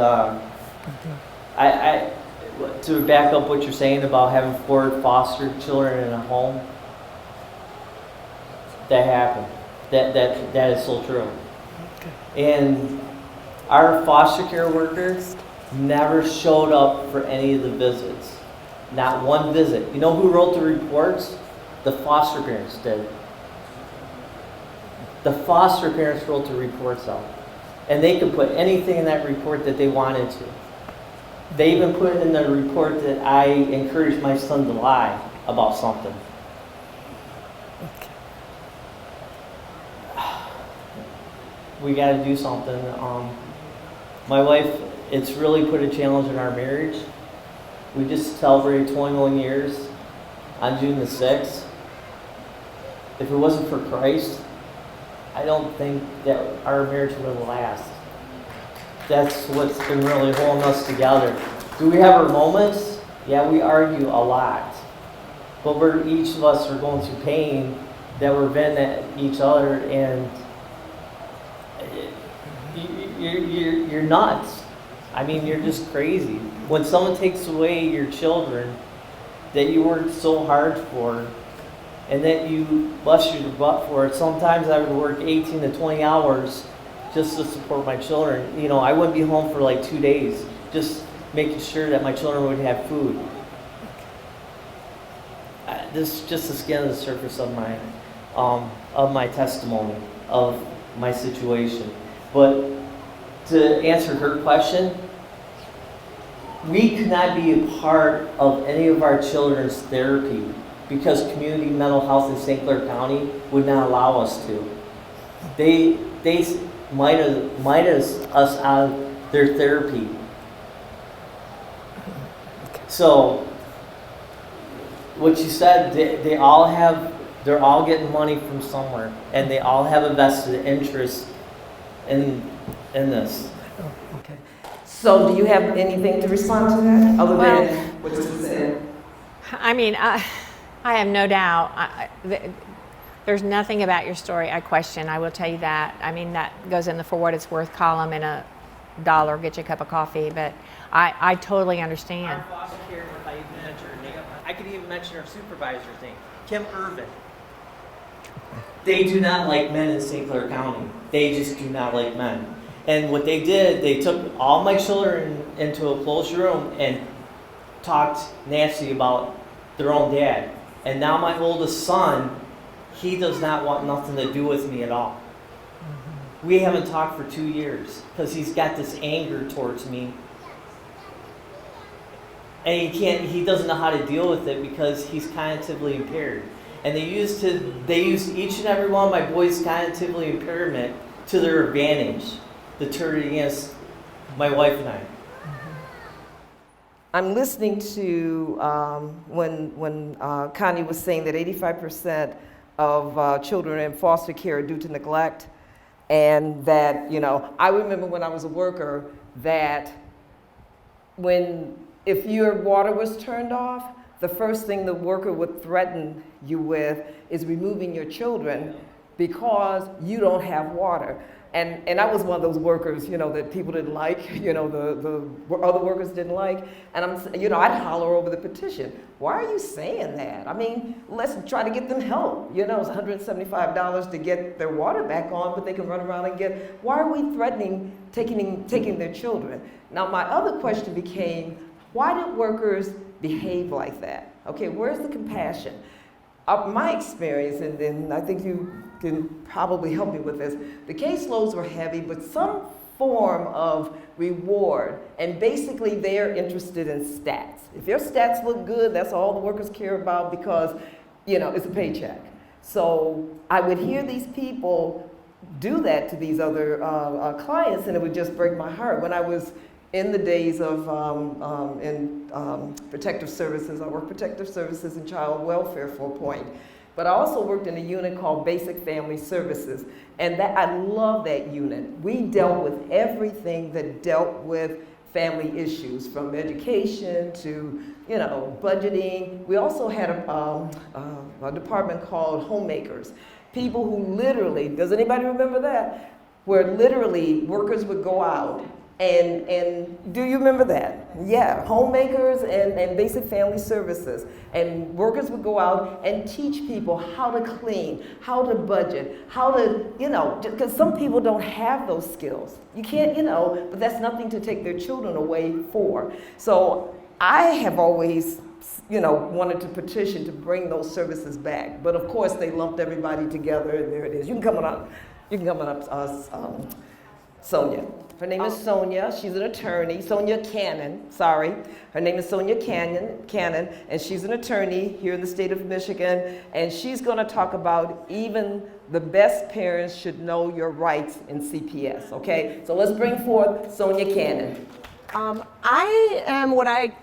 to back up what you're saying about having 4 foster children in a home, that happened. That is so true. And our foster care workers never showed up for any of the visits. Not one visit. You know who wrote the reports? The foster parents did. The foster parents wrote the reports out. And they could put anything in that report that they wanted to. They even put in the report that I encouraged my son to lie about something. We got to do something. My wife, it's really put a challenge in our marriage. We just celebrated 21 years on June the 6th. if it wasn't for Christ, I don't think that our marriage would last. That's what's been really holding us together. Do we have our moments? Yeah, we argue a lot. But each of us are going through pain that we're venting at each other, and you're nuts. I mean, you're just crazy. When someone takes away your children that you worked so hard for, and that you bust your butt for it. Sometimes I would work 18 to 20 hours just to support my children. You know, I wouldn't be home for like 2 days, just making sure that my children would have food. This is just the skin of the surface of my testimony, of my situation. But to answer her question, we could not be a part of any of our children's therapy because community mental health in St. Clair County would not allow us to. They might us out of their therapy. So what you said, they're all getting money from somewhere, and they all have a vested interest in this. Okay. So do you have anything to respond to that, other than what you said? I mean, I have no doubt. There's nothing about your story I question. I will tell you that. I mean, that goes in the For What It's Worth column in $1 get you a cup of coffee. But I totally understand. Our foster care manager, I could even mention our supervisor's name, Kim Irvin. They do not like men in St. Clair County. They just do not like men. And what they did, they took all my children into a closed room and talked nasty about their own dad. And now my oldest son, he does not want nothing to do with me at all. We haven't talked for 2 years because he's got this anger towards me. And he doesn't know how to deal with it because he's cognitively impaired. And they used each and every one of my boys' cognitively impairment to their advantage to turn it against my wife and I. I'm listening to when Connie was saying that 85% of children in foster care are due to neglect, and that, you know, I remember when I was a worker that if your water was turned off, the first thing the worker would threaten you with is removing your children because you don't have water. And I was one of those workers, you know, that people didn't like, you know, the other workers didn't like. And I'd holler over the petition. Why are you saying that? I mean, let's try to get them help. You know, it's $175 to get their water back on, but they can run around and why are we threatening taking their children? Now, my other question became, why did workers behave like that? Okay, where's the compassion? My experience, and then I think you can probably help me with this, the caseloads were heavy, but some form of reward, and basically they're interested in stats. If your stats look good, that's all the workers care about because, you know, it's a paycheck. So I would hear these people do that to these other clients, and it would just break my heart. When I was in the days of protective services, I worked protective services and child welfare for a point. But I also worked in a unit called Basic Family Services, and I love that unit. We dealt with everything that dealt with family issues, from education to, you know, budgeting. We also had a department called Homemakers. People who literally, does anybody remember that? Where literally workers would go out and do you remember that? Yeah, Homemakers and Basic Family Services. And workers would go out and teach people how to clean, how to budget, how to, you know, because some people don't have those skills. You can't, you know, but that's nothing to take their children away for. So I have always, you know, wanted to petition to bring those services back. But of course they lumped everybody together, and there it is. You can come on up, Sonia. Her name is Sonia. She's an attorney. Sonia Cannon, sorry. Her name is Sonia Cannon, and she's an attorney here in the state of Michigan, and she's going to talk about even the best parents should know your rights in CPS, okay? So let's bring forth Sonia Cannon. I am what I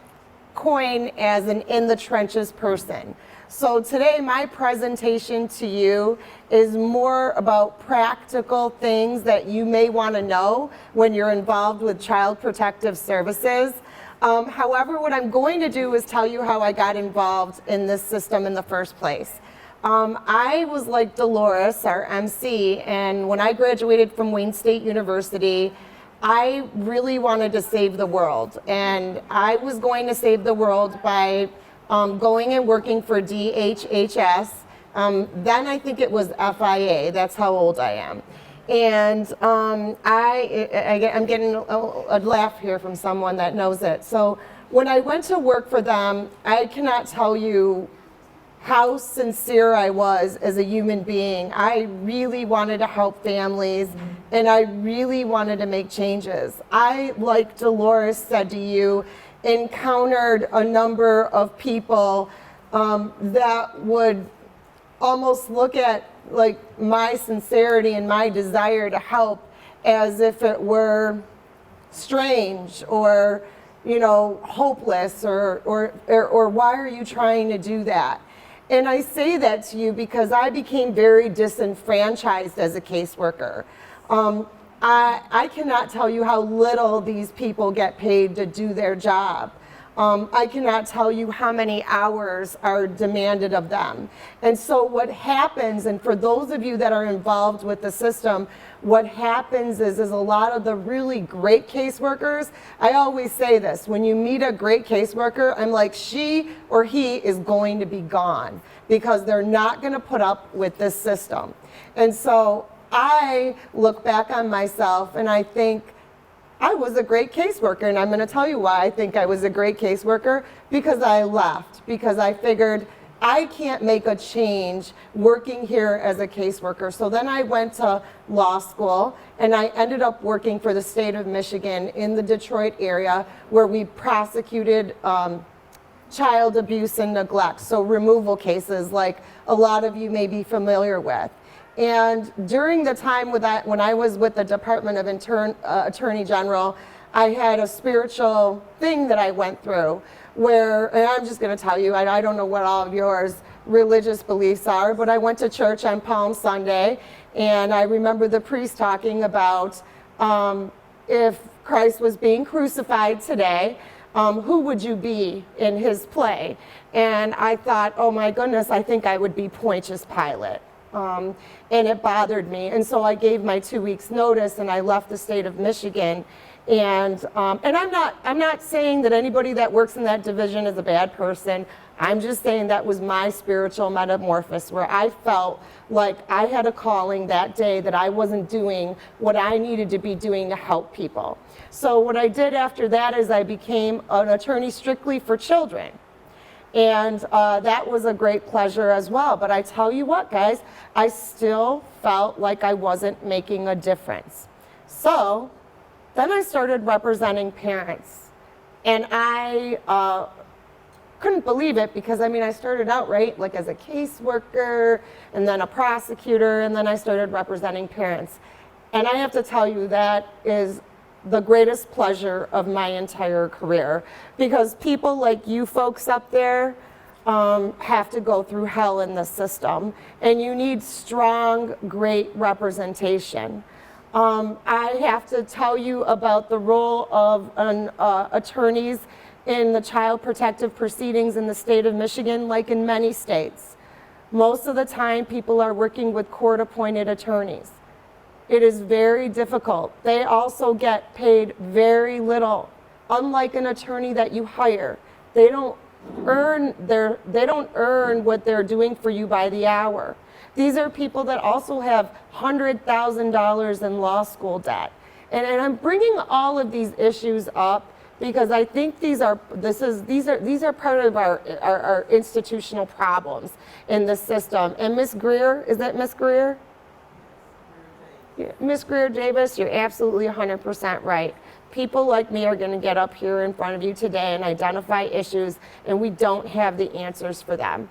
coin as an in-the-trenches person. So today my presentation to you is more about practical things that you may want to know when you're involved with Child Protective Services. However, what I'm going to do is tell you how I got involved in this system in the first place. I was like Dolores, our MC, and when I graduated from Wayne State University, I really wanted to save the world. And I was going to save the world by going and working for DHHS. Then I think it was FIA, that's how old I am. And I'm getting a laugh here from someone that knows it. So when I went to work for them, I cannot tell you how sincere I was as a human being. I really wanted to help families, and I really wanted to make changes. I, like Dolores said to you, encountered a number of people that would almost look at like my sincerity and my desire to help as if it were strange or, you know, hopeless or why are you trying to do that? And I say that to you because I became very disenfranchised as a caseworker. I cannot tell you how little these people get paid to do their job. I cannot tell you how many hours are demanded of them. And so what happens, and for those of you that are involved with the system, what happens is a lot of the really great caseworkers, I always say this, when you meet a great caseworker, I'm like, she or he is going to be gone because they're not going to put up with this system. And so I look back on myself and I think, I was a great caseworker, and I'm going to tell you why I think I was a great caseworker, because I left, because I figured I can't make a change working here as a caseworker. So then I went to law school, and I ended up working for the state of Michigan in the Detroit area, where we prosecuted child abuse and neglect, so removal cases like a lot of you may be familiar with. And during the time with that, when I was with the Department of Attorney General, I had a spiritual thing that I went through where, and I'm just going to tell you, I don't know what all of yours religious beliefs are, but I went to church on Palm Sunday, and I remember the priest talking about if Christ was being crucified today, who would you be in his play? And I thought, oh my goodness, I think I would be Pontius Pilate. And it bothered me, and so I gave my 2 weeks notice and I left the state of Michigan. And I'm not saying that anybody that works in that division is a bad person. I'm just saying that was my spiritual metamorphosis, where I felt like I had a calling that day that I wasn't doing what I needed to be doing to help people. So what I did after that is I became an attorney strictly for children. And that was a great pleasure as well. But I tell you what, guys, I still felt like I wasn't making a difference. So then I started representing parents. And I couldn't believe it because, I mean, I started out, right, like as a caseworker and then a prosecutor, and then I started representing parents. And I have to tell you, that is the greatest pleasure of my entire career, because people like you folks up there have to go through hell in the system, and you need strong, great representation. I have to tell you about the role of attorneys in the child protective proceedings in the state of Michigan, like in many states. Most of the time, people are working with court-appointed attorneys. It is very difficult. They also get paid very little. Unlike an attorney that you hire, they don't earn what they're doing for you by the hour. These are people that also have $100,000 in law school debt. And I'm bringing all of these issues up because I think these are part of our institutional problems in the system. And Ms. Greer, is that Ms. Greer? Ms. Greer-Davis, you're absolutely 100% right. People like me are going to get up here in front of you today and identify issues, and we don't have the answers for them.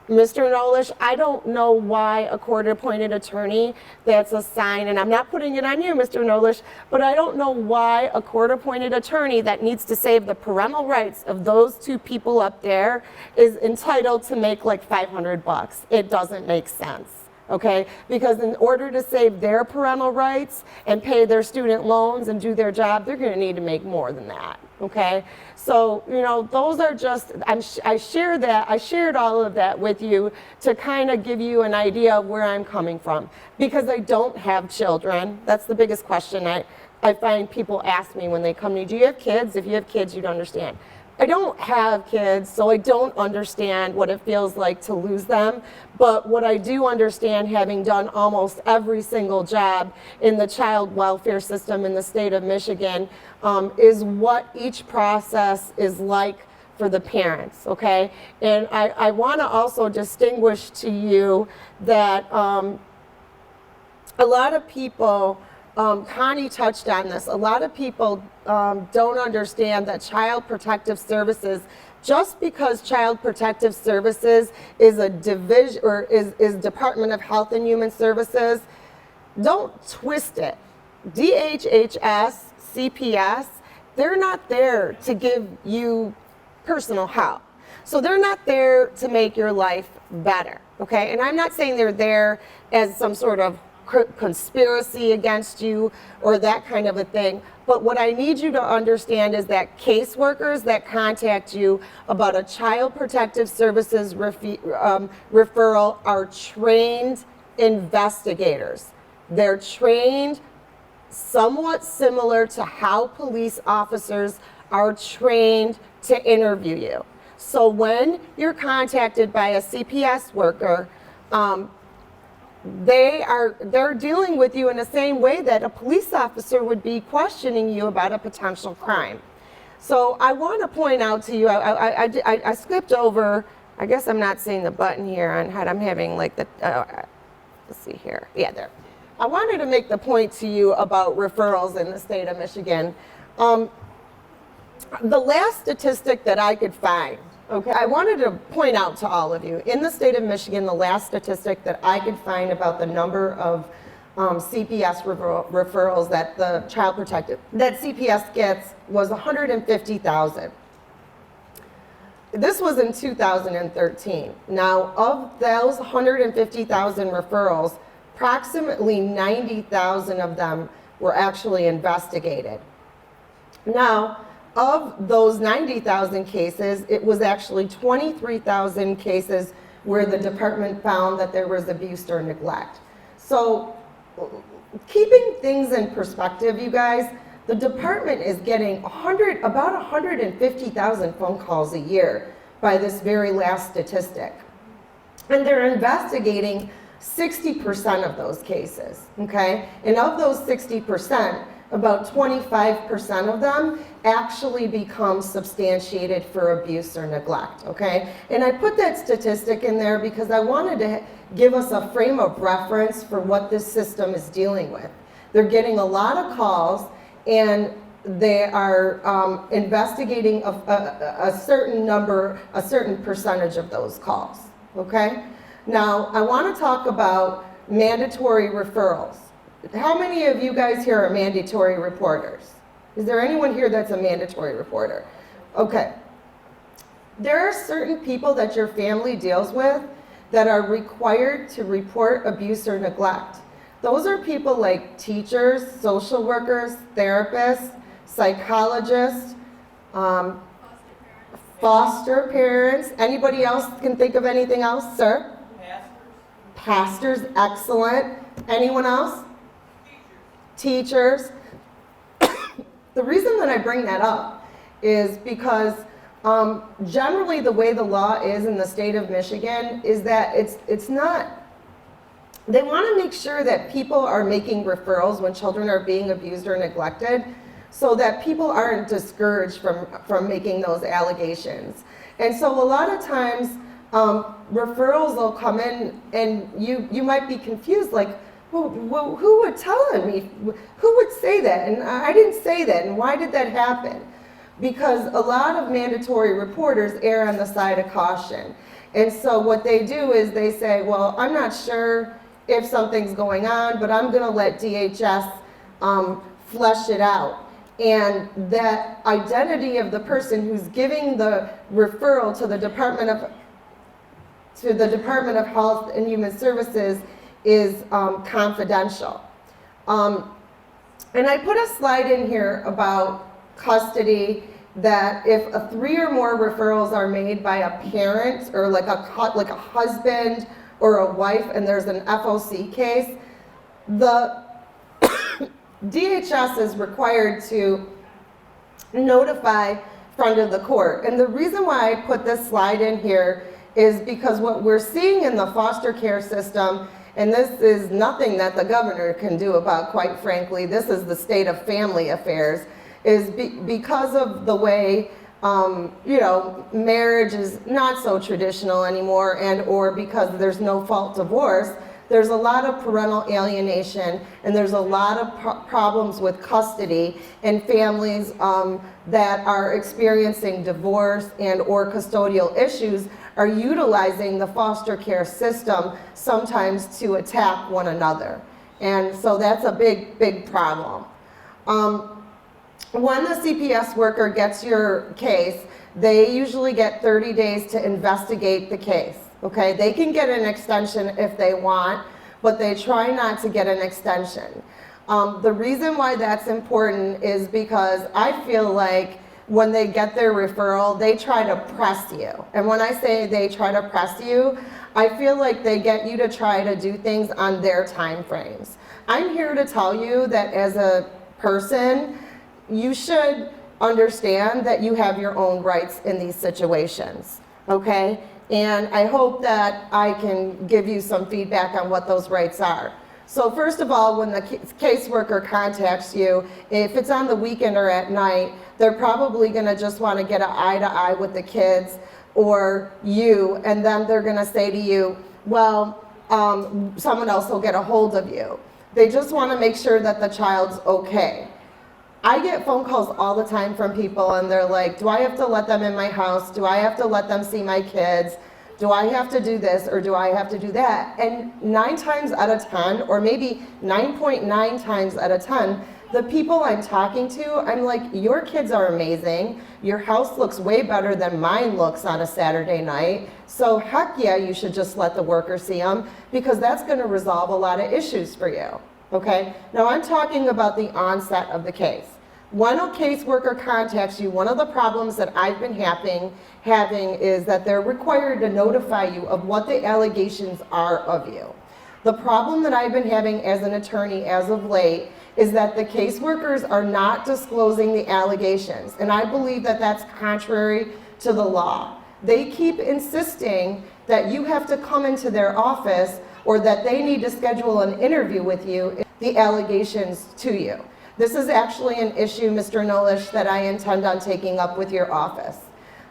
Mr. Nolish, I don't know why a court-appointed attorney that's assigned, and I'm not putting it on you, Mr. Nolish, but I don't know why a court-appointed attorney that needs to save the parental rights of those two people up there is entitled to make like $500. It doesn't make sense. Okay, because in order to save their parental rights and pay their student loans and do their job, they're going to need to make more than that. Okay, so you know, those are just, I shared all of that with you to kind of give you an idea of where I'm coming from, because I don't have children. That's the biggest question I find people ask me when they come to me. Do you have kids? If you have kids, you'd understand. I don't have kids, so I don't understand what it feels like to lose them. But what I do understand, having done almost every single job in the child welfare system in the state of Michigan, is what each process is like for the parents, okay? And I want to also distinguish to you that a lot of people, Connie touched on this, a lot of people don't understand that Child Protective Services, just because Child Protective Services is a division or is Department of Health and Human Services, don't twist it. DHHS, CPS, they're not there to give you personal help. So they're not there to make your life better, okay? And I'm not saying they're there as some sort of conspiracy against you or that kind of a thing. But what I need you to understand is that caseworkers that contact you about a Child Protective Services referral are trained investigators. They're trained somewhat similar to how police officers are trained to interview you. So when you're contacted by a CPS worker, they're dealing with you in the same way that a police officer would be questioning you about a potential crime. So I want to point out to you, I skipped over, I guess I'm not seeing the button here on HUD. I'm having like the, let's see here. Yeah, there. I wanted to make the point to you about referrals in the state of Michigan. The last statistic that I could find, okay, I wanted to point out to all of you, in the state of Michigan, the last statistic that I could find about the number of CPS referrals that the Child Protective, that CPS gets was 150,000. This was in 2013. Now, of those 150,000 referrals, approximately 90,000 of them were actually investigated. Now, of those 90,000 cases, it was actually 23,000 cases where the department found that there was abuse or neglect. So, keeping things in perspective, you guys, the department is getting about 150,000 phone calls a year by this very last statistic. And they're investigating 60% of those cases, okay? And of those 60%, about 25% of them actually become substantiated for abuse or neglect, okay? And I put that statistic in there because I wanted to give us a frame of reference for what this system is dealing with. They're getting a lot of calls, and they are investigating a certain number, a certain percentage of those calls, okay? Now, I want to talk about mandatory referrals. How many of you guys here are mandatory reporters? Is there anyone here that's a mandatory reporter? Okay. There are certain people that your family deals with that are required to report abuse or neglect. Those are people like teachers, social workers, therapists, psychologists, foster parents. Anybody else can think of anything else, sir? Pastors, excellent. Anyone else? Teachers. The reason that I bring that up is because generally the way the law is in the state of Michigan is that it's not, they want to make sure that people are making referrals when children are being abused or neglected so that people aren't discouraged from making those allegations. And so a lot of times referrals will come in and you might be confused, like, well, who would tell me? Who would say that? And I didn't say that, and why did that happen? because a lot of mandatory reporters err on the side of caution. And so what they do is they say, well, I'm not sure if something's going on, but I'm gonna let DHS flesh it out. And that identity of the person who's giving the referral to the Department of Health and Human Services is confidential. And I put a slide in here about custody, that if 3 or more referrals are made by a parent or like a husband or a wife and there's an FOC case, the DHS is required to notify front of the court. And the reason why I put this slide in here is because what we're seeing in the foster care system, and this is nothing that the governor can do about, quite frankly, this is the state of family affairs, is because of the way marriage is not so traditional anymore, and or because there's no fault divorce, there's a lot of parental alienation, and there's a lot of problems with custody and families that are experiencing divorce and or custodial issues are utilizing the foster care system sometimes to attack one another. And so that's a big, big problem. When the CPS worker gets your case, they usually get 30 days to investigate the case. Okay, they can get an extension if they want, but they try not to get an extension. The reason why that's important is because I feel like when they get their referral, they try to press you. And when I say they try to press you, I feel like they get you to try to do things on their time frames. I'm here to tell you that as a person, you should understand that you have your own rights in these situations, okay? And I hope that I can give you some feedback on what those rights are. So first of all, when the caseworker contacts you, if it's on the weekend or at night, they're probably gonna just wanna get an eye-to-eye with the kids or you, and then they're gonna say to you, well, someone else will get a hold of you. They just wanna make sure that the child's okay. I get phone calls all the time from people and they're like, do I have to let them in my house? Do I have to let them see my kids? Do I have to do this or do I have to do that? And 9 times out of 10, or maybe 9.9 times out of 10, the people I'm talking to, I'm like, your kids are amazing. Your house looks way better than mine looks on a Saturday night. So heck yeah, you should just let the worker see them, because that's gonna resolve a lot of issues for you, okay? Now I'm talking about the onset of the case. When a caseworker contacts you, one of the problems that I've been having is that they're required to notify you of what the allegations are of you. The problem that I've been having as an attorney as of late is that the caseworkers are not disclosing the allegations, and I believe that that's contrary to the law. They keep insisting that you have to come into their office or that they need to schedule an interview with you, the allegations to you. This is actually an issue, Mr. Nolish, that I intend on taking up with your office.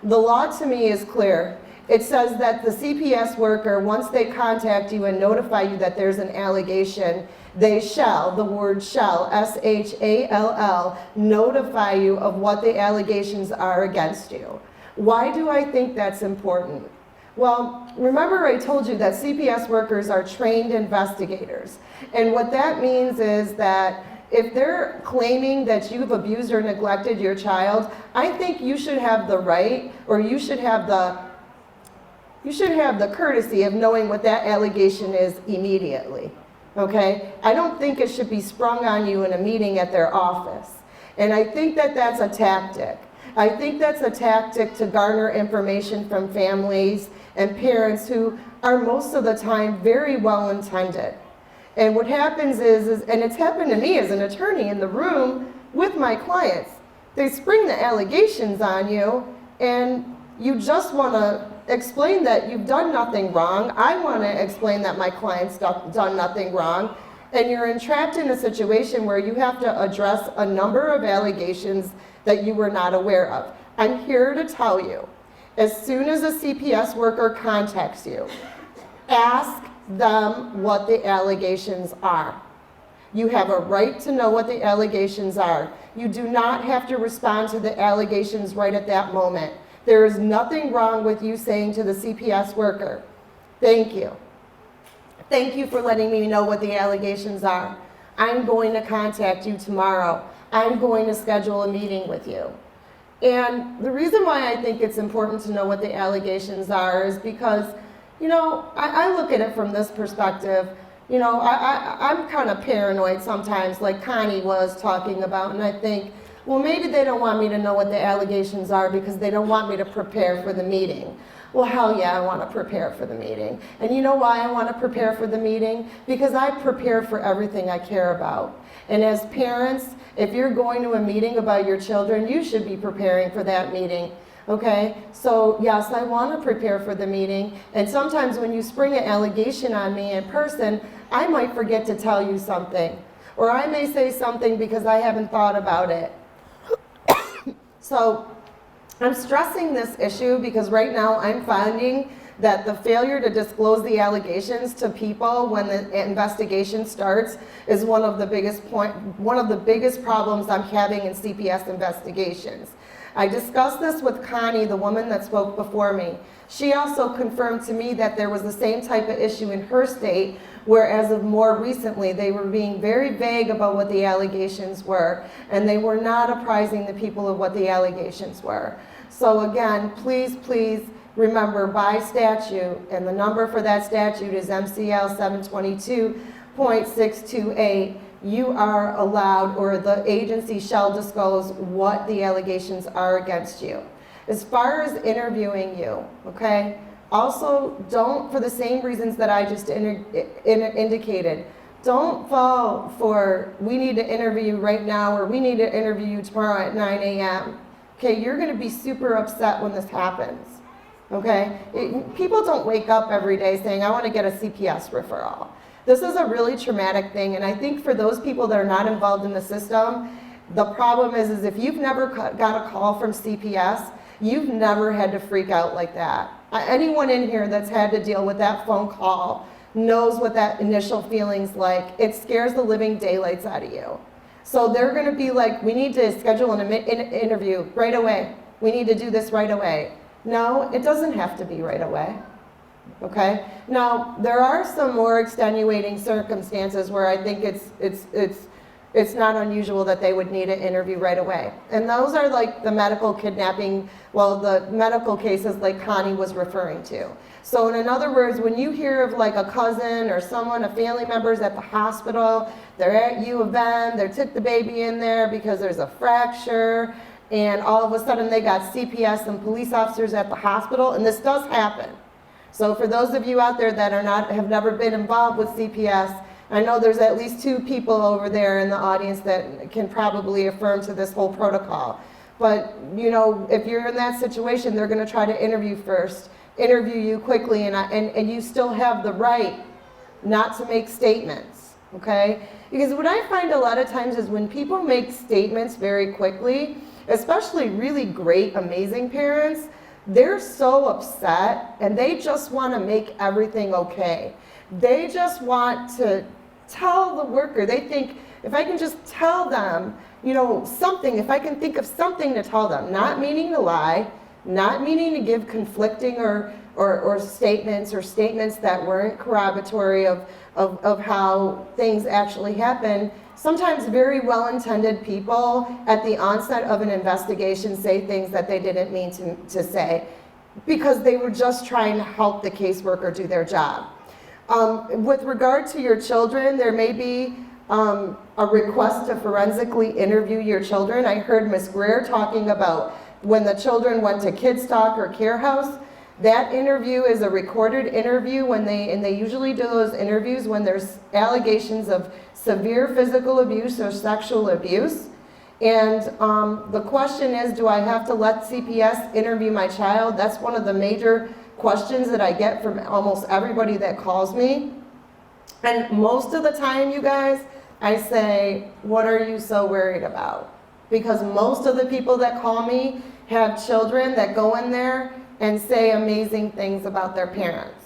The law to me is clear. It says that the CPS worker, once they contact you and notify you that there's an allegation, they shall, the word shall, S-H-A-L-L, notify you of what the allegations are against you. Why do I think that's important? Well, remember I told you that CPS workers are trained investigators. And what that means is that if they're claiming that you've abused or neglected your child, I think you should have the right, or you should have the courtesy of knowing what that allegation is immediately, okay? I don't think it should be sprung on you in a meeting at their office. And I think that that's a tactic. I think that's a tactic to garner information from families and parents who are most of the time very well intended. And what happens is, and it's happened to me as an attorney in the room with my clients, they spring the allegations on you and you just want to explain that you've done nothing wrong. I want to explain that my client's done nothing wrong. And you're entrapped in a situation where you have to address a number of allegations that you were not aware of. I'm here to tell you, as soon as a CPS worker contacts you, ask them what the allegations are. You have a right to know what the allegations are. You do not have to respond to the allegations right at that moment. There is nothing wrong with you saying to the CPS worker, thank you. Thank you for letting me know what the allegations are. I'm going to contact you tomorrow. I'm going to schedule a meeting with you. And the reason why I think it's important to know what the allegations are is because, you know, I look at it from this perspective. You know, I'm kind of paranoid sometimes, like Connie was talking about, and I think, well, maybe they don't want me to know what the allegations are because they don't want me to prepare for the meeting. Well, hell yeah, I want to prepare for the meeting. And you know why I want to prepare for the meeting? Because I prepare for everything I care about. And as parents, if you're going to a meeting about your children, you should be preparing for that meeting. Okay, so yes, I want to prepare for the meeting, and sometimes when you spring an allegation on me in person, I might forget to tell you something, or I may say something because I haven't thought about it. So I'm stressing this issue because right now I'm finding that the failure to disclose the allegations to people when the investigation starts is one of the biggest problems I'm having in CPS investigations. I discussed this with Connie, the woman that spoke before me. She also confirmed to me that there was the same type of issue in her state, where as of more recently, they were being very vague about what the allegations were, and they were not apprising the people of what the allegations were. So again, please, please remember by statute, and the number for that statute is MCL 722.628, you are allowed, or the agency shall disclose what the allegations are against you. As far as interviewing you, okay, also don't, for the same reasons that I just indicated, don't fall for, we need to interview you right now, or we need to interview you tomorrow at 9 a.m. Okay, you're gonna be super upset when this happens, okay? People don't wake up every day saying, I wanna get a CPS referral. This is a really traumatic thing, and I think for those people that are not involved in the system, the problem is if you've never got a call from CPS, you've never had to freak out like that. Anyone in here that's had to deal with that phone call knows what that initial feeling's like. It scares the living daylights out of you. So they're gonna be like, we need to schedule an interview right away. We need to do this right away. No, it doesn't have to be right away. Okay? Now, there are some more extenuating circumstances where I think it's not unusual that they would need an interview right away. And those are like the medical kidnapping, well, the medical cases like Connie was referring to. So in other words, when you hear of like a cousin or someone, a family member's at the hospital, they're at U of M, they took the baby in there because there's a fracture, and all of a sudden they got CPS and police officers at the hospital, and this does happen. So for those of you out there that have never been involved with CPS, I know there's at least 2 people over there in the audience that can probably affirm to this whole protocol. But you know, if you're in that situation, they're gonna try to interview you quickly, and you still have the right not to make statements, okay? Because what I find a lot of times is when people make statements very quickly, especially really great, amazing parents, they're so upset and they just want to make everything okay. They just want to tell the worker, they think, if I can just tell them, you know, something, if I can think of something to tell them, not meaning to lie, not meaning to give conflicting or statements that weren't corroboratory of how things actually happen. Sometimes very well-intended people at the onset of an investigation say things that they didn't mean to say because they were just trying to help the caseworker do their job. With regard to your children, there may be a request to forensically interview your children. I heard Ms. Greer talking about when the children went to Kids Talk or Care House. That interview is a recorded interview and they usually do those interviews when there's allegations of severe physical abuse or sexual abuse. And the question is, do I have to let CPS interview my child? That's one of the major questions that I get from almost everybody that calls me. And most of the time, you guys, I say, what are you so worried about? Because most of the people that call me have children that go in there and say amazing things about their parents.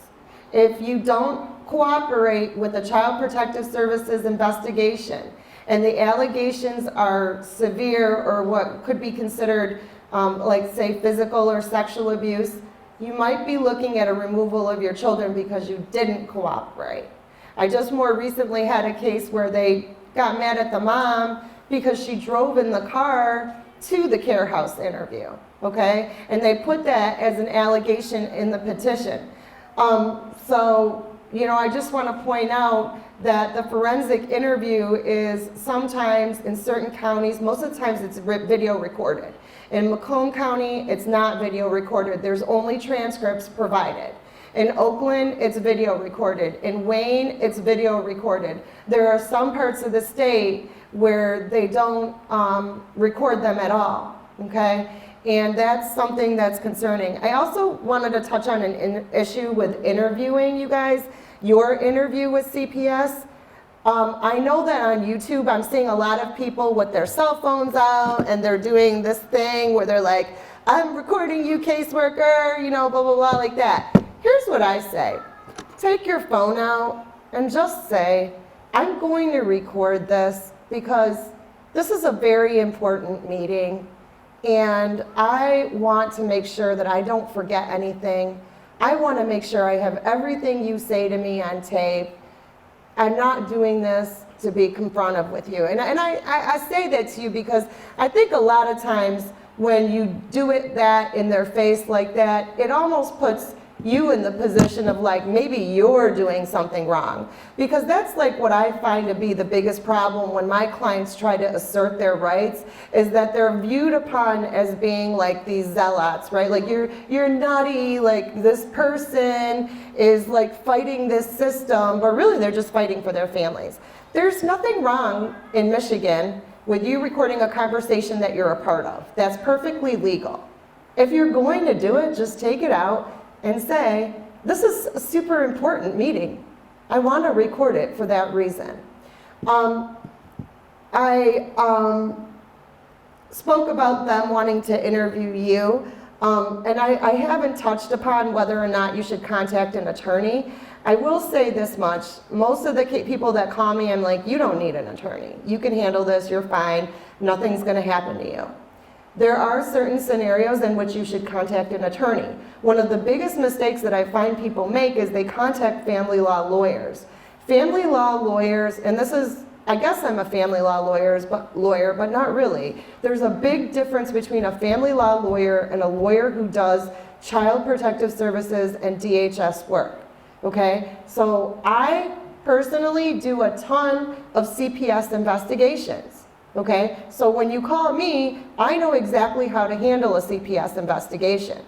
If you don't cooperate with the Child Protective Services investigation and the allegations are severe or what could be considered like say physical or sexual abuse, you might be looking at a removal of your children because you didn't cooperate. I just more recently had a case where they got mad at the mom because she drove in the car to the care house interview, okay? And they put that as an allegation in the petition. So, you know, I just want to point out that the forensic interview is sometimes in certain counties, most of the times it's video recorded. In Macomb County, it's not video recorded. There's only transcripts provided. In Oakland, it's video recorded. In Wayne, it's video recorded. There are some parts of the state where they don't record them at all, okay? And that's something that's concerning. I also wanted to touch on an issue with interviewing, you guys. Your interview with CPS. I know that on YouTube, I'm seeing a lot of people with their cell phones out and they're doing this thing where they're like, I'm recording you, caseworker, you know, blah, blah, blah, like that. Here's what I say. Take your phone out and just say, I'm going to record this because this is a very important meeting and I want to make sure that I don't forget anything. I want to make sure I have everything you say to me on tape. I'm not doing this to be confrontive with you. And I say that to you because I think a lot of times when you do it that in their face like that, it almost puts you in the position of like, maybe you're doing something wrong. Because that's like what I find to be the biggest problem when my clients try to assert their rights, is that they're viewed upon as being like these zealots, right? Like you're nutty, like this person is like fighting this system, but really they're just fighting for their families. There's nothing wrong in Michigan with you recording a conversation that you're a part of. That's perfectly legal. If you're going to do it, just take it out and say, this is a super important meeting. I want to record it for that reason. I spoke about them wanting to interview you, and I haven't touched upon whether or not you should contact an attorney. I will say this much, most of the people that call me, I'm like, you don't need an attorney. You can handle this, you're fine, nothing's gonna happen to you. There are certain scenarios in which you should contact an attorney. One of the biggest mistakes that I find people make is they contact family law lawyers. Family law lawyers, and this is, I guess I'm a family law lawyer, but not really. There's a big difference between a family law lawyer and a lawyer who does child protective services and DHS work, okay? So I personally do a ton of CPS investigations. Okay, so when you call me, I know exactly how to handle a CPS investigation.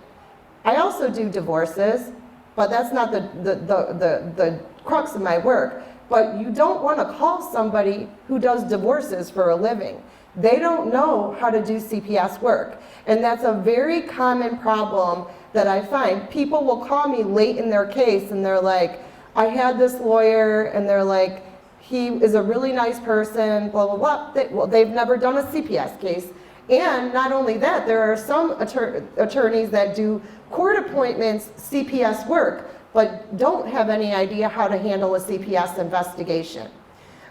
I also do divorces, but that's not the crux of my work. But you don't want to call somebody who does divorces for a living. They don't know how to do CPS work. And that's a very common problem that I find. People will call me late in their case and they're like, I had this lawyer, and they're like, he is a really nice person, blah, blah, blah. Well, they've never done a CPS case. And not only that, there are some attorneys that do court appointments CPS work, but don't have any idea how to handle a CPS investigation.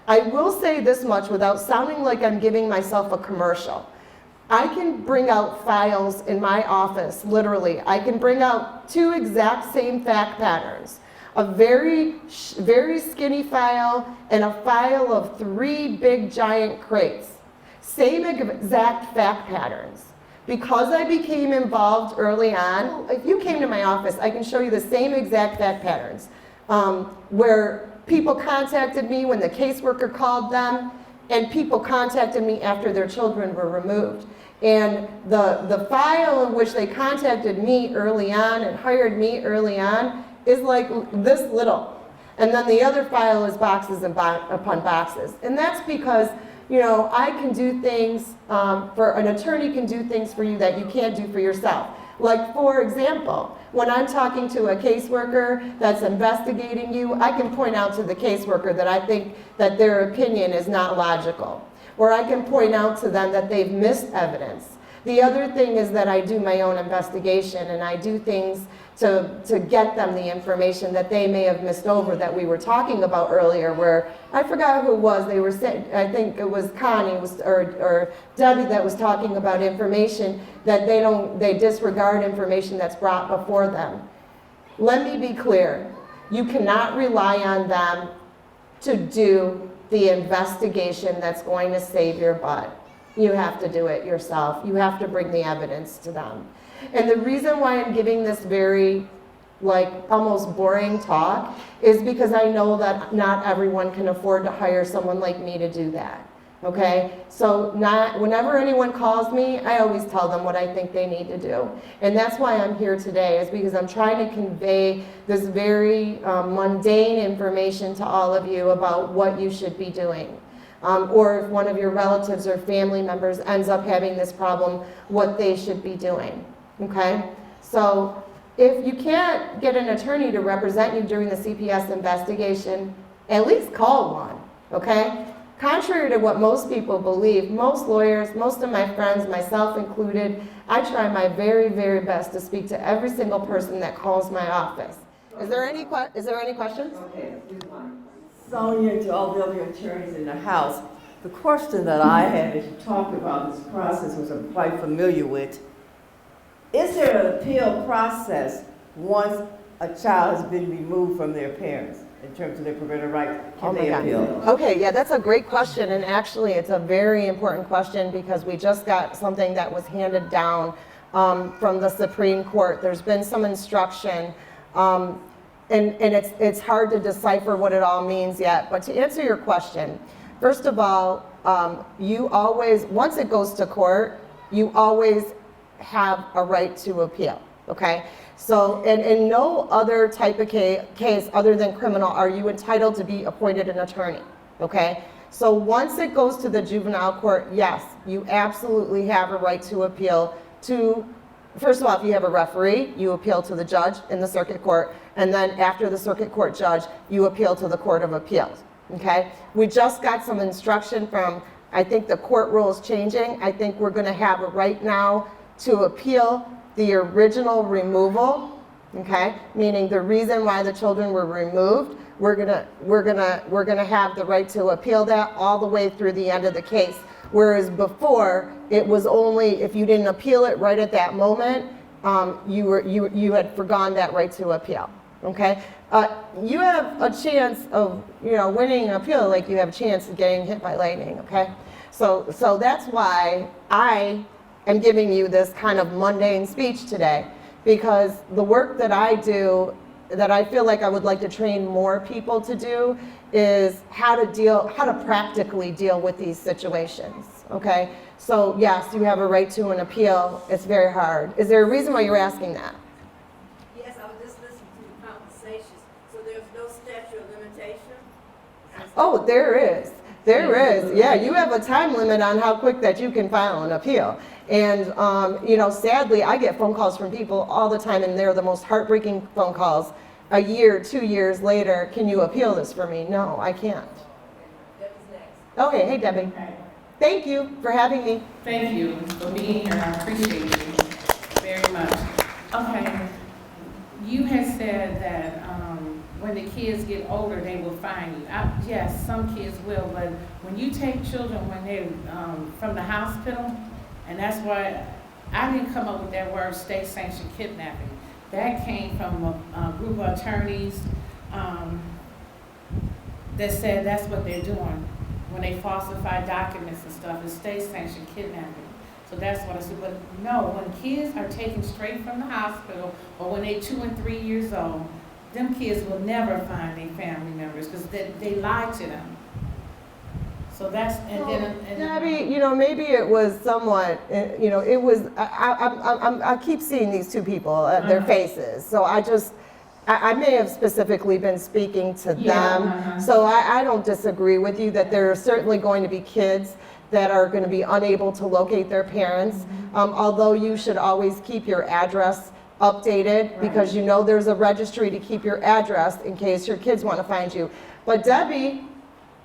I will say this much without sounding like I'm giving myself a commercial. I can bring out files in my office, literally. I can bring out 2 exact same fact patterns. A very, very skinny file and a file of 3 big giant crates. Same exact fact patterns. Because I became involved early on, if you came to my office, I can show you the same exact fact patterns where people contacted me when the caseworker called them, and people contacted me after their children were removed. And the file in which they contacted me early on and hired me early on is like this little. And then the other file is boxes upon boxes. And that's because, you know, I can do things, for an attorney can do things for you that you can't do for yourself. Like, for example, when I'm talking to a caseworker that's investigating you, I can point out to the caseworker that I think that their opinion is not logical. Or I can point out to them that they've missed evidence. The other thing is that I do my own investigation, and I do things to get them the information that they may have missed over that we were talking about earlier, where I forgot who it was. They were saying, I think it was Connie or Debbie that was talking about information that they disregard information that's brought before them. Let me be clear. You cannot rely on them to do the investigation that's going to save your butt. You have to do it yourself. You have to bring the evidence to them. And the reason why I'm giving this very, like, almost boring talk is because I know that not everyone can afford to hire someone like me to do that. Okay? So whenever anyone calls me, I always tell them what I think they need to do. And that's why I'm here today, is because I'm trying to convey this very mundane information to all of you about what you should be doing. Or if one of your relatives or family members ends up having this problem, what they should be doing. Okay? So if you can't get an attorney to represent you during the CPS investigation, at least call one. Okay? Contrary to what most people believe, most lawyers, most of my friends, myself included, I try my very, very best to speak to every single person that calls my office. Is there any questions? Okay, Sonia, to all the other attorneys in the House, the question that I had as you talked about this process, which I'm quite familiar with, is there an appeal process once a child has been removed from their parents in terms of their parental rights? Can they appeal? Okay, yeah, that's a great question, and actually it's a very important question because we just got something that was handed down from the Supreme Court. There's been some instruction, and it's hard to decipher what it all means yet. But to answer your question, first of all, you always, once it goes to court, you always have a right to appeal, okay? So, and in no other type of case other than criminal are you entitled to be appointed an attorney, okay? So once it goes to the juvenile court, yes, you absolutely have a right to appeal to, first of all, if you have a referee, you appeal to the judge in the circuit court, and then after the circuit court judge, you appeal to the Court of Appeals, okay? We just got some instruction from, I think the court rule is changing. I think we're gonna have a right now to appeal the original removal, okay? Meaning the reason why the children were removed, we're gonna have the right to appeal that all the way through the end of the case. Whereas before, it was only if you didn't appeal it right at that moment, you had forgone that right to appeal, okay? You have a chance of, winning an appeal like you have a chance of getting hit by lightning, okay? So that's why I am giving you this kind of mundane speech today, because the work that I do, that I feel like I would like to train more people to do, is how to practically deal with these situations, okay? So yes, you have a right to an appeal. It's very hard. Is there a reason why you're asking that? Yes, I was just listening to the conversation. So there's no statute of limitation? Oh, there is. There is. Yeah, you have a time limit on how quick that you can file an appeal. And, sadly, I get phone calls from people all the time, and they're the most heartbreaking phone calls. A year, 2 years later, can you appeal this for me? No, I can't. Okay, hey, Debbie. Thank you for having me. Thank you for being here. I appreciate you very much. Okay, you had said that when the kids get older, they will find you. Yes, some kids will, but when you take children when they're from the hospital, and that's why I didn't come up with that word, state-sanctioned kidnapping. That came from a group of attorneys that said that's what they're doing when they falsify documents and stuff. It's state-sanctioned kidnapping. So that's what I said. But no, when kids are taken straight from the hospital, or when they're 2 and 3 years old, them kids will never find their family members because they lie to them. So that's, Debbie, maybe it was somewhat, it was, I keep seeing these two people, their faces. So I may have specifically been speaking to them. So I don't disagree with you that there are certainly going to be kids that are going to be unable to locate their parents. Although you should always keep your address updated because there's a registry to keep your address in case your kids want to find you. But Debbie,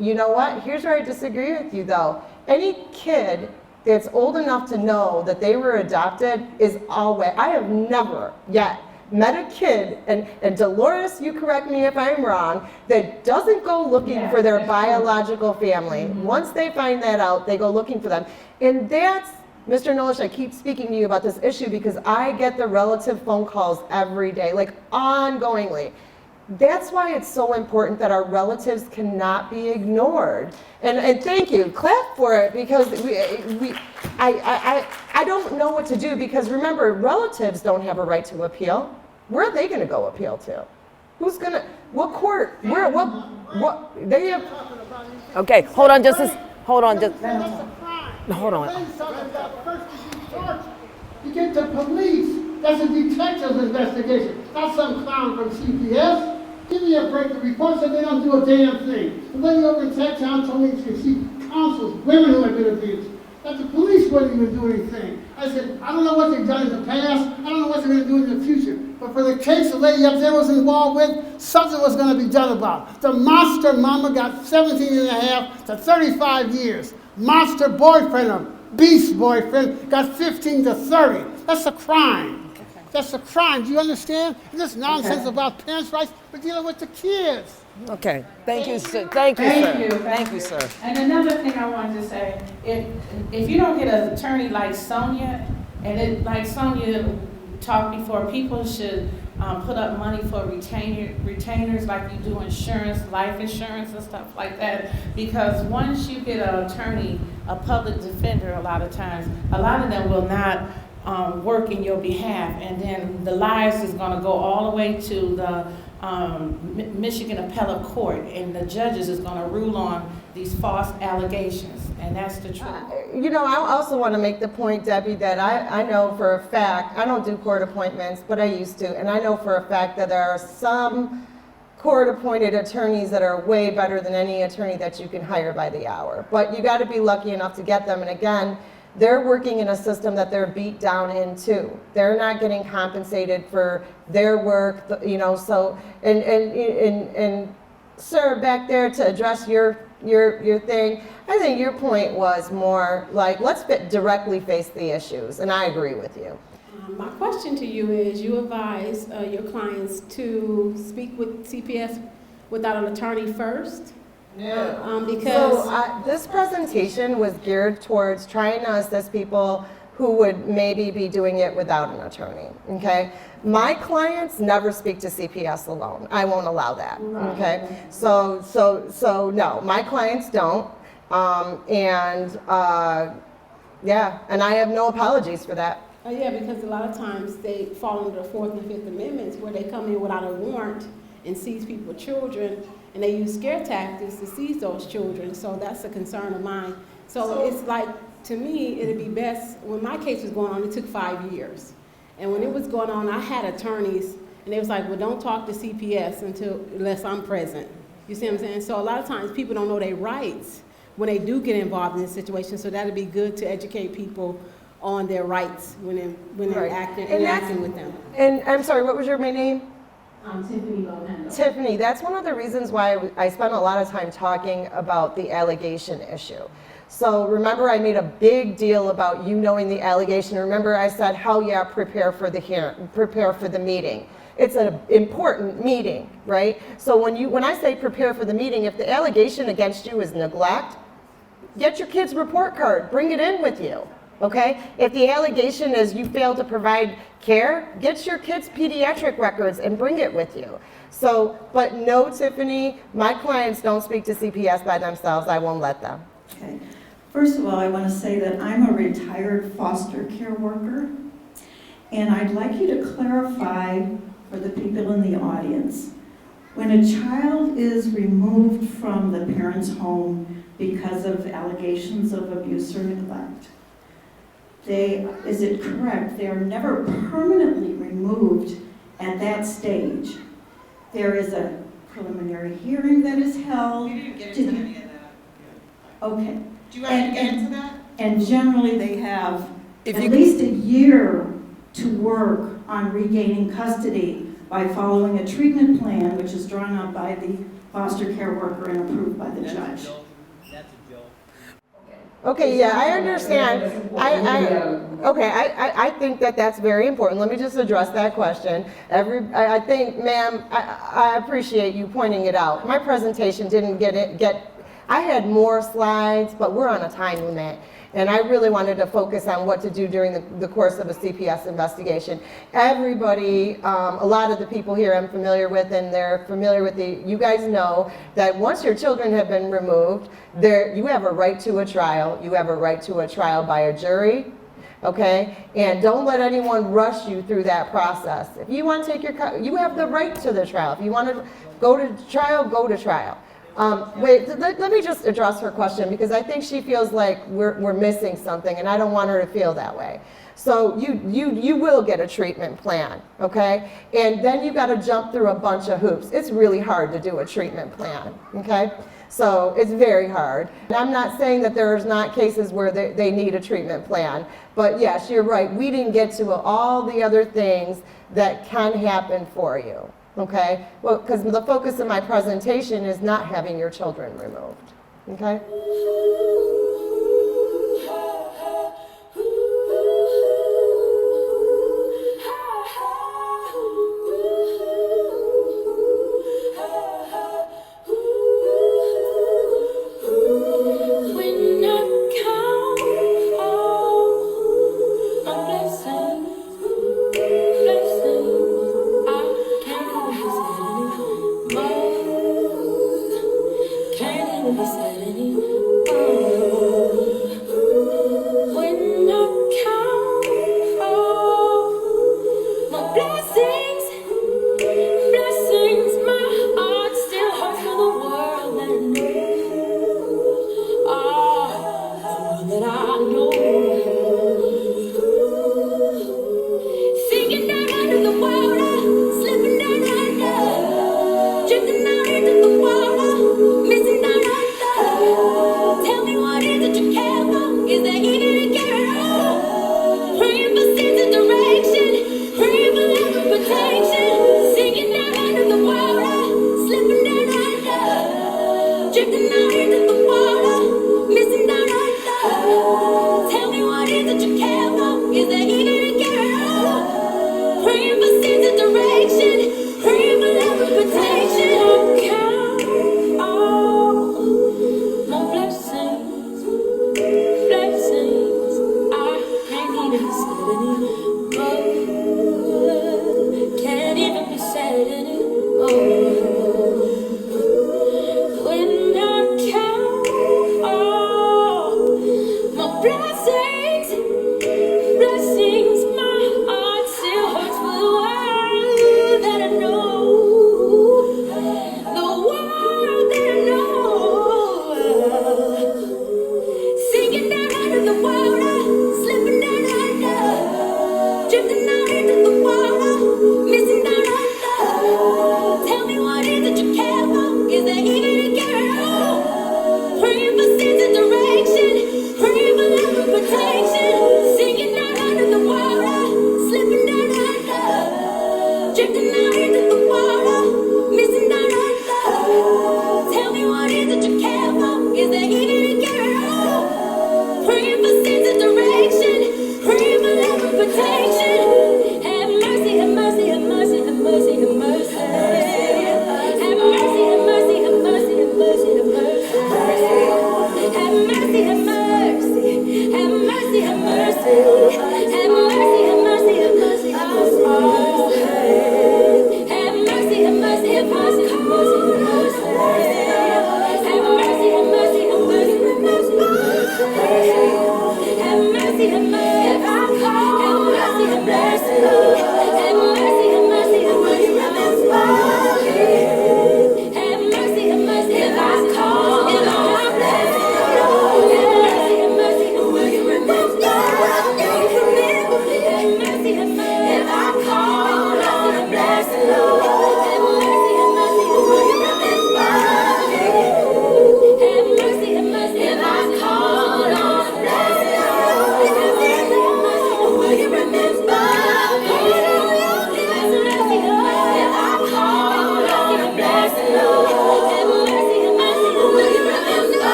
you know what? Here's where I disagree with you though. Any kid that's old enough to know that they were adopted is always, I have never yet met a kid, and Dolores, you correct me if I'm wrong, that doesn't go looking for their biological family. Once they find that out, they go looking for them. And that's, Mr. Nolish, I keep speaking to you about this issue because I get the relative phone calls every day, like ongoingly. That's why it's so important that our relatives cannot be ignored. And thank you, clap for it, because I don't know what to do, because remember, relatives don't have a right to appeal. Where are they gonna go appeal to? Who's gonna, what court, where, what, they have. Okay, hold on just hold on. You get the police, that's a detective's investigation, not some clown from CPS. Give me a break. The report said they don't do a damn thing. The lady over in Tech Town told me she could see counselors, women who had been abused. That the police wouldn't even do anything. I said, I don't know what they've done in the past. I don't know what they're going to do in the future. But for the case the lady up there was involved with, something was going to be done about it. The monster mama got 17 and a half to 35 years. Monster boyfriend, a beast boyfriend, got 15 to 30. That's a crime. That's a crime. Do you understand? And this nonsense about parents' rights, we're dealing with the kids. Okay. Thank you, sir. Thank you, sir. Thank you, sir. And another thing I wanted to say, if you don't get an attorney like Sonia, like Sonia talked before, people should put up money for retainers like you do insurance, life insurance and stuff like that. Because once you get an attorney, a public defender, a lot of times, a lot of them will not work in your behalf, and then the lies is going to go all the way to the Michigan Appellate Court, and the judges is going to rule on these false allegations, and that's the truth. You know, I also want to make the point, Debbie, that I know for a fact, I don't do court appointments, but I used to, and I know for a fact that there are some court-appointed attorneys that are way better than any attorney that you can hire by the hour. But you got to be lucky enough to get them, and again, they're working in a system that they're beat down into. They're not getting compensated for their work, you know, so, and sir, back there to address your thing, I think your point was more like, let's directly face the issues, and I agree with you. My question to you is, you advise your clients to speak with CPS without an attorney first? Yeah. Because so this presentation was geared towards trying to assist people who would maybe be doing it without an attorney, okay? My clients never speak to CPS alone. I won't allow that, okay? So no, my clients don't, yeah, and I have no apologies for that. yeah, because a lot of times they fall under the 4th and 5th Amendments, where they come in without a warrant and seize people's children, and they use scare tactics to seize those children. So that's a concern of mine. So it's like, to me, it'd be best, when my case was going on, it took 5 years. And when it was going on, I had attorneys, and they was like, well, don't talk to CPS unless I'm present. You see what I'm saying? So a lot of times people don't know their rights when they do get involved in this situation. So that'd be good to educate people on their rights when they're interacting with them. And I'm sorry, what was your main name? Tiffany Lopendo. Tiffany, that's one of the reasons why I spent a lot of time talking about the allegation issue. So remember, I made a big deal about you knowing the allegation. Remember, I said, hell yeah, prepare for the hearing, prepare for the meeting. It's an important meeting, right? So when I say prepare for the meeting, if the allegation against you is neglect, get your kid's report card, bring it in with you. Okay? If the allegation is you failed to provide care, get your kid's pediatric records and bring it with you. So, but no, Tiffany, my clients don't speak to CPS by themselves. I won't let them. Okay. First of all, I want to say that I'm a retired foster care worker, and I'd like you to clarify for the people in the audience. When a child is removed from the parent's home because of allegations of abuse or neglect, is it correct, they are never permanently removed at that stage? There is a preliminary hearing that is held. You didn't get into any of that. Okay. Do you want to get into that? And generally they have at least a year to work on regaining custody by following a treatment plan, which is drawn up by the foster care worker and approved by the judge. Okay, yeah, I understand. I think that that's very important. Let me just address that question. I think, ma'am, I appreciate you pointing it out. My presentation didn't I had more slides, but we're on a time limit. And I really wanted to focus on what to do during the course of a CPS investigation. Everybody, a lot of the people here I'm familiar with, and they're familiar with you guys know that once your children have been removed, you have a right to a trial. You have a right to a trial by a jury, okay? And don't let anyone rush you through that process. If you want to take you have the right to the trial. If you want to go to trial, go to trial. Wait, let me just address her question, because I think she feels like we're missing something, and I don't want her to feel that way. So you will get a treatment plan, okay? And then you got to jump through a bunch of hoops. It's really hard to do a treatment plan, okay? So it's very hard. And I'm not saying that there's not cases where they need a treatment plan, but yes, you're right. We didn't get to all the other things that can happen for you. Okay, well, because the focus of my presentation is not having your children removed, okay? When I count all my blessings, I can't even say anymore. Can't even say anymore.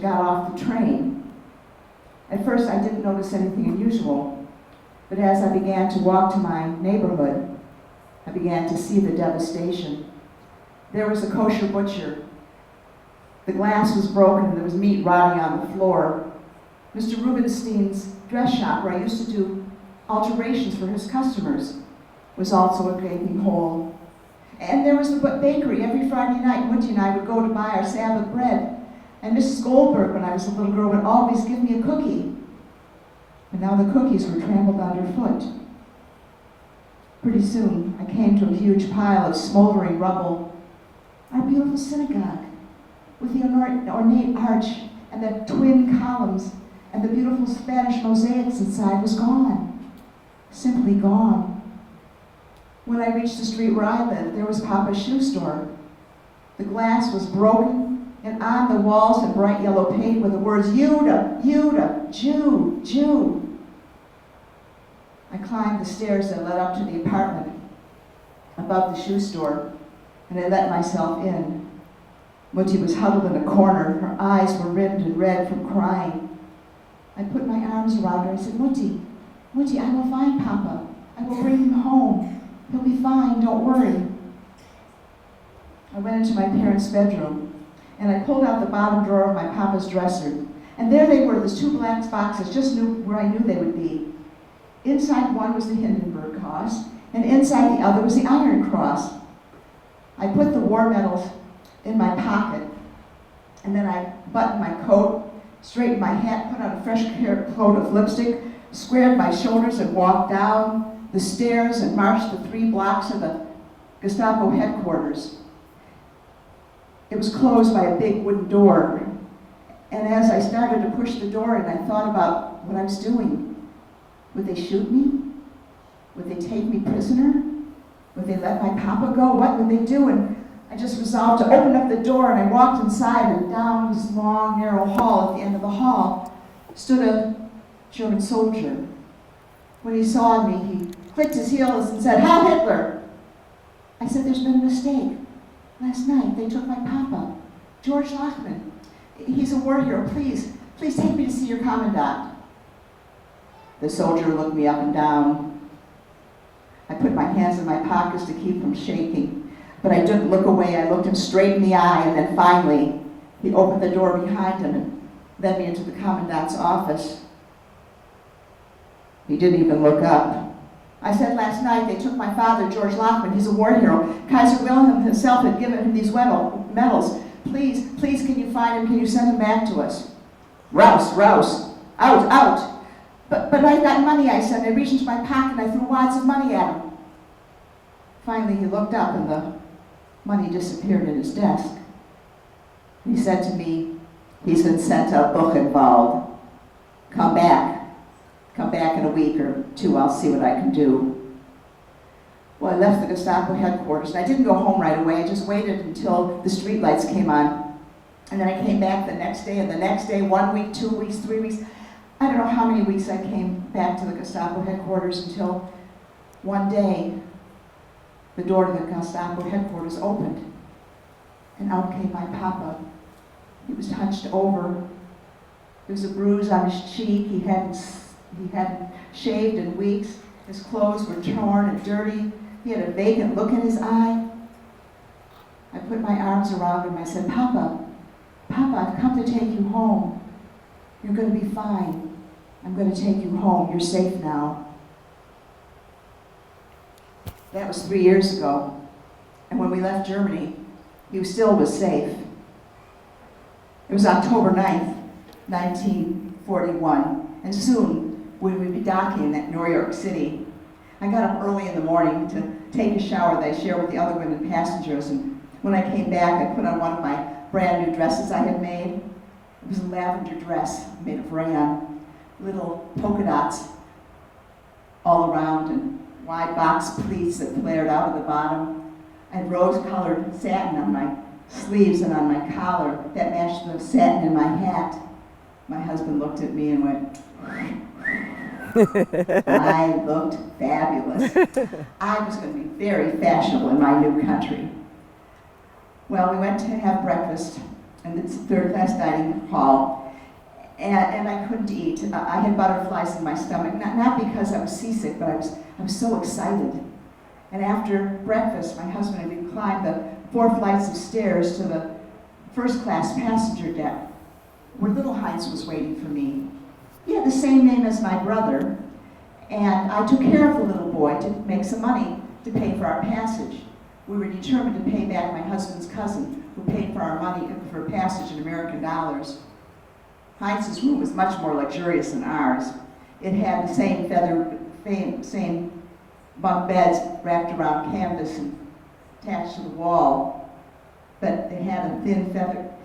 got off the train. At first, I didn't notice anything unusual, but as I began to walk to my neighborhood, I began to see the devastation. There was a kosher butcher. The glass was broken and there was meat rotting on the floor. Mr. Rubenstein's dress shop, where I used to do alterations for his customers, was also a gaping hole. And there was the bakery. Every Friday night, Munty and I would go to buy our Sabbath bread. And Mrs. Goldberg, when I was a little girl, would always give me a cookie. And now the cookies were trampled underfoot. Pretty soon, I came to a huge pile of smoldering rubble. Our beautiful synagogue, with the ornate arch and the twin columns and the beautiful Spanish mosaics inside, was gone. Simply gone. When I reached the street where I lived, there was Papa's shoe store. The glass was broken, and on the walls in bright yellow paint were the words, Judah, Judah, Jew, Jew. I climbed the stairs that led up to the apartment above the shoe store, and I let myself in. Mutti was huddled in a corner. Her eyes were rimmed and red from crying. I put my arms around her. I said, Mutti, Mutti, I will find Papa. I will bring him home. He'll be fine, don't worry. I went into my parents' bedroom, and I pulled out the bottom drawer of my Papa's dresser. And there they were, those two black boxes, just where I knew they would be. Inside one was the Hindenburg Cross, and inside the other was the Iron Cross. I put the war medals in my pocket, and then I buttoned my coat, straightened my hat, put on a fresh coat of lipstick, squared my shoulders, and walked down the stairs and marched the 3 blocks of the Gestapo headquarters. It was closed by a big wooden door, and as I started to push the door in, I thought about what I was doing. Would they shoot me? Would they take me prisoner? Would they let my Papa go? What would they do? And I just resolved to open up the door, and I walked inside, and down this long, narrow hall. At the end of the hall stood a German soldier. When he saw me, he clicked his heels and said, Heil Hitler! I said, there's been a mistake. Last night, they took my Papa, George Lachman. He's a war hero. Please take me to see your commandant. The soldier looked me up and down. I put my hands in my pockets to keep from shaking, but I didn't look away. I looked him straight in the eye, and then finally, he opened the door behind him and led me into the commandant's office. He didn't even look up. I said, last night they took my father, George Lachman. He's a war hero. Kaiser Wilhelm himself had given him these medals. Please, can you find him? Can you send him back to us? Rouse, out. But I've got money, I said. I reached into my pocket and I threw wads of money at him. Finally, he looked up and the money disappeared in his desk. He said to me, he's been sent to Buchenwald. Come back in a week or 2, I'll see what I can do. Well, I left the Gestapo headquarters, and I didn't go home right away. I just waited until the streetlights came on. And then I came back the next day, and the next day, 1 week, 2 weeks, 3 weeks. I don't know how many weeks I came back to the Gestapo headquarters until one day, the door to the Gestapo headquarters opened, and out came my Papa. He was hunched over. There was a bruise on his cheek. He hadn't shaved in weeks. His clothes were torn and dirty. He had a vacant look in his eye. I put my arms around him. I said, Papa, I've come to take you home. You're going to be fine. I'm going to take you home. You're safe now. That was 3 years ago. And when we left Germany, he still was safe. It was October 9th, 1941. And soon we would be docking at New York City. I got up early in the morning to take a shower that I shared with the other women passengers. And when I came back, I put on one of my brand new dresses I had made. It was a lavender dress made of rayon, little polka dots all around and wide box pleats that flared out of the bottom. I had rose-colored satin on my sleeves and on my collar that matched the satin in my hat. My husband looked at me and went, I looked fabulous. I was going to be very fashionable in my new country. Well, we went to have breakfast and it's a third-class dining hall, and I couldn't eat. I had butterflies in my stomach, not because I was seasick, but I was so excited. And after breakfast, my husband and we climbed the 4 flights of stairs to the first-class passenger deck, where little Heinz was waiting for me. He had the same name as my brother, and I took care of the little boy to make some money to pay for our passage. We were determined to pay back my husband's cousin, who paid for our money for passage in American dollars. Heinz's room was much more luxurious than ours. It had the same same bunk beds wrapped around canvas and attached to the wall, but it had a thin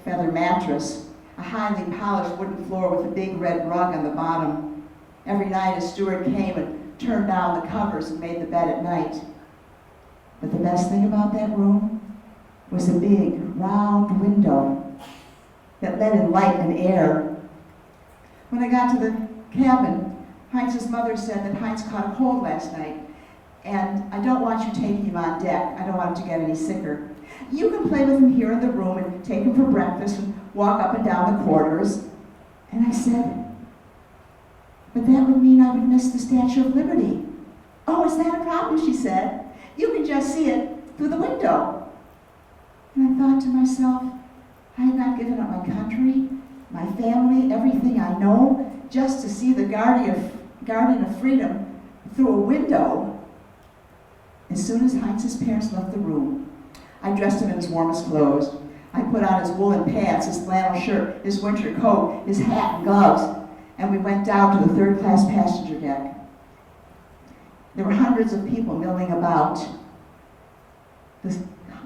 feather mattress, a highly polished wooden floor with a big red rug on the bottom. Every night a steward came and turned down the covers and made the bed at night. But the best thing about that room was a big, round window that let in light and air. When I got to the cabin, Heinz's mother said that Heinz caught a cold last night, and I don't want you taking him on deck. I don't want him to get any sicker. You can play with him here in the room and take him for breakfast and walk up and down the corridors. And I said, but that would mean I would miss the Statue of Liberty. Oh, is that a problem? She said. You can just see it through the window. And I thought to myself, I had not given up my country, my family, everything I know, just to see the guardian of freedom through a window. As soon as Heinz's parents left the room, I dressed him in his warmest clothes. I put on his woolen pants, his flannel shirt, his winter coat, his hat and gloves, and we went down to the third-class passenger deck. There were hundreds of people milling about. The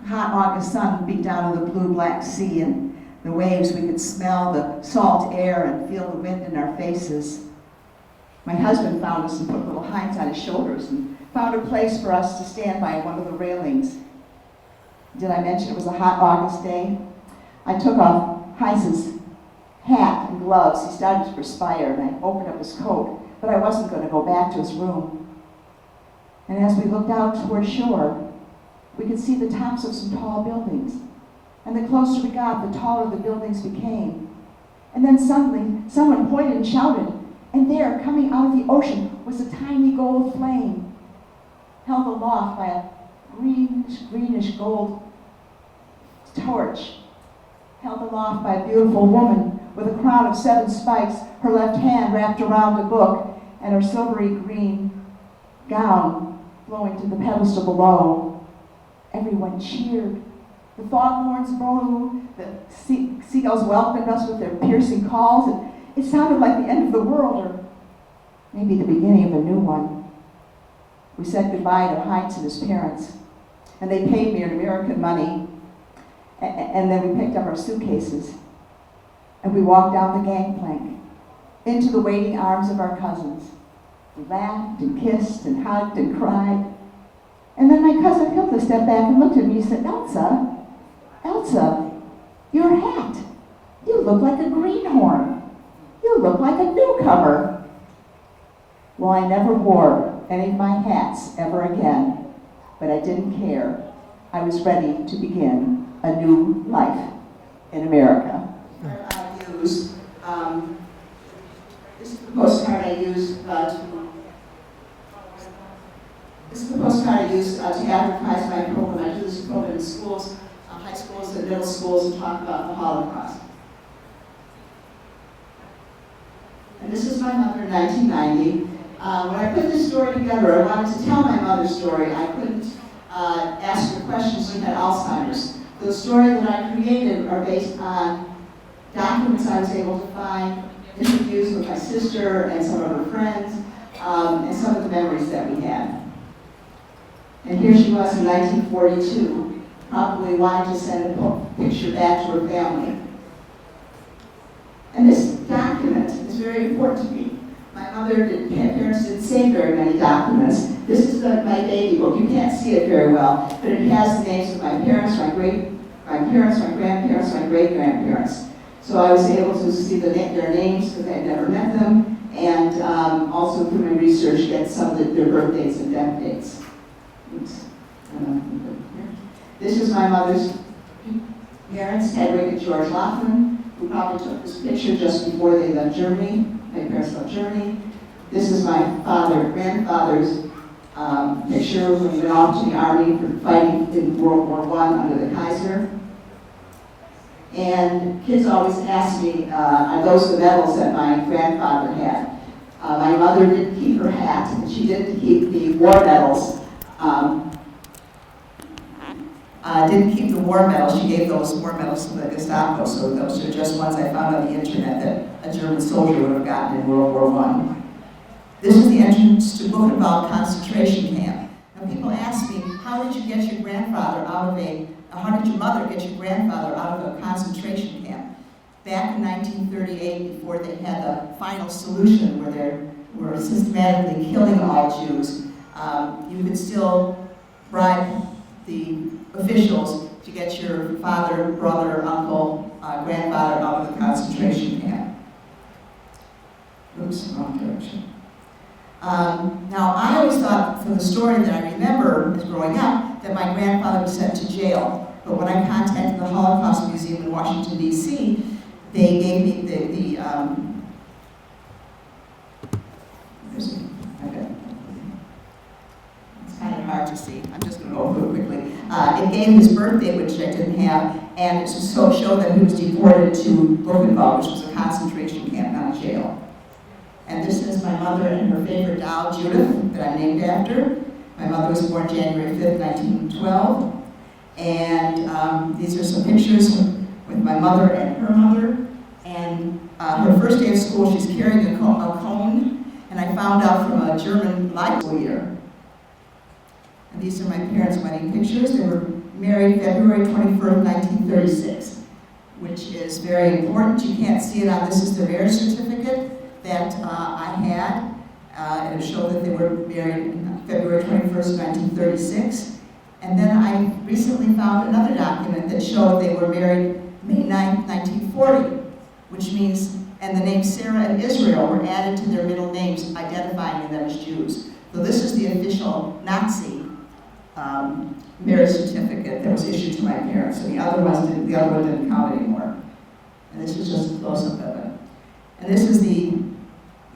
hot August sun beat down on the blue-black sea, and the waves, we could smell the salt air and feel the wind in our faces. My husband found us and put little Heinz on his shoulders and found a place for us to stand by one of the railings. Did I mention it was a hot August day? I took off Heinz's hat and gloves. He started to perspire, and I opened up his coat, but I wasn't going to go back to his room. And as we looked out toward shore, we could see the tops of some tall buildings. And the closer we got, the taller the buildings became. And then suddenly, someone pointed and shouted, and there, coming out of the ocean, was a tiny gold flame, held aloft by a greenish gold torch, held aloft by a beautiful woman with a crown of 7 spikes, her left hand wrapped around a book, and her silvery green gown flowing to the pedestal below. Everyone cheered. The foghorns blew, the seagulls welcomed us with their piercing calls, and it sounded like the end of the world, or maybe the beginning of a new one. We said goodbye to Heinz and his parents, and they paid me in American money, and then we picked up our suitcases, and we walked down the gangplank into the waiting arms of our cousins. We laughed and kissed and hugged and cried. And then my cousin Hilda stepped back and looked at me and said, Elsa, your hat, you look like a greenhorn. You look like a newcomer. Well, I never wore any of my hats ever again, but I didn't care. I was ready to begin a new life in America. This is the postcard I use to advertise my program. I do this program in schools, high schools and middle schools, and talk about the Holocaust. And this is my mother in 1990. When I put this story together, I wanted to tell my mother's story. I couldn't ask her questions. She had Alzheimer's. The story that I created are based on documents I was able to find, interviews with my sister and some of her friends, and some of the memories that we had. And here she was in 1942, probably wanting to send a picture back to her family. And this document is very important to me. My parents didn't save very many documents. This is my baby book. You can't see it very well, but it has the names of my parents, my grandparents, my great-grandparents. So I was able to see their names because I had never met them, and also through my research get some of their birth dates and death dates. Oops. This is my mother's parents, Hedwig and George Laughlin, who probably took this picture just before they left Germany. My parents left Germany. This is my grandfather's picture when he went off to the army for fighting in World War I under the Kaiser. And kids always ask me, are those the medals that my grandfather had? My mother didn't keep her hat, and she didn't keep the war medals. Didn't keep the war medals. She gave those war medals to the Gestapo, so those are just ones I found on the internet that a German soldier would have gotten in World War I. This is the entrance to Buchenwald concentration camp. Now people ask me, how did you get your grandfather out of how did your mother get your grandfather out of a concentration camp? Back in 1938, before they had the final solution where they were systematically killing all Jews, you could still bribe the officials to get your father, brother, uncle, grandfather out of the concentration camp. Oops, wrong direction. Now, I always thought, from the story that I remember as growing up, that my grandfather was sent to jail. But when I contacted the Holocaust Museum in Washington, D.C., they gave me it's kind of hard to see. I'm just going to go over it quickly. It gave his birthday, which I didn't have, and it just showed that he was deported to Buchenwald, which was a concentration camp, not a jail. And this is my mother and her favorite doll, Judith, that I'm named after. My mother was born January 5th, 1912. And these are some pictures with my mother and her mother. And her first day of school, she's carrying a cone. And I found out from a German library year. And these are my parents' wedding pictures. They were married February 21st, 1936, which is very important. You can't see it on this is the marriage certificate that I had. It showed that they were married February 21st, 1936. And then I recently found another document that showed they were married May 9th, 1940, which means, and the names Sarah and Israel were added to their middle names, identifying them as Jews. So this is the official Nazi marriage certificate that was issued to my parents, and the other one didn't count anymore. And this is just a close-up of it. And this is the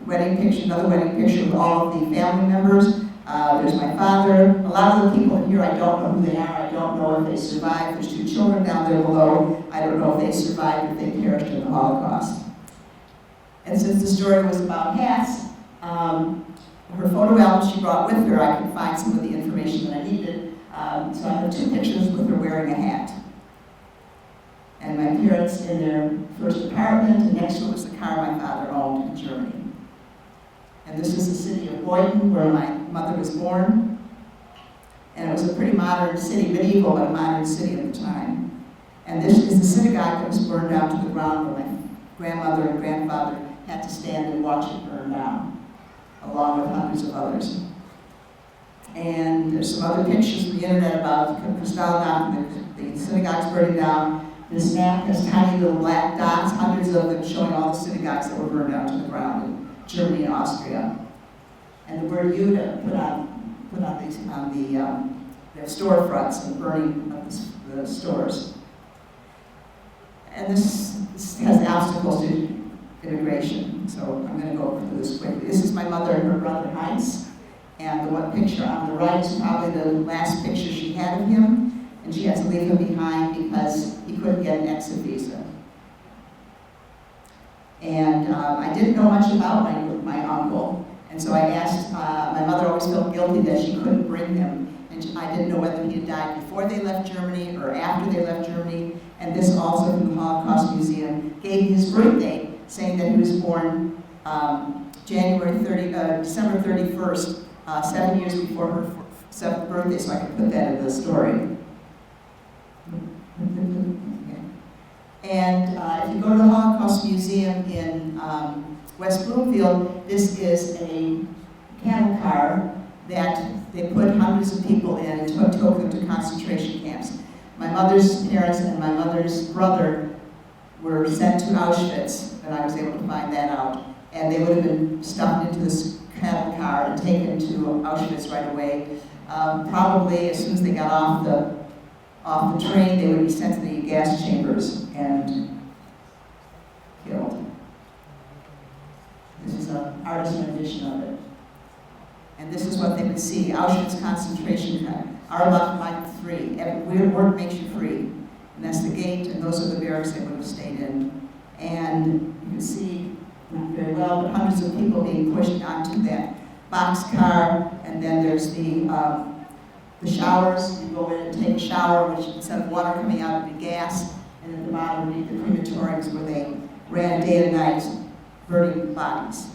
wedding picture, another wedding picture with all of the family members. There's my father. A lot of the people in here, I don't know who they are. I don't know if they survived. There's 2 children down there below. I don't know if they survived, if they perished in the Holocaust. And since the story was about hats, her photo album she brought with her, I could find some of the information that I needed. So I have 2 pictures with her wearing a hat. And my parents in their first apartment, and next to it was the car my father owned in Germany. And this is the city of Boyden, where my mother was born. And it was a pretty modern city, medieval, but a modern city at the time. And this is the synagogue that was burned down to the ground, where my grandmother and grandfather had to stand and watch it burn down, along with hundreds of others. And there's some other pictures from the internet about Kristallnacht, the synagogues burning down. This map has tiny little black dots, hundreds of them, showing all the synagogues that were burned down to the ground in Germany and Austria. And the word Jude put on the storefronts and burning of the stores. And this has obstacles to immigration, so I'm going to go through this quickly. This is my mother and her brother Heinz, and the one picture on the right is probably the last picture she had of him, and she had to leave him behind because he couldn't get an exit visa. And I didn't know much about my uncle, and so I asked, my mother always felt guilty that she couldn't bring him, and I didn't know whether he had died before they left Germany or after they left Germany, and this also from the Holocaust Museum gave his birth date, saying that he was born December 31st, 7 years before her 7th birthday, so I could put that in the story. And if you go to the Holocaust Museum in West Bloomfield, this is a cattle car that they put hundreds of people in and took them to concentration camps. My mother's parents and my mother's brother were sent to Auschwitz, and I was able to find that out. And they would have been stuffed into this cattle car and taken to Auschwitz right away. Probably as soon as they got off the off the train, they would be sent to the gas chambers and killed. This is an artist rendition of it. And this is what they would see, Auschwitz concentration camp. Our left might free. Every work makes you free. And that's the gate, and those are the barracks they would have stayed in. And you can see, not very well, but hundreds of people being pushed onto that boxcar, and then there's the showers. You go in and take a shower, which instead of water coming out would be gas, and at the bottom would be the crematoriums where they ran day and night, burning bodies.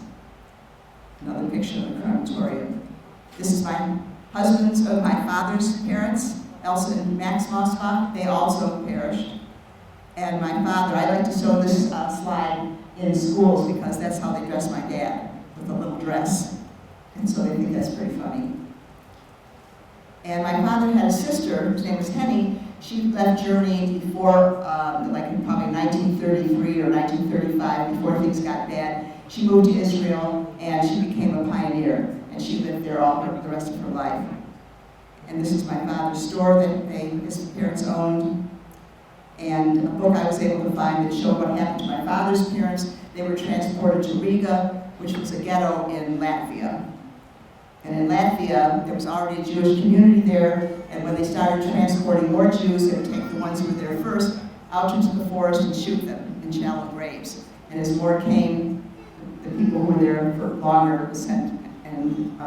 Another picture of the crematorium. This is my father's parents, Elsa and Max Mosbach. They also perished. And my father, I like to show this slide in schools because that's how they dress my dad, with a little dress. And so they think that's pretty funny. And my father had a sister, whose name was Henny. She left Germany before, like in probably 1933 or 1935, before things got bad. She moved to Israel, and she became a pioneer. And she lived there all the rest of her life. And this is my father's store that his parents owned. And a book I was able to find that showed what happened to my father's parents. They were transported to Riga, which was a ghetto in Latvia. And in Latvia, there was already a Jewish community there, and when they started transporting more Jews, they would take the ones who were there first out into the forest and shoot them in shallow graves. And as more came, the people who were there for longer were sent and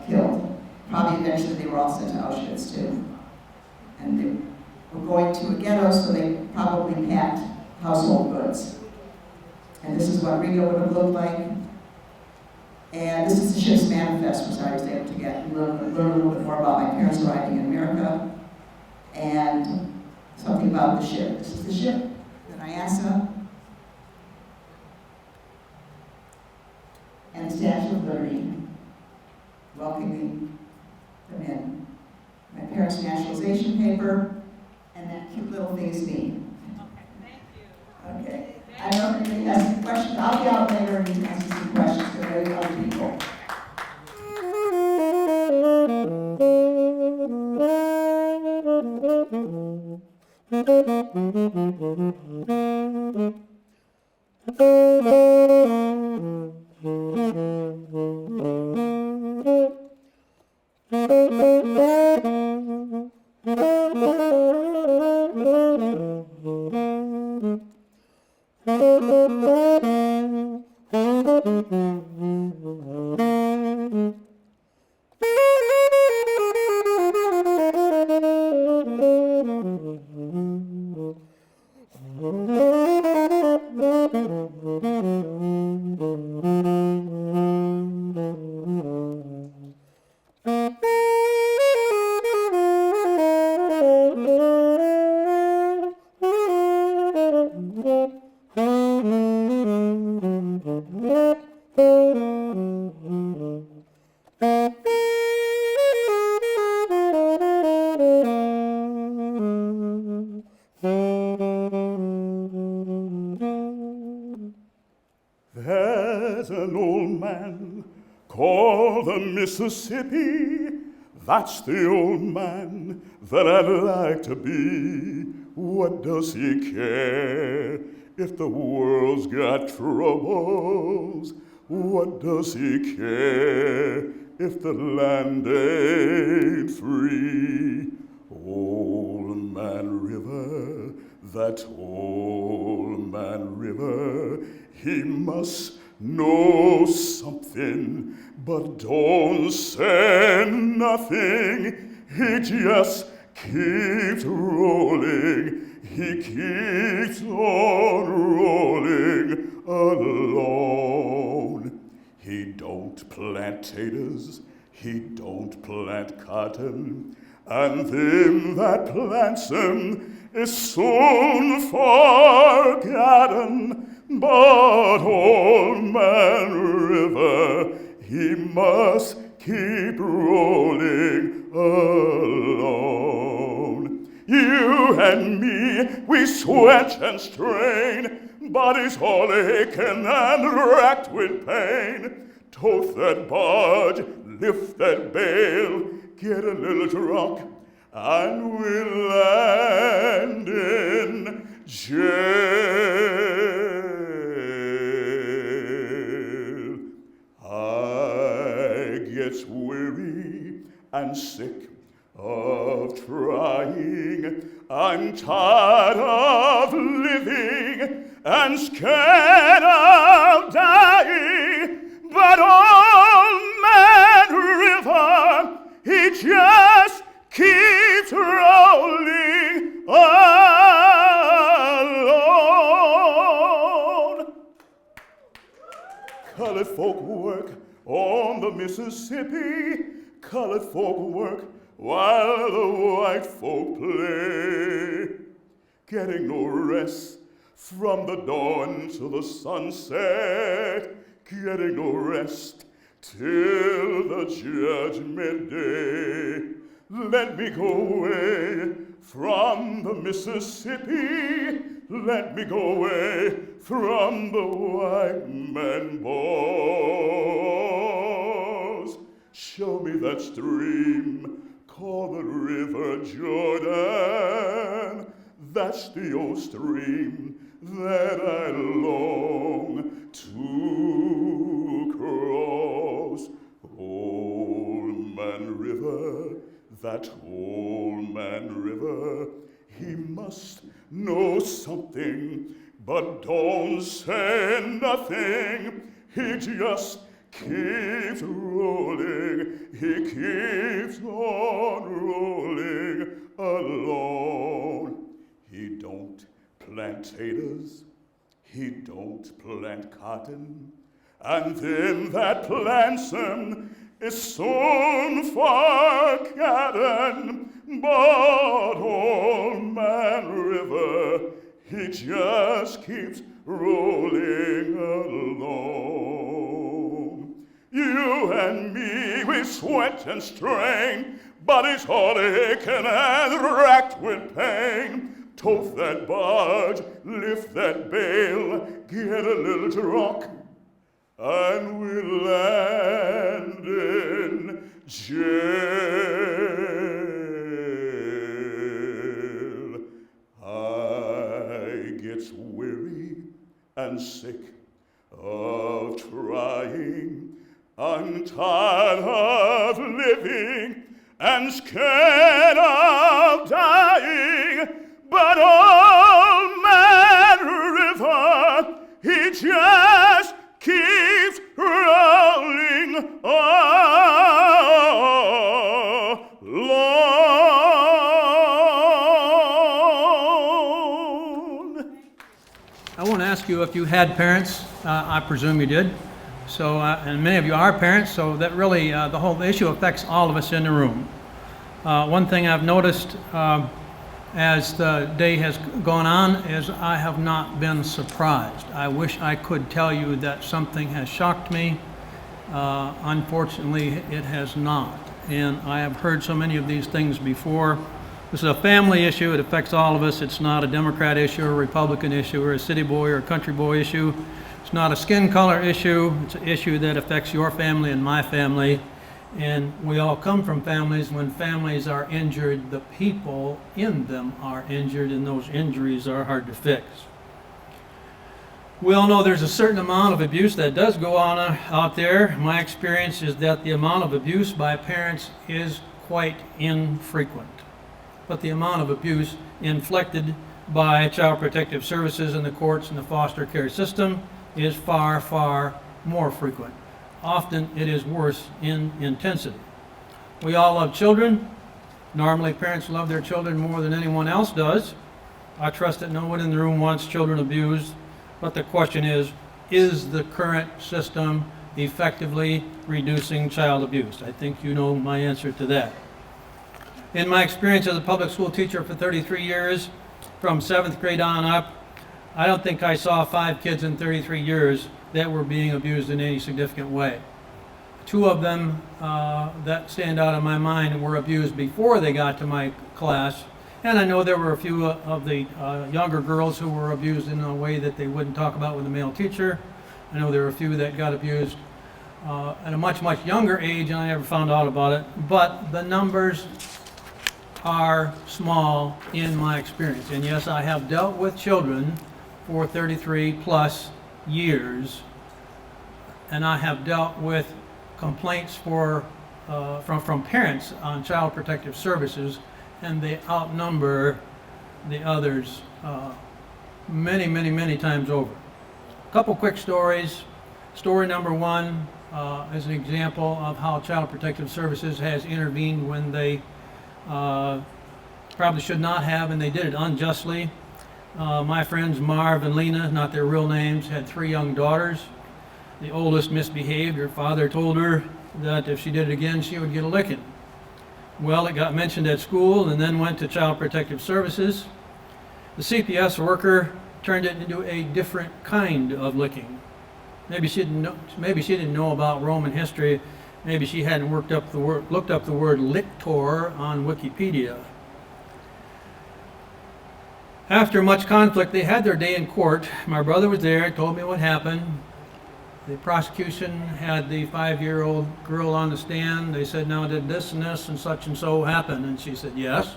killed. Probably eventually they were all sent to Auschwitz too. And they were going to a ghetto, so they probably packed household goods. And this is what Riga would have looked like. And this is the ship's manifest, which I was able to learn a little bit more about my parents arriving in America, and something about the ship. This is the ship, the Nyasa, and the Statue of Liberty, welcoming them in. My parents' naturalization paper, and that cute little thing is me. Okay, thank you. Okay. I don't know if anybody has any questions. I'll be out later and you can ask me some questions for those other people. There's an old man called the Mississippi. That's the old man that I'd like to be. What does he care if the world's got troubles? What does he care if the land ain't free? Old Man River, that old man River, he must know something, but don't say nothing. He just keeps rolling, he keeps on rolling alone. He don't plant taters, he don't plant cotton, and them that plants them is soon forgotten. But old man River, he must keep rolling alone. You and me, we sweat and strain, bodies all aching and racked with pain. Tote that barge, lift that bale, get a little drunk, and we'll land in jail. I get weary and sick of trying. I'm tired of living and scared of dying. But old man River, he just keeps rolling alone. Colored folk work on the Mississippi. Colored folk work while the white folk play, getting no rest from the dawn to the sunset, getting no rest till the judgment day. Let me go away from the Mississippi, let me go away from the white man boss. Show me that stream called the River Jordan. That's the old stream that I long to cross. Old Man River, that old man River, he must know something, but don't say nothing. He just keeps rolling, he keeps on rolling alone. He don't plant taters, he don't plant cotton, and them that plants them is soon forgotten. But old man River, he just keeps rolling along. You and me, we sweat and strain, bodies all aching and racked with pain. Tote that barge, lift that bale, get a little drunk, and we land in jail. I get weary and sick of trying. I'm tired of living and scared of dying. But old man River, he just keeps rolling along. I want to ask you if you had parents. I presume you did. So, and many of you are parents, so that really, the whole issue affects all of us in the room. One thing I've noticed as the day has gone on is I have not been surprised. I wish I could tell you that something has shocked me. Unfortunately, it has not. And I have heard so many of these things before. This is a family issue. It affects all of us. It's not a Democrat issue or a Republican issue or a city boy or a country boy issue. It's not a skin color issue. It's an issue that affects your family and my family. And we all come from families. When families are injured, the people in them are injured, and those injuries are hard to fix. We all know there's a certain amount of abuse that does go on out there. My experience is that the amount of abuse by parents is quite infrequent. But the amount of abuse inflicted by Child Protective Services and the courts and the foster care system is far, far more frequent. Often it is worse in intensity. We all love children. Normally parents love their children more than anyone else does. I trust that no one in the room wants children abused, but the question is the current system effectively reducing child abuse? I think you know my answer to that. In my experience as a public school teacher for 33 years, from 7th grade on up, I don't think I saw 5 kids in 33 years that were being abused in any significant way. 2 of them that stand out in my mind were abused before they got to my class, and I know there were a few of the younger girls who were abused in a way that they wouldn't talk about with a male teacher. I know there were a few that got abused at a much, much younger age, and I never found out about it. But the numbers are small in my experience. And yes, I have dealt with children for 33 plus years, and I have dealt with complaints from parents on Child Protective Services, and they outnumber the others many, many, many times over. A couple quick stories. Story number one is an example of how Child Protective Services has intervened when they probably should not have, and they did it unjustly. My friends Marv and Lena, not their real names, had 3 young daughters. The oldest misbehaved. Her father told her that if she did it again, she would get a licking. Well, it got mentioned at school and then went to Child Protective Services. The CPS worker turned it into a different kind of licking. Maybe she didn't know about Roman history. Maybe she hadn't looked up the word lictor on Wikipedia. After much conflict, they had their day in court. My brother was there, told me what happened. The prosecution had the 5-year-old girl on the stand. They said, now did this and this and such and so happen? And she said, yes.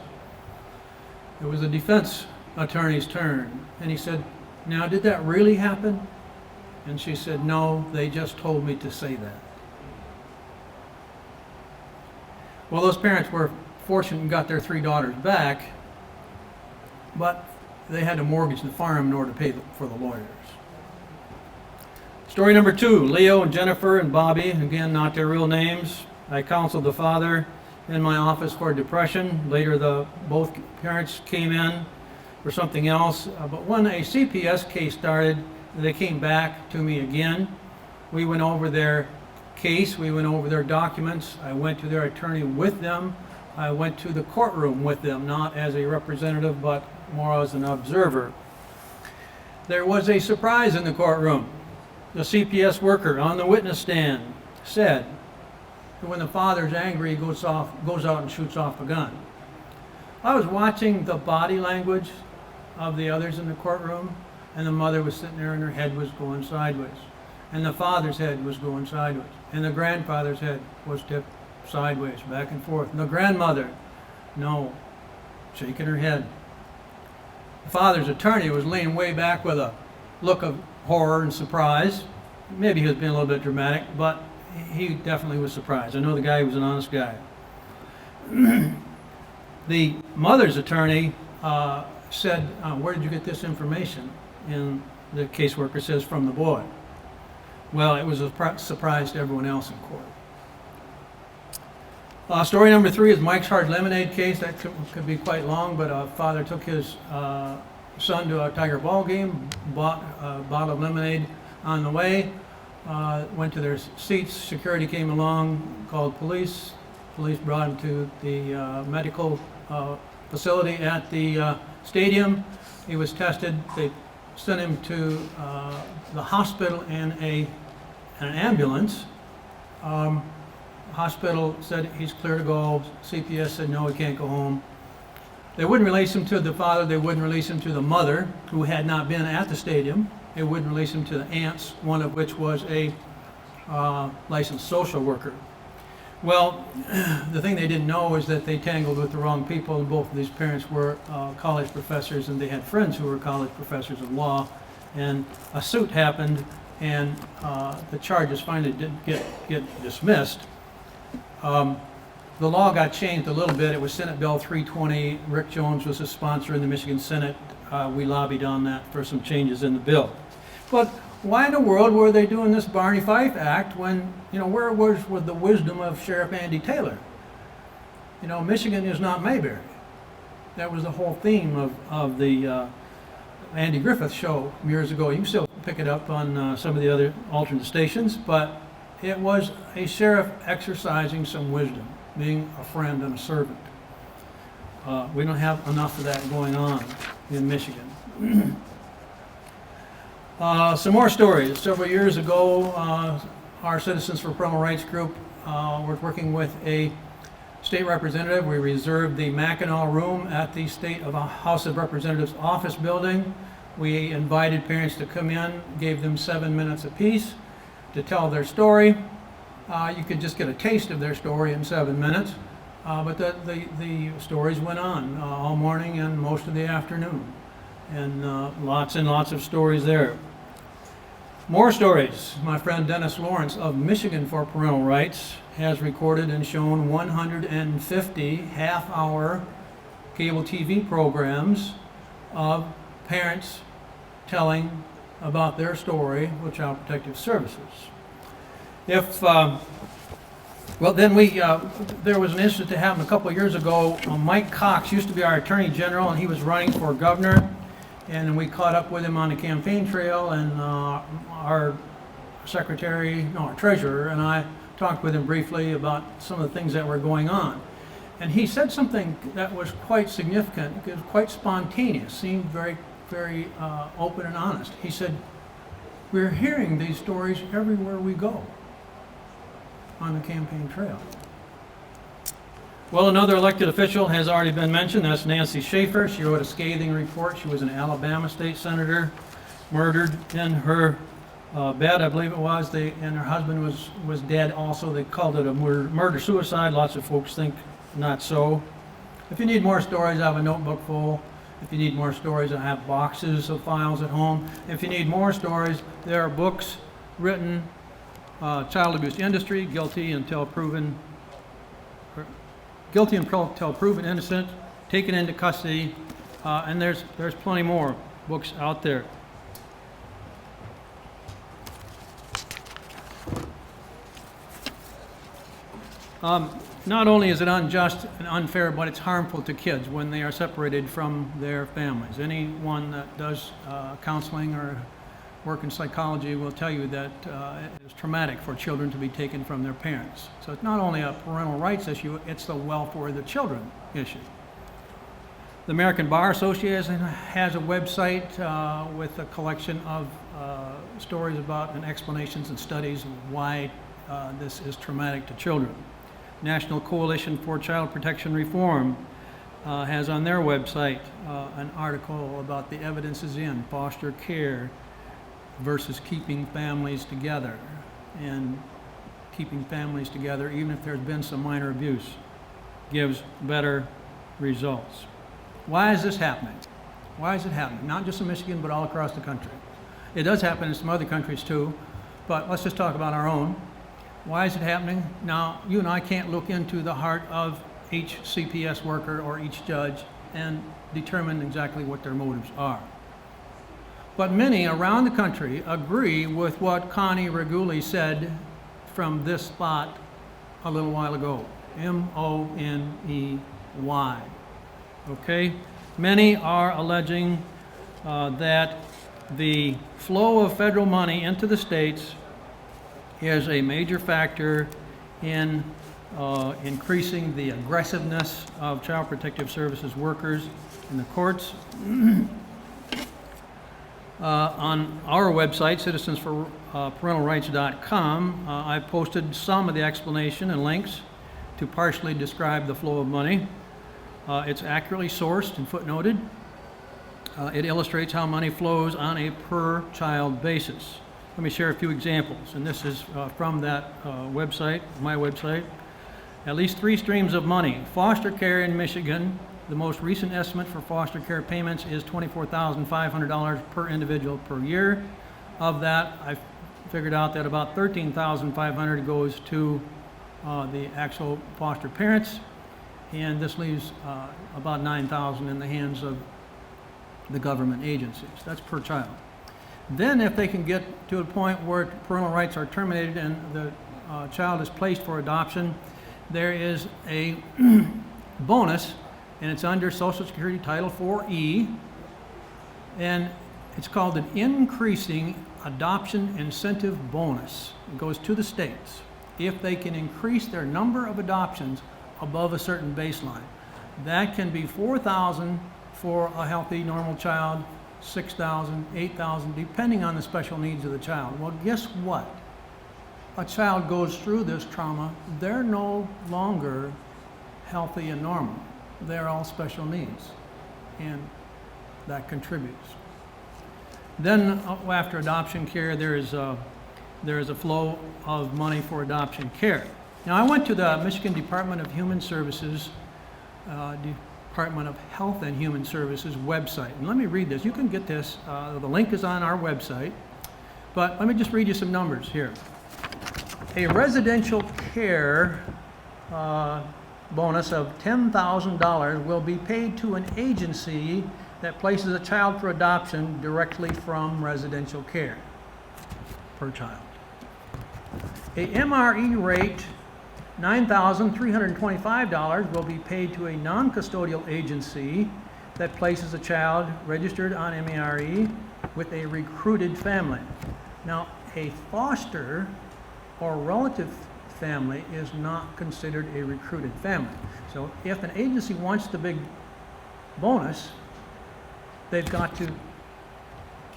It was the defense attorney's turn. And he said, now did that really happen? And she said, no, they just told me to say that. Well, those parents were fortunate and got their 3 daughters back, but they had to mortgage the farm in order to pay for the lawyers. Story number 2, Leo and Jennifer and Bobby, again, not their real names. I counseled the father in my office for depression. Later, both parents came in for something else. But when a CPS case started, they came back to me again. We went over their case. We went over their documents. I went to their attorney with them. I went to the courtroom with them, not as a representative, but more as an observer. There was a surprise in the courtroom. The CPS worker on the witness stand said that when the father's angry, he goes out and shoots off a gun. I was watching the body language of the others in the courtroom, and the mother was sitting there and her head was going sideways. And the father's head was going sideways. And the grandfather's head was tipped sideways, back and forth. And the grandmother, no, shaking her head. The father's attorney was leaning way back with a look of horror and surprise. Maybe he was being a little bit dramatic, but he definitely was surprised. I know the guy was an honest guy. The mother's attorney said, where did you get this information? And the caseworker says, from the boy. Well, it was a surprise to everyone else in court. Story number 3 is Mike's Hard Lemonade case. That could be quite long, but a father took his son to a Tiger ball game, bought a bottle of lemonade on the way, went to their seats. Security came along, called police. Police brought him to the medical facility at the stadium. He was tested. They sent him to the hospital in an ambulance. Hospital said he's clear to go. CPS said no, he can't go home. They wouldn't release him to the father. They wouldn't release him to the mother, who had not been at the stadium. They wouldn't release him to the aunts, one of which was a licensed social worker. Well, the thing they didn't know is that they tangled with the wrong people. Both of these parents were college professors, and they had friends who were college professors of law. And a suit happened, and the charges finally didn't get dismissed. The law got changed a little bit. It was Senate Bill 320. Rick Jones was a sponsor in the Michigan Senate. We lobbied on that for some changes in the bill. But why in the world were they doing this Barney Fife Act when, where was the wisdom of Sheriff Andy Taylor? Michigan is not Mayberry. That was the whole theme of the Andy Griffith show years ago. You can still pick it up on some of the other alternate stations, but it was a sheriff exercising some wisdom, being a friend and a servant. We don't have enough of that going on in Michigan. Some more stories. Several years ago, our Citizens for Parental Rights group was working with a state representative. We reserved the Mackinac room at the House of Representatives office building. We invited parents to come in, gave them 7 minutes apiece to tell their story. You could just get a taste of their story in 7 minutes. But the stories went on all morning and most of the afternoon. And lots of stories there. More stories. My friend Dennis Lawrence of Michigan for Parental Rights has recorded and shown 150 half-hour cable TV programs of parents telling about their story with Child Protective Services. There was an incident that happened a couple of years ago. Mike Cox used to be our Attorney General, and he was running for governor. And we caught up with him on the campaign trail, and our treasurer, and I talked with him briefly about some of the things that were going on. And he said something that was quite significant, it was quite spontaneous, seemed very, very open and honest. He said, "We're hearing these stories everywhere we go on the campaign trail." Well, another elected official has already been mentioned. That's Nancy Schaefer. She wrote a scathing report. She was an Alabama state senator, murdered in her bed, I believe it was. And her husband was dead also. They called it a murder-suicide. Lots of folks think not so. If you need more stories, I have a notebook full. If you need more stories, I have boxes of files at home. If you need more stories, there are books written, Child Abuse Industry, Guilty until proven innocent, taken into custody, and there's plenty more books out there. Not only is it unjust and unfair, but it's harmful to kids when they are separated from their families. Anyone that does counseling or work in psychology will tell you that it is traumatic for children to be taken from their parents. So it's not only a parental rights issue, it's the welfare of the children issue. The American Bar Association has a website with a collection of stories about and explanations and studies of why this is traumatic to children. National Coalition for Child Protection Reform has on their website an article about the evidences in foster care versus keeping families together, and keeping families together, even if there's been some minor abuse, gives better results. Why is this happening? Why is it happening? Not just in Michigan, but all across the country. It does happen in some other countries too, but let's just talk about our own. Why is it happening? Now, you and I can't look into the heart of each CPS worker or each judge and determine exactly what their motives are. But many around the country agree with what Connie Reguli said from this spot a little while ago. M-O-N-E-Y. Okay? Many are alleging that the flow of federal money into the states is a major factor in increasing the aggressiveness of Child Protective Services workers in the courts. On our website, citizensforparentalrights.com, I posted some of the explanation and links to partially describe the flow of money. It's accurately sourced and footnoted. It illustrates how money flows on a per-child basis. Let me share a few examples, and this is from that website, my website. At least 3 streams of money. Foster care in Michigan. The most recent estimate for foster care payments is $24,500 per individual per year. Of that, I figured out that about $13,500 goes to the actual foster parents, and this leaves about $9,000 in the hands of the government agencies. That's per child. Then if they can get to a point where parental rights are terminated and the child is placed for adoption, there is a bonus, and it's under Social Security Title 4E, and it's called an increasing adoption incentive bonus. It goes to the states if they can increase their number of adoptions above a certain baseline. That can be $4,000 for a healthy, normal child, $6,000, $8,000, depending on the special needs of the child. Well, guess what? A child goes through this trauma, they're no longer healthy and normal. They're all special needs, and that contributes. Then after adoption care, there is a flow of money for adoption care. Now, I went to the Michigan Department of Human Services, Department of Health and Human Services website. And let me read this. You can get this. The link is on our website. But let me just read you some numbers here. A residential care bonus of $10,000 will be paid to an agency that places a child for adoption directly from residential care per child. A MRE rate, $9,325 will be paid to a non-custodial agency that places a child registered on MRE with a recruited family. Now, a foster or relative family is not considered a recruited family. So if an agency wants the big bonus, they've got to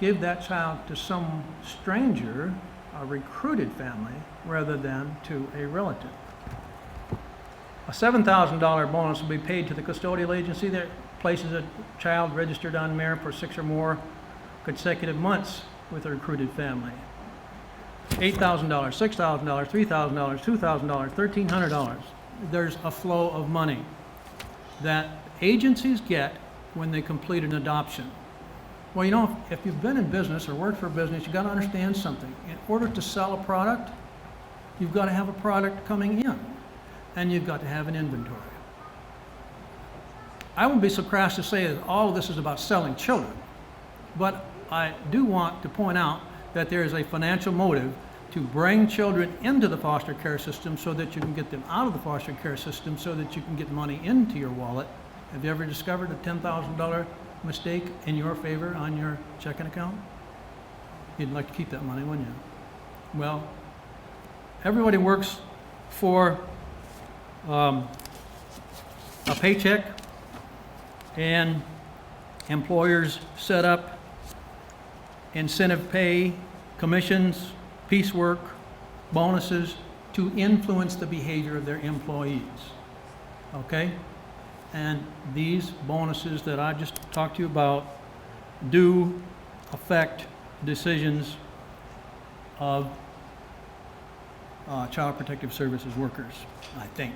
give that child to some stranger, a recruited family, rather than to a relative. A $7,000 bonus will be paid to the custodial agency that places a child registered on MERE for 6 or more consecutive months with a recruited family. $8,000, $6,000, $3,000, $2,000, $1,300. There's a flow of money that agencies get when they complete an adoption. Well, you know, if you've been in business or worked for a business, you've got to understand something. In order to sell a product, you've got to have a product coming in, and you've got to have an inventory. I wouldn't be so crass to say that all of this is about selling children, but I do want to point out that there is a financial motive to bring children into the foster care system so that you can get them out of the foster care system so that you can get money into your wallet. Have you ever discovered a $10,000 mistake in your favor on your checking account? You'd like to keep that money, wouldn't you? Well, everybody works for a paycheck, and employers set up incentive pay, commissions, piecework, bonuses to influence the behavior of their employees. Okay? And these bonuses that I just talked to you about do affect decisions of Child Protective Services workers, I think.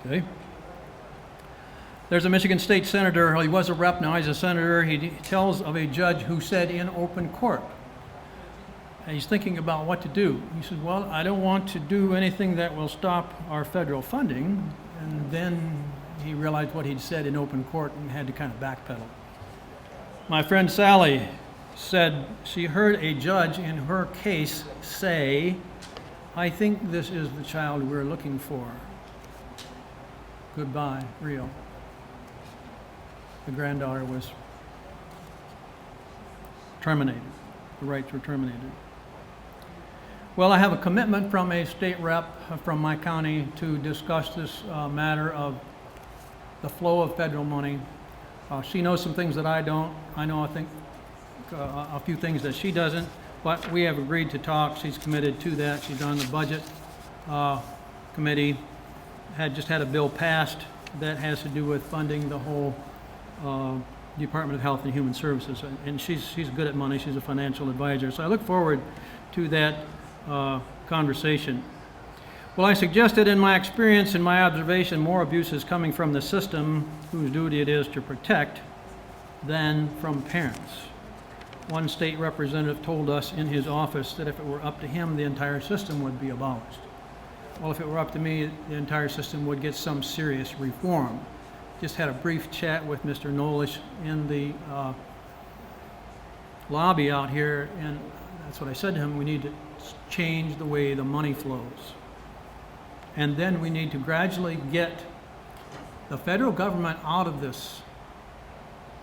Okay? There's a Michigan State Senator, he was a rep, now he's a senator. He tells of a judge who said in open court, and he's thinking about what to do. He said, well, I don't want to do anything that will stop our federal funding. And then he realized what he'd said in open court and had to kind of backpedal. My friend Sally said she heard a judge in her case say, I think this is the child we're looking for. Goodbye, Rio. The granddaughter was terminated. The rights were terminated. Well, I have a commitment from a state rep from my county to discuss this matter of the flow of federal money. She knows some things that I don't. I know, I think, a few things that she doesn't, but we have agreed to talk. She's committed to that. She's on the budget committee. Just had a bill passed that has to do with funding the whole Department of Health and Human Services, and she's good at money. She's a financial advisor, so I look forward to that conversation. Well, I suggested in my experience and my observation more abuse is coming from the system whose duty it is to protect than from parents. One state representative told us in his office that if it were up to him, the entire system would be abolished. Well, if it were up to me, the entire system would get some serious reform. Just had a brief chat with Mr. Nolish in the lobby out here, and that's what I said to him. We need to change the way the money flows. And then we need to gradually get the federal government out of this.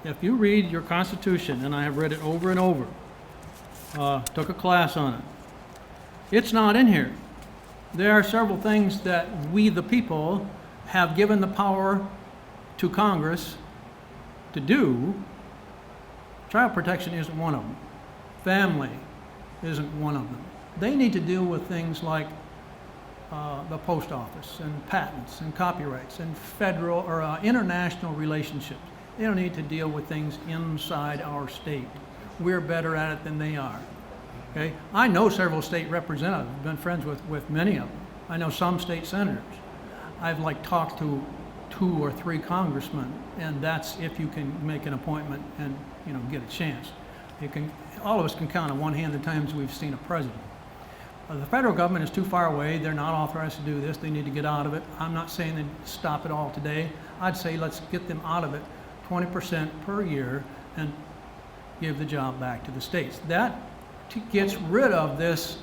If you read your Constitution, and I have read it over and over, took a class on it, it's not in here. There are several things that we, the people, have given the power to Congress to do. Child protection isn't one of them. Family isn't one of them. They need to deal with things like the post office and patents and copyrights and federal or international relationships. They don't need to deal with things inside our state. We're better at it than they are. Okay? I know several state representatives, I've been friends with many of them. I know some state senators. I've talked to 2 or 3 congressmen, and that's if you can make an appointment and, get a chance. All of us can count on one hand the times we've seen a president. The federal government is too far away. They're not authorized to do this. They need to get out of it. I'm not saying they stop it all today. I'd say let's get them out of it 20% per year and give the job back to the states. That gets rid of this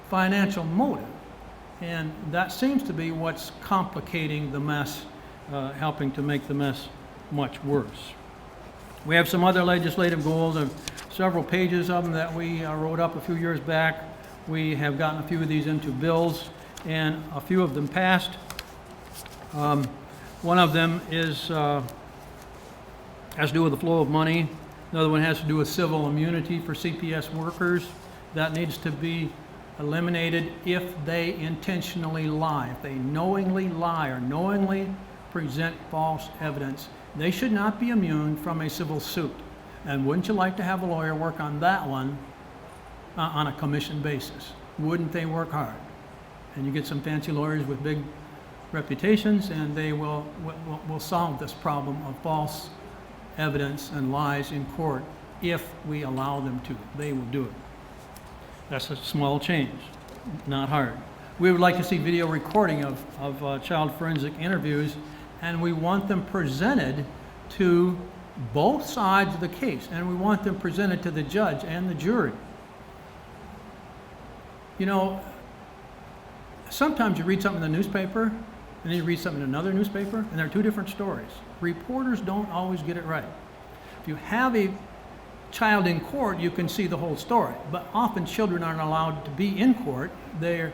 financial motive. And that seems to be what's complicating the mess, helping to make the mess much worse. We have some other legislative goals, of several pages of them that we wrote up a few years back. We have gotten a few of these into bills, and a few of them passed. One of them has to do with the flow of money. Another one has to do with civil immunity for CPS workers. That needs to be eliminated if they intentionally lie. If they knowingly lie or knowingly present false evidence, they should not be immune from a civil suit. And wouldn't you like to have a lawyer work on that one on a commission basis? Wouldn't they work hard? And you get some fancy lawyers with big reputations, and they will solve this problem of false evidence and lies in court if we allow them to. They will do it. That's a small change, not hard. We would like to see video recording of child forensic interviews, and we want them presented to both sides of the case, and we want them presented to the judge and the jury. Sometimes you read something in the newspaper, and then you read something in another newspaper, and they're 2 different stories. Reporters don't always get it right. If you have a child in court, you can see the whole story, but often children aren't allowed to be in court. They're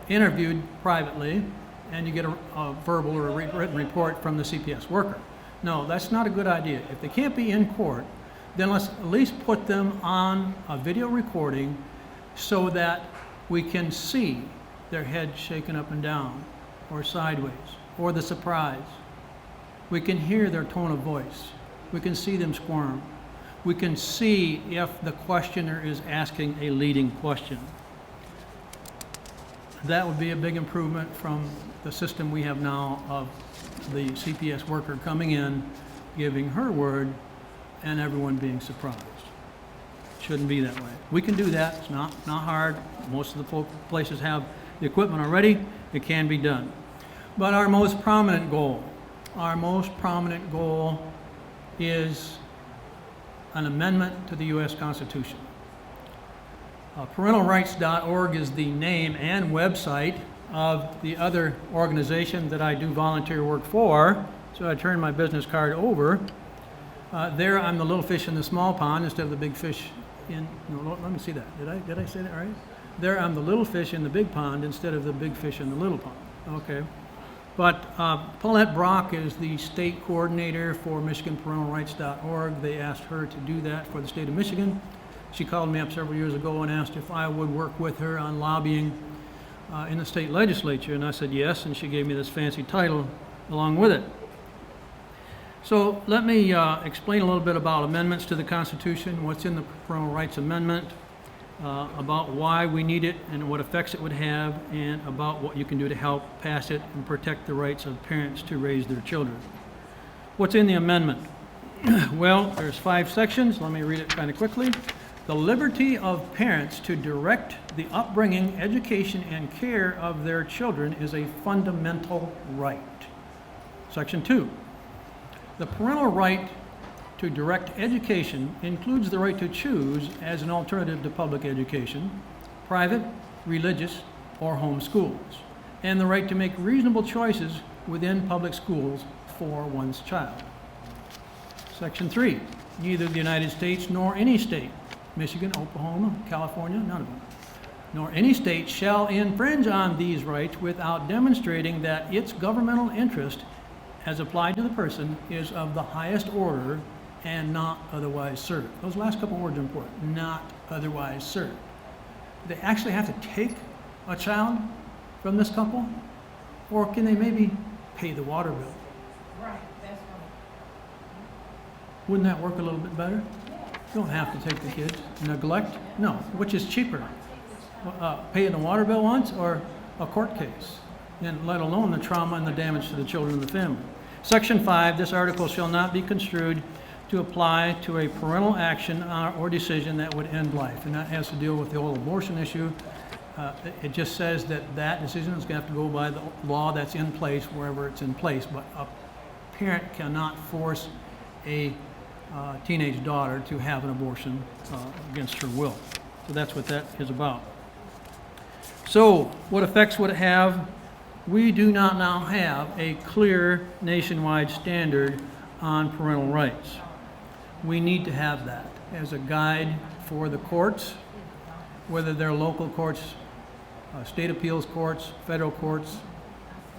interviewed privately, and you get a verbal or a written report from the CPS worker. No, that's not a good idea. If they can't be in court, then let's at least put them on a video recording so that we can see their head shaken up and down, or sideways, or the surprise. We can hear their tone of voice. We can see them squirm. We can see if the questioner is asking a leading question. That would be a big improvement from the system we have now of the CPS worker coming in, giving her word, and everyone being surprised. Shouldn't be that way. We can do that. It's not hard. Most of the places have the equipment already. It can be done. But our most prominent goal is an amendment to the U.S. Constitution. ParentalRights.org is the name and website of the other organization that I do volunteer work for. So I turn my business card over. There I'm the little fish in the small pond instead of the big fish in, no, let me see that. Did I say that right? There I'm the little fish in the big pond instead of the big fish in the little pond. Okay. But Paulette Brock is the state coordinator for MichiganParentalRights.org. They asked her to do that for the state of Michigan. She called me up several years ago and asked if I would work with her on lobbying in the state legislature, and I said yes, and she gave me this fancy title along with it. So let me explain a little bit about amendments to the Constitution, what's in the Parental Rights Amendment, about why we need it and what effects it would have, and about what you can do to help pass it and protect the rights of parents to raise their children. What's in the amendment? Well, there's 5 sections. Let me read it kind of quickly. The liberty of parents to direct the upbringing, education, and care of their children is a fundamental right. Section 2. The parental right to direct education includes the right to choose as an alternative to public education, private, religious, or home schools, and the right to make reasonable choices within public schools for one's child. Section 3. Neither the United States nor any state, Michigan, Oklahoma, California, none of them, nor any state shall infringe on these rights without demonstrating that its governmental interest as applied to the person is of the highest order and not otherwise served. Those last couple words are important. Not otherwise served. Do they actually have to take a child from this couple? Or can they maybe pay the water bill? Right, that's right. Wouldn't that work a little bit better? You don't have to take the kids. Neglect? No. Which is cheaper? paying the water bill once or a court case, and let alone the trauma and the damage to the children and the family. Section 5, this article shall not be construed to apply to a parental action or decision that would end life. And that has to deal with the whole abortion issue. It just says that that decision is going to have to go by the law that's in place wherever it's in place. But a parent cannot force a teenage daughter to have an abortion against her will. So that's what that is about. So what effects would it have? We do not now have a clear nationwide standard on parental rights. We need to have that as a guide for the courts, whether they're local courts, state appeals courts, federal courts,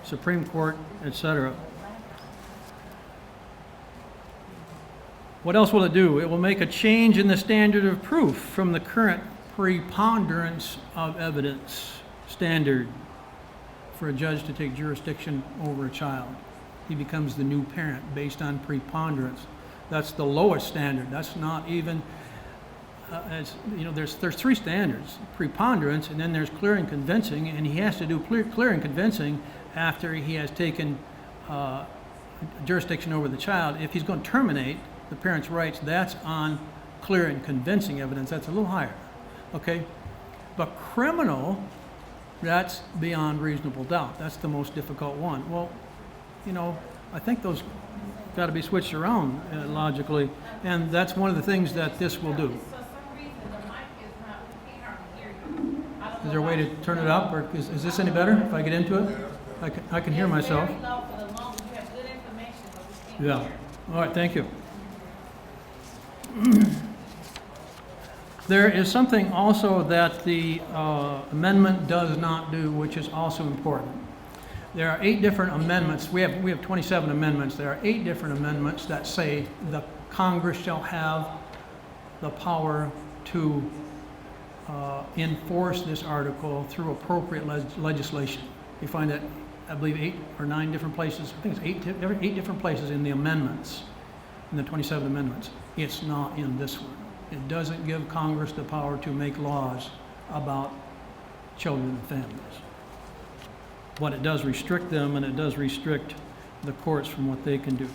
Supreme Court, etc. What else will it do? It will make a change in the standard of proof from the current preponderance of evidence standard for a judge to take jurisdiction over a child. He becomes the new parent based on preponderance. That's the lowest standard. That's not even, there's three standards: preponderance, and then there's clear and convincing, and he has to do clear and convincing after he has taken jurisdiction over the child. If he's going to terminate the parent's rights, that's on clear and convincing evidence. That's a little higher, okay? But criminal, that's beyond reasonable doubt. That's the most difficult one. Well, I think those got to be switched around logically, and that's one of the things that this will do. Is there a way to turn it up, or is this any better if I get into it? I can hear myself. Yeah. All right, thank you. There is something also that the amendment does not do, which is also important. There are 8 different amendments. We have 27 amendments. There are 8 different amendments that say the Congress shall have the power to enforce this article through appropriate legislation. You find that, I believe, 8 or 9 different places. I think it's 8 different places in the amendments, in the 27 amendments. It's not in this one. It doesn't give Congress the power to make laws about children and families. But it does restrict them, and it does restrict the courts from what they can do.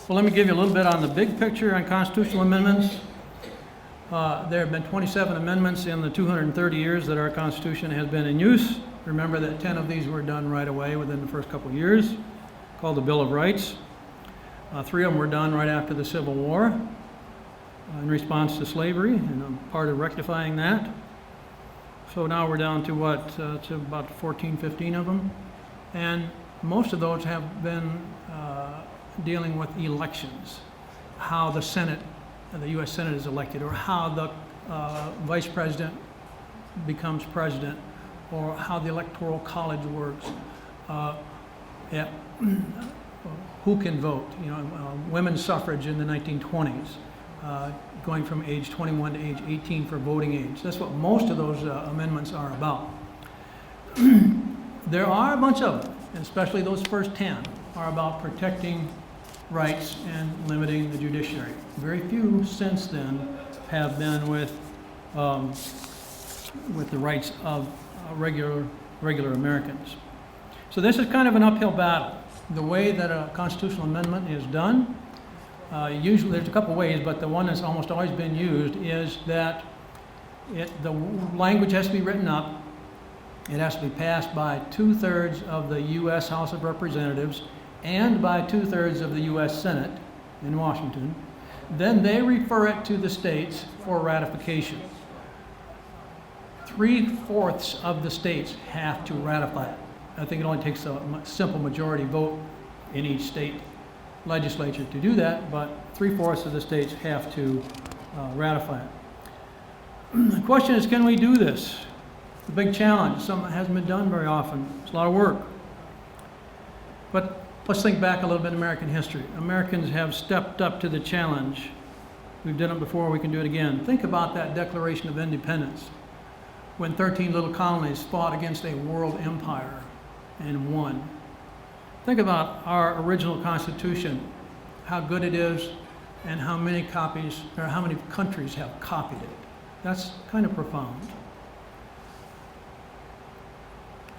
Well, let me give you a little bit on the big picture on constitutional amendments. There have been 27 amendments in the 230 years that our Constitution has been in use. Remember that 10 of these were done right away within the first couple of years, called the Bill of Rights. 3 of them were done right after the Civil War in response to slavery, and I'm part of rectifying that. So now we're down to to about 14, 15 of them. And most of those have been dealing with elections, how the Senate, the U.S. Senate is elected, or how the Vice President becomes President, or how the Electoral College works, who can vote, women's suffrage in the 1920s, going from age 21 to age 18 for voting age. That's what most of those amendments are about. There are a bunch of them, and especially those first 10 are about protecting rights and limiting the judiciary. Very few since then have been with the rights of regular Americans. So this is kind of an uphill battle. The way that a constitutional amendment is done, usually there's a couple ways, but the one that's almost always been used is that the language has to be written up. It has to be passed by 2/3 of the U.S. House of Representatives and by 2/3 of the U.S. Senate in Washington. Then they refer it to the states for ratification. 3/4 of the states have to ratify it. I think it only takes a simple majority vote in each state legislature to do that, but 3/4 of the states have to ratify it. The question is, can we do this? The big challenge. Something that hasn't been done very often. It's a lot of work. But let's think back a little bit in American history. Americans have stepped up to the challenge. We've done it before, we can do it again. Think about that Declaration of Independence, when 13 little colonies fought against a world empire and won. Think about our original Constitution, how good it is, and how many copies, or how many countries have copied it. That's kind of profound.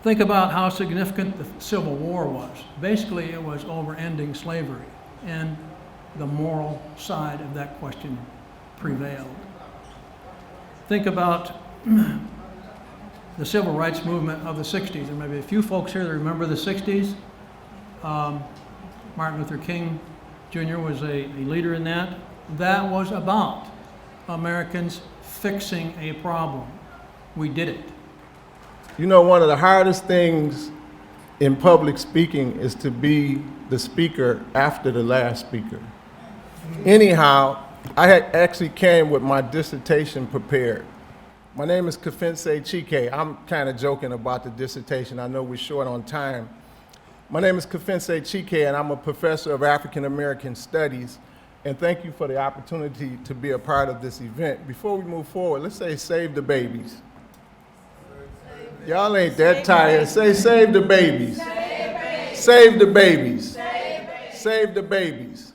Think about how significant the Civil War was. Basically, it was over ending slavery, and the moral side of that question prevailed. Think about the civil rights movement of the 60s. There may be a few folks here that remember the 60s. Martin Luther King Jr. was a leader in that. That was about Americans fixing a problem. We did it. You know, one of the hardest things in public speaking is to be the speaker after the last speaker. Anyhow, I had actually came with my dissertation prepared. My name is Kafense Chike. I'm kind of joking about the dissertation. I know we're short on time. My name is Kafense Chike, and I'm a professor of African American Studies. And thank you for the opportunity to be a part of this event. Before we move forward, let's say save the babies. Y'all ain't that tired. Say save the babies. Save the babies. Save the babies.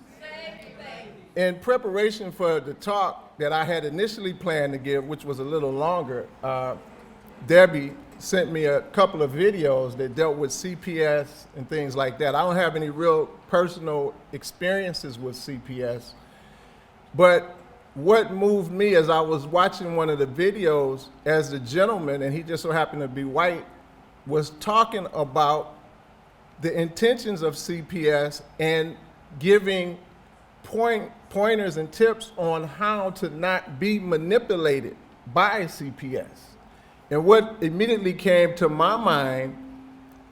In preparation for the talk that I had initially planned to give, which was a little longer, Debbie sent me a couple of videos that dealt with CPS and things like that. I don't have any real personal experiences with CPS, but what moved me as I was watching one of the videos as the gentleman, and he just so happened to be white, was talking about the intentions of CPS and giving pointers and tips on how to not be manipulated by CPS. And what immediately came to my mind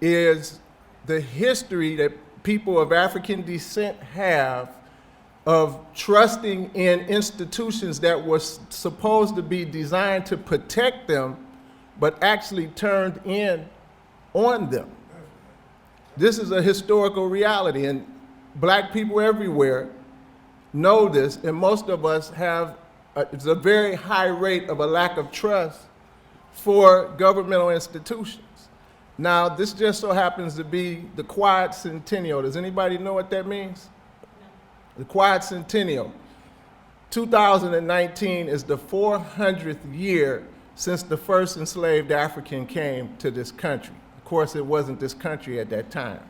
is the history that people of African descent have of trusting in institutions that were supposed to be designed to protect them, but actually turned in on them. This is a historical reality, and black people everywhere know this, and most of us have it's a very high rate of a lack of trust for governmental institutions. Now, this just so happens to be the quadcentennial. Does anybody know what that means? The quadcentennial. 2019 is the 400th year since the first enslaved African came to this country. Of course, it wasn't this country at that time.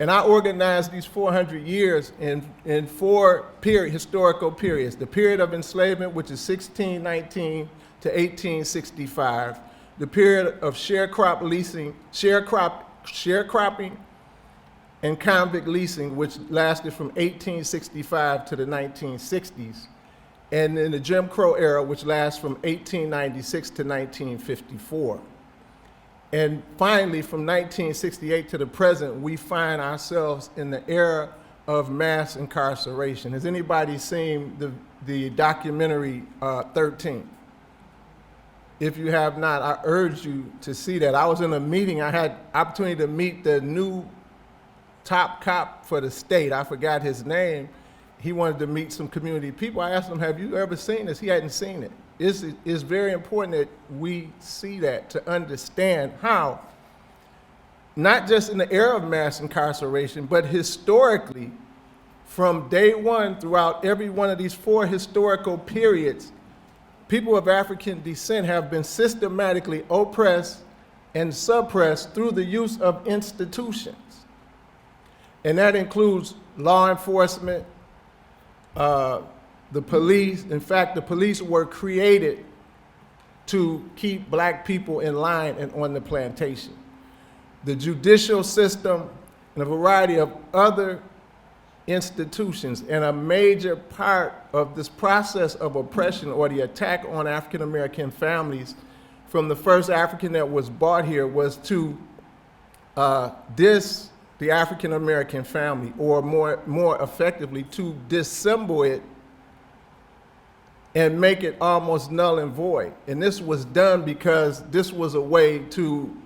And I organized these 400 years in four historical periods. The period of enslavement, which is 1619 to 1865. The period of sharecropping and convict leasing, which lasted from 1865 to the 1960s. And in the Jim Crow era, which lasts from 1896 to 1954. And finally, from 1968 to the present, we find ourselves in the era of mass incarceration. Has anybody seen the documentary 13? If you have not, I urge you to see that. I was in a meeting, I had opportunity to meet the new top cop for the state. I forgot his name. He wanted to meet some community people. I asked him, have you ever seen this? He hadn't seen it. It's very important that we see that to understand how, not just in the era of mass incarceration, but historically, from day one throughout every one of these four historical periods, people of African descent have been systematically oppressed and suppressed through the use of institutions. And that includes law enforcement, the police. In fact, the police were created to keep black people in line and on the plantation. The judicial system and a variety of other institutions, and a major part of this process of oppression or the attack on African American families from the first African that was brought here was to diss the African American family, or more effectively, to dissemble it and make it almost null and void. And this was done because this was a way to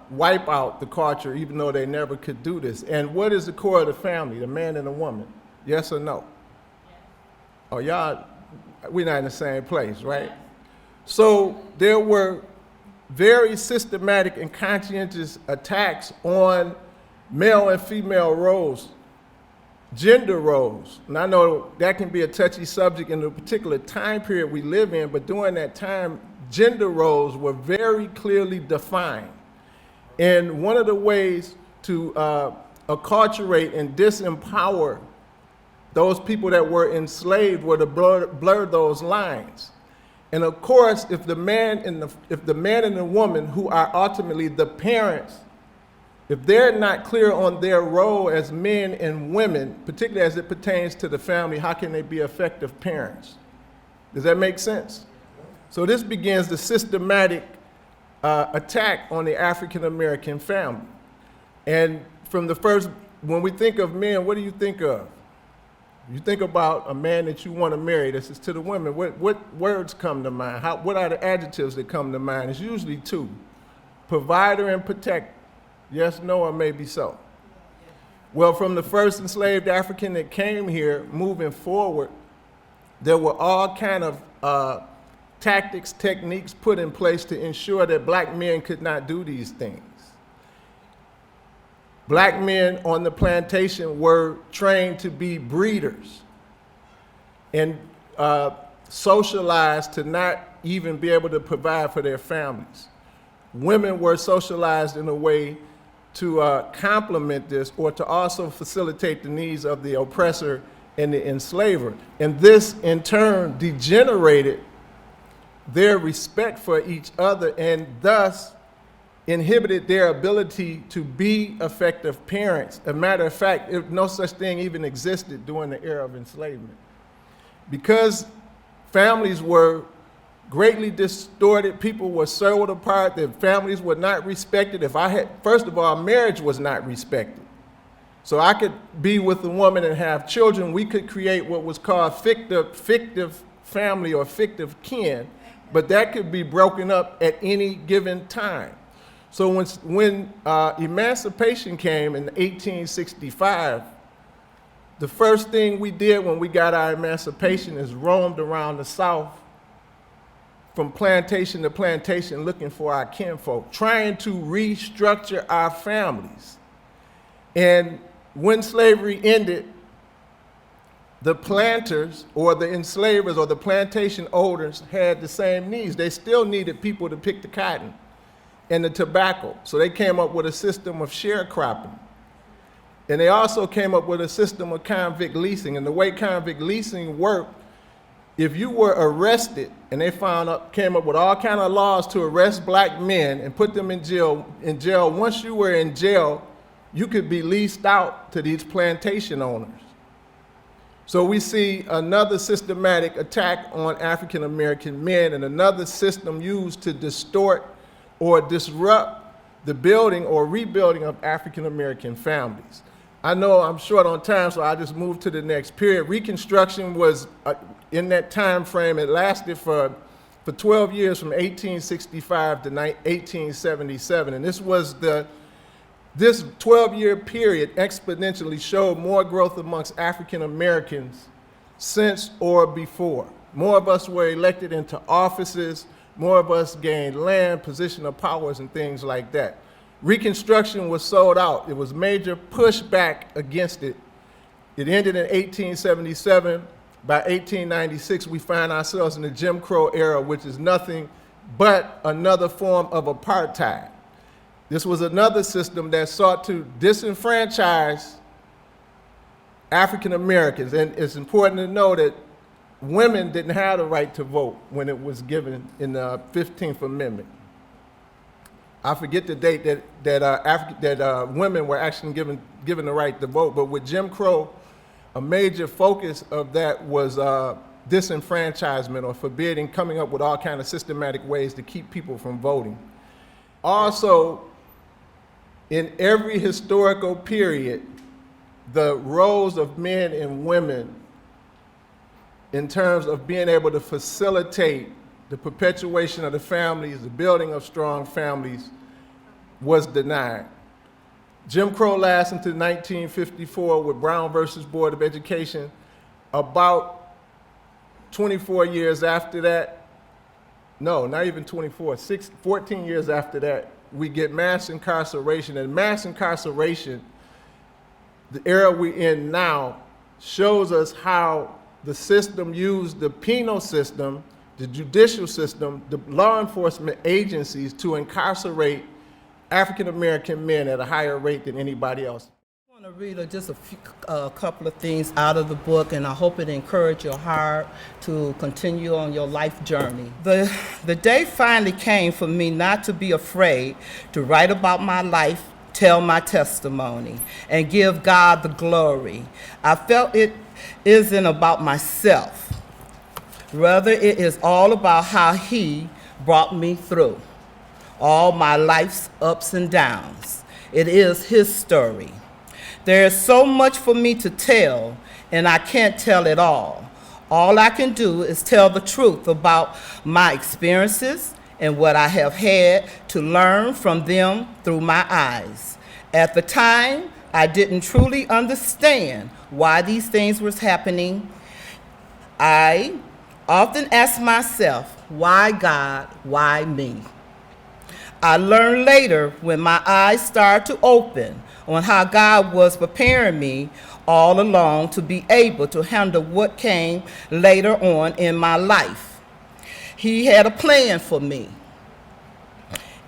wipe out the culture, even though they never could do this. And what is the core of the family? The man and the woman. Yes or no? Oh, y'all, we're not in the same place, right? So there were very systematic and conscientious attacks on male and female roles gender roles. And I know that can be a touchy subject in the particular time period we live in, but during that time, gender roles were very clearly defined. And one of the ways to acculturate and disempower those people that were enslaved were to blur those lines. And of course, if the man and the woman who are ultimately the parents, if they're not clear on their role as men and women, particularly as it pertains to the family, how can they be effective parents? Does that make sense? So this begins the systematic attack on the African American family. And from the first, when we think of men, what do you think of? You think about a man that you want to marry. This is to the women. What words come to mind? What are the adjectives that come to mind? It's usually two: provider and protector. Yes, no, or maybe so. Well, from the first enslaved African that came here, moving forward, there were all kind of tactics, techniques put in place to ensure that black men could not do these things. Black men on the plantation were trained to be breeders and socialized to not even be able to provide for their families. Women were socialized in a way to complement this or to also facilitate the needs of the oppressor and the enslaver. And this, in turn, degenerated their respect for each other and thus inhibited their ability to be effective parents. As a matter of fact, no such thing even existed during the era of enslavement. Because families were greatly distorted, people were sold apart, their families were not respected. First of all, marriage was not respected. So I could be with a woman and have children. We could create what was called fictive family or fictive kin, but that could be broken up at any given time. So when emancipation came in 1865, the first thing we did when we got our emancipation is roamed around the South from plantation to plantation looking for our kinfolk, trying to restructure our families. And when slavery ended, the planters or the enslavers or the plantation owners had the same needs. They still needed people to pick the cotton and the tobacco. So they came up with a system of sharecropping. And they also came up with a system of convict leasing. And the way convict leasing worked, if you were arrested and they came up with all kind of laws to arrest black men and put them in jail, once you were in jail, you could be leased out to these plantation owners. So we see another systematic attack on African American men and another system used to distort or disrupt the building or rebuilding of African American families. I know I'm short on time, so I just move to the next period. Reconstruction was in that time frame. It lasted for 12 years, from 1865 to 1877, and this 12-year period exponentially showed more growth amongst African Americans since or before. More of us were elected into offices, more of us gained land, position of powers, and things like that. Reconstruction was sold out. It was major pushback against it. It ended in 1877. By 1896, we find ourselves in the Jim Crow era, which is nothing but another form of apartheid. This was another system that sought to disenfranchise African Americans. And it's important to know that women didn't have the right to vote when it was given in the 15th Amendment. I forget the date that women were actually given the right to vote, but with Jim Crow, a major focus of that was disenfranchisement or forbidding, coming up with all kinds of systematic ways to keep people from voting. Also, in every historical period, the roles of men and women in terms of being able to facilitate the perpetuation of the families, the building of strong families, was denied. Jim Crow lasted until 1954 with Brown versus Board of Education. About 24 years after that, no, not even 24, 14 years after that, we get mass incarceration. And mass incarceration, the era we're in now, shows us how the system used the penal system, the judicial system, the law enforcement agencies to incarcerate African American men at a higher rate than anybody else. I want to read just a couple of things out of the book, and I hope it encourages your heart to continue on your life journey. The day finally came for me not to be afraid to write about my life, tell my testimony, and give God the glory. I felt it isn't about myself. Rather, it is all about how He brought me through all my life's ups and downs. It is His story. There is so much for me to tell, and I can't tell it all. All I can do is tell the truth about my experiences and what I have had to learn from them through my eyes. At the time, I didn't truly understand why these things were happening. I often ask myself, why God, why me? I learned later when my eyes started to open on how God was preparing me all along to be able to handle what came later on in my life. He had a plan for me,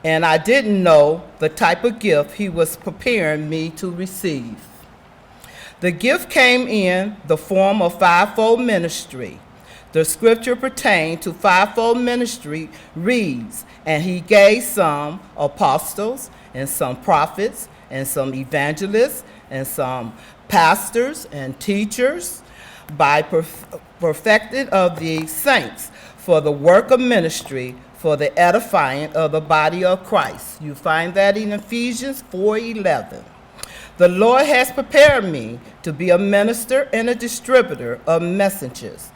and I didn't know the type of gift He was preparing me to receive. The gift came in the form of fivefold ministry. The scripture pertaining to fivefold ministry reads, "And He gave some apostles, and some prophets, and some evangelists, and some pastors and teachers, by perfecting of the saints for the work of ministry, for the edifying of the body of Christ." You find that in Ephesians 4:11. The Lord has prepared me to be a minister and a distributor of messages,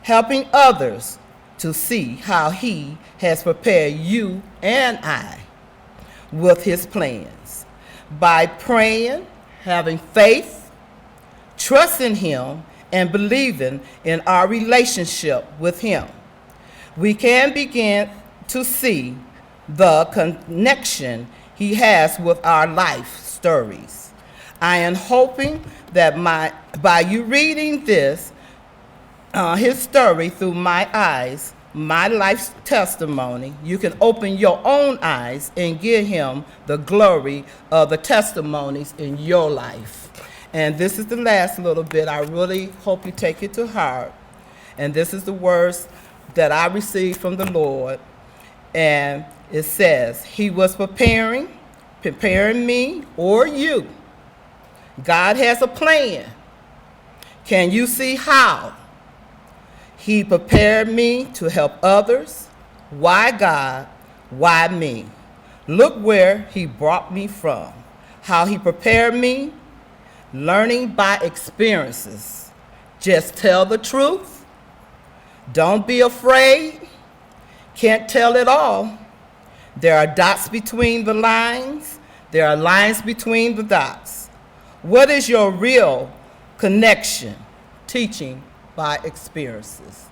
helping others to see how He has prepared you and I with His plans. By praying, having faith, trusting Him, and believing in our relationship with Him, we can begin to see the connection He has with our life stories. I am hoping that by you reading this, His story through my eyes, my life's testimony, you can open your own eyes and give Him the glory of the testimonies in your life. And this is the last little bit. I really hope you take it to heart. And this is the words that I received from the Lord. And it says, He was preparing me or you. God has a plan. Can you see how? He prepared me to help others. Why God? Why me? Look where He brought me from. How He prepared me, learning by experiences. Just tell the truth. Don't be afraid. Can't tell it all. There are dots between the lines. There are lines between the dots. What is your real connection? Teaching by experiences.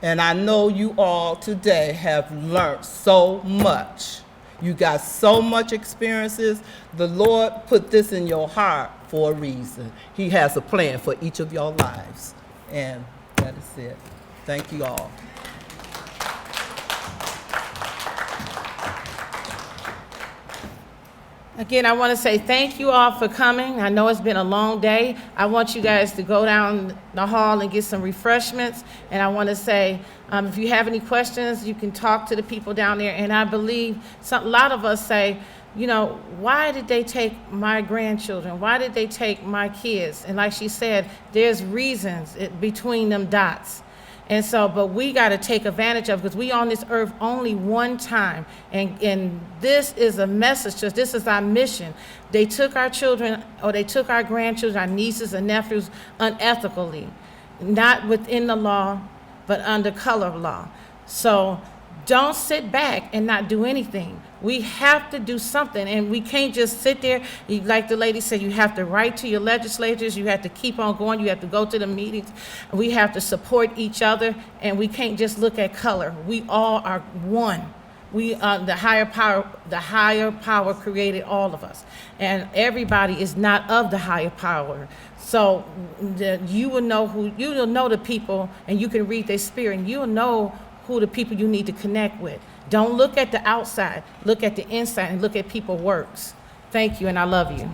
And I know you all today have learned so much. You got so much experiences. The Lord put this in your heart for a reason. He has a plan for each of your lives. And that is it. Thank you all. Again, I want to say thank you all for coming. I know it's been a long day. I want you guys to go down the hall and get some refreshments. And I want to say, if you have any questions, you can talk to the people down there. And I believe a lot of us say, you know, why did they take my grandchildren? Why did they take my kids? And like she said, there's reasons between them dots. And so, but we got to take advantage of, because we on this earth only one time. And this is a message to us. This is our mission. They took our children, or they took our grandchildren, our nieces and nephews unethically, not within the law, but under color of law. So don't sit back and not do anything. We have to do something, and we can't just sit there. Like the lady said, you have to write to your legislators. You have to keep on going. You have to go to the meetings. We have to support each other, and we can't just look at color. We all are one. We, the higher power created all of us. And everybody is not of the higher power. So you will know the people, and you can read their spirit, and you'll know who the people you need to connect with. Don't look at the outside, look at the inside, and look at people's works. Thank you, and I love you.